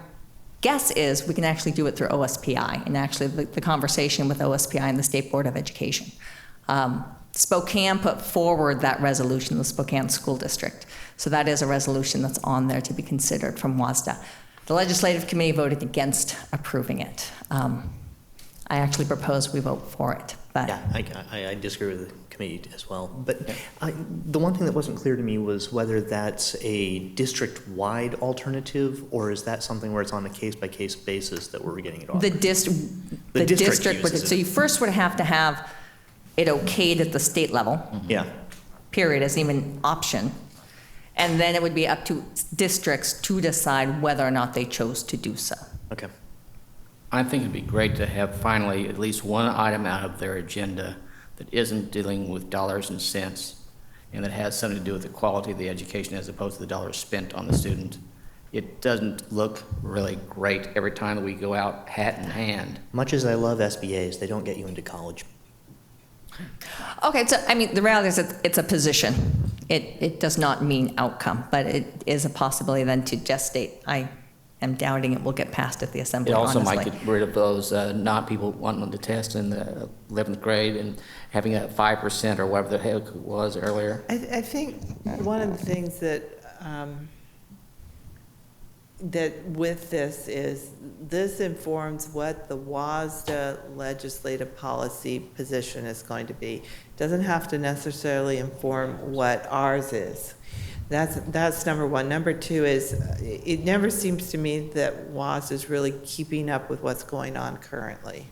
guess is we can actually do it through OSPI, and actually the conversation with OSPI and the State Board of Education. Spokane put forward that resolution, the Spokane School District. So that is a resolution that's on there to be considered from WASDA. The Legislative Committee voted against approving it. I actually propose we vote for it. But yeah, I disagree with the committee as well. But the one thing that wasn't clear to me was whether that's a district-wide alternative, or is that something where it's on a case-by-case basis that we're getting it offered? The district would, so you first would have to have it okayed at the state level. Yeah. Period, as even option. And then it would be up to districts to decide whether or not they chose to do so. Okay. I think it'd be great to have finally at least one item out of their agenda that isn't dealing with dollars and cents and that has something to do with the quality of the education as opposed to the dollars spent on the student. It doesn't look really great every time that we go out hat in hand. Much as I love SBAs, they don't get you into college. Okay, so I mean, the reality is it's a position. It does not mean outcome, but it is a possibility then to gestate. I am doubting it will get passed at the assembly, It also honestly. might get rid of those not people wanting to test in the 11th grade and having a 5% or whatever the heck it was earlier. I think one of the things that that with this is this informs what the WASDA legislative policy position is going to be. It doesn't have to necessarily inform what ours is. That's number one. Number two is it never seems to me that WASDA is really keeping up with what's going on currently.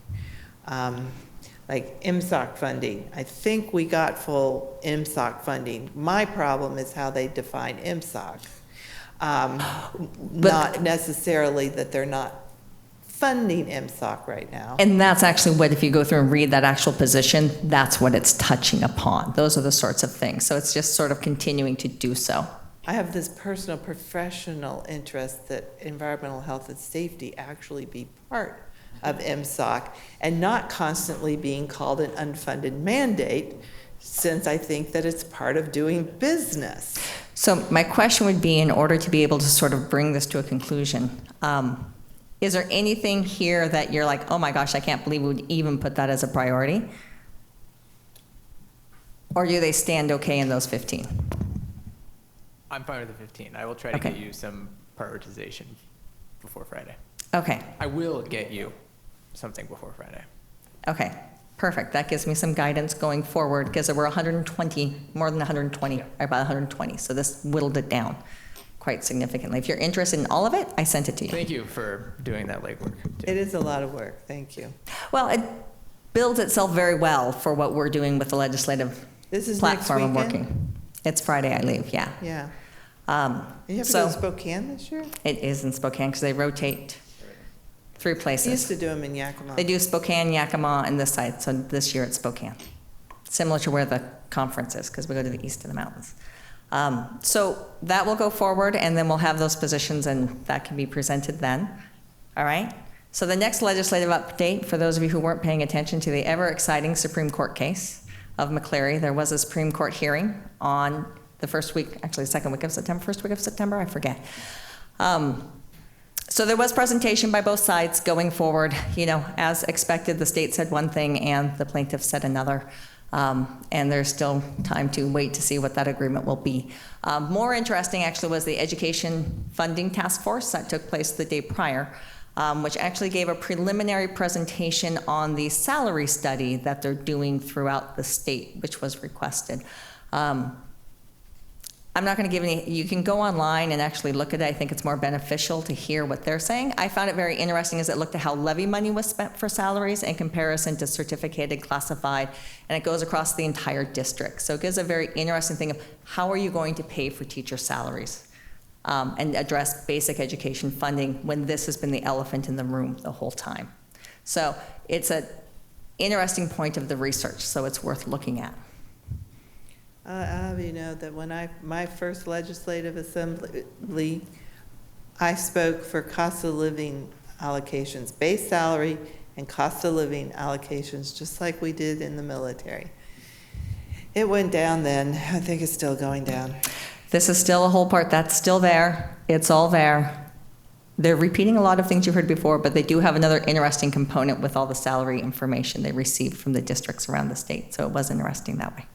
Like MSOC funding. I think we got full MSOC funding. My problem is how they define MSOC. Not necessarily that they're not funding MSOC right now. And that's actually what, if you go through and read that actual position, that's what it's touching upon. Those are the sorts of things. So it's just sort of continuing to do so. I have this personal professional interest that environmental health and safety actually be part of MSOC and not constantly being called an unfunded mandate, since I think that it's part of doing business. So my question would be, in order to be able to sort of bring this to a conclusion, is there anything here that you're like, oh my gosh, I can't believe we would even put that as a priority? Or do they stand okay in those 15? I'm fine with the 15. I will try to get you some prioritization before Friday. Okay. I will get you something before Friday. Okay, perfect. That gives me some guidance going forward, because there were 120, more than 120, or about 120, so this whittled it down quite significantly. If you're interested in all of it, I sent it to you. Thank you for doing that legwork. It is a lot of work. Thank you. Well, it builds itself very well for what we're doing with the legislative This is next platform I'm weekend? working. It's Friday I leave, yeah. Yeah. You have to So go to Spokane this year? it is in Spokane, because they rotate 3 places. They used to do them in Yakima. They do Spokane, Yakima, and this side, so this year it's Spokane. Similar to where the conference is, because we go to the east of the mountains. So that will go forward, and then we'll have those positions, and that can be presented then. All right? So the next legislative update, for those of you who weren't paying attention to the ever-exciting Supreme Court case of McCleary, there was a Supreme Court hearing on the first week, actually the second week of September, first week of September, I forget. So there was presentation by both sides going forward. You know, as expected, the state said one thing and the plaintiff said another. And there's still time to wait to see what that agreement will be. More interesting, actually, was the Education Funding Task Force that took place the day prior, which actually gave a preliminary presentation on the salary study that they're doing throughout the state, which was requested. I'm not going to give any, you can go online and actually look at it. I think it's more beneficial to hear what they're saying. I found it very interesting as it looked at how levy money was spent for salaries in comparison to certificated, classified, and it goes across the entire district. So it gives a very interesting thing of how are you going to pay for teacher salaries and address basic education funding when this has been the elephant in the room the whole time. So it's an interesting point of the research, so it's worth looking at. I'll have you know that when my first legislative assembly, I spoke for cost of living allocations, base salary and cost of living allocations, just like we did in the military. It went down then. I think it's still going down. This is still a whole part that's still there. It's all there. They're repeating a lot of things you heard before, but they do have another interesting component with all the salary information they received from the districts around the state. So it was interesting that way.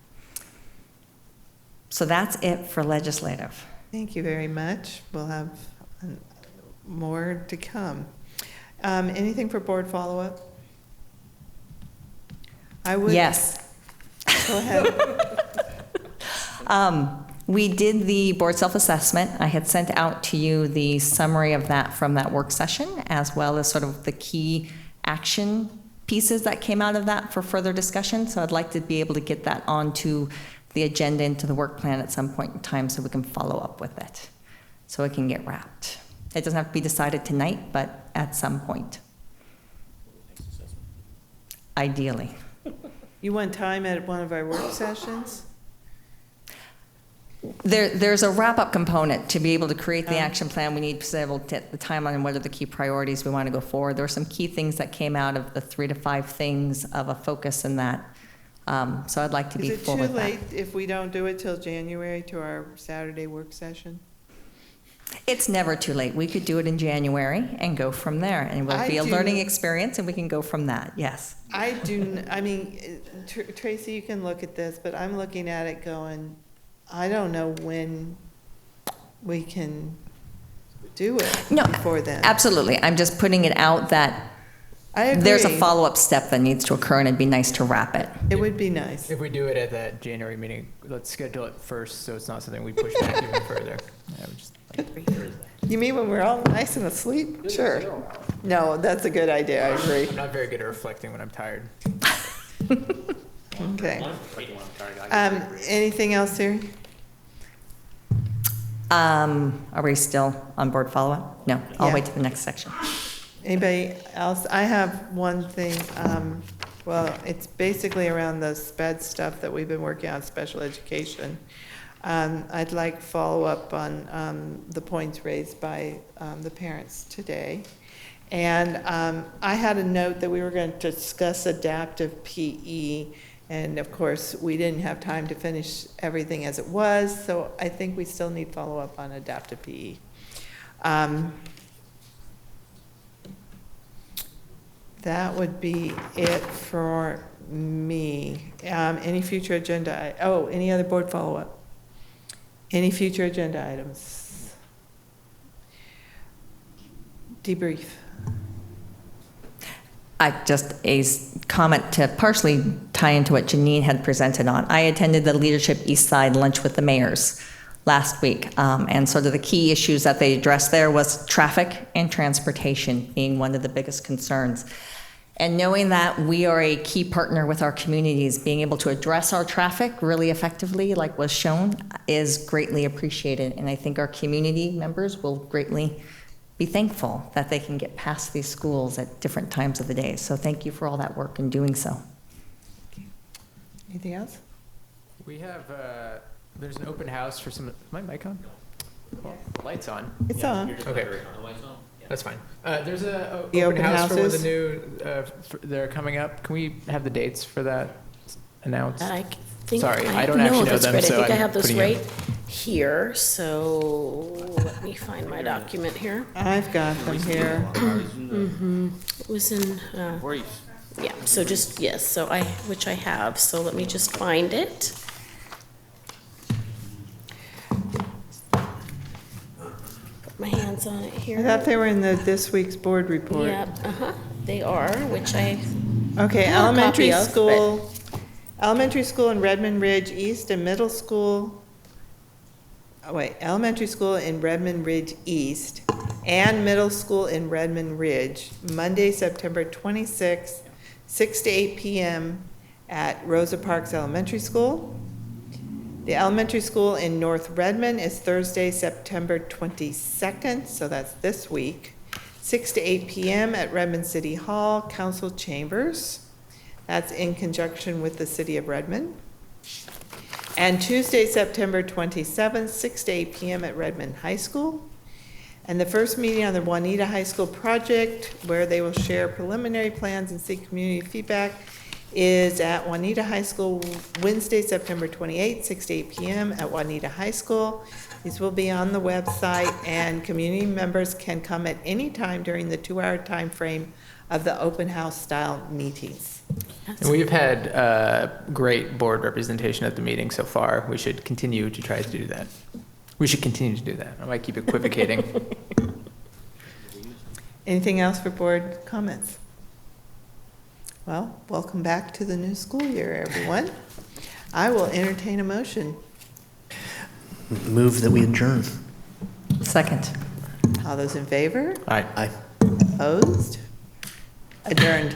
So that's it for legislative. Thank you very much. We'll have more to come. Anything for board follow-up? I would. Yes. Go ahead. We did the board self-assessment. I had sent out to you the summary of that from that work session, as well as sort of the key action pieces that came out of that for further discussion. So I'd like to be able to get that onto the agenda, into the work plan at some point in time so we can follow up with it, so it can get wrapped. It doesn't have to be decided tonight, but at some point. Ideally. You want time at one of our work sessions? There's a wrap-up component to be able to create the action plan. We need to be able to get the time on what are the key priorities we want to go forward. There were some key things that came out of the 3 to 5 things of a focus in that. So I'd like to be full with that. Is it too late if we don't do it till January to our Saturday work session? It's never too late. We could do it in January and go from there, and it will be a learning experience, and we can go from that, yes. I mean, Tracy, you can look at this, but I'm looking at it going, I don't know when we can do it before then. Absolutely. I'm just putting it out that I agree. There's a follow-up step that needs to occur, and it'd be nice to wrap it. It would be nice. If we do it at that January meeting, let's schedule it first so it's not something we push back even further. I would just like to hear that. You mean when we're all nice and asleep? Sure. No, that's a good idea. I agree. I'm not very good at reflecting when I'm tired. Okay. Anything else, Siri? Are we still on board follow-up? No, I'll Yeah. wait to the next section. Anybody else? I have one thing. Well, it's basically around the SPED stuff that we've been working on, special education. I'd like follow-up on the points raised by the parents today. And I had a note that we were going to discuss adaptive PE, and of course, we didn't have time to finish everything as it was, so I think we still need follow-up on adaptive PE. That would be it for me. Any future agenda, any other board follow-up? Any future agenda items? Debrief. Just a comment to partially tie into what Janine had presented on. I attended the Leadership East Side Lunch with the Mayors last week, and sort of the key issues that they addressed there was traffic and transportation being one of the biggest concerns. And knowing that we are a key partner with our communities, being able to address our traffic really effectively, like was shown, is greatly appreciated. And I think our community members will greatly be thankful that they can get past these schools at different times of the day. So thank you for all that work in doing so. Anything else? We have There's an open house for some, is my mic on? Well, the light's on. It's on. Okay. That's fine. There's a The open open house for one of the houses? new, they're coming up. Can we have the dates for that announced? I think Sorry, I I don't know actually know that's them, great. so I think I I'm have those putting it- right here, so let me find my document here. I've got them here. It was in, yeah, so just, yes, so which I have, so let me just find it. Put my hands on it here. I thought they were in this week's board report. Yep, they are, which I Okay, have a elementary copy of, but- elementary school in Redmond Ridge East and middle school, elementary school in Redmond Ridge East and middle school in Redmond Ridge, Monday, September 26th, 6 to 8 p.m. at Rosa Parks Elementary School. The elementary school in North Redmond is Thursday, September 22nd, so that's this week, 6 to 8 p.m. at Redmond City Hall, Council Chambers. That's in conjunction with the City of Redmond. And Tuesday, September 27th, 6 to 8 p.m. at Redmond High School. And the first meeting on the Juanita High School project, where they will share preliminary plans and seek community feedback, is at Juanita High School, Wednesday, September 28th, 6 to 8 p.m. at Juanita High School. These will be on the website, and community members can come at any time during the 2-hour time frame of the open house style meetings. And we've had great board representation at the meeting so far. We should continue to try to do that. We should continue to do that. I might keep equivocating. Anything else for board comments? Well, welcome back to the new school year, everyone. I will entertain a motion. Move that we adjourn. Second. All those in favor? Aye. Aye. Opposed? Adjourned.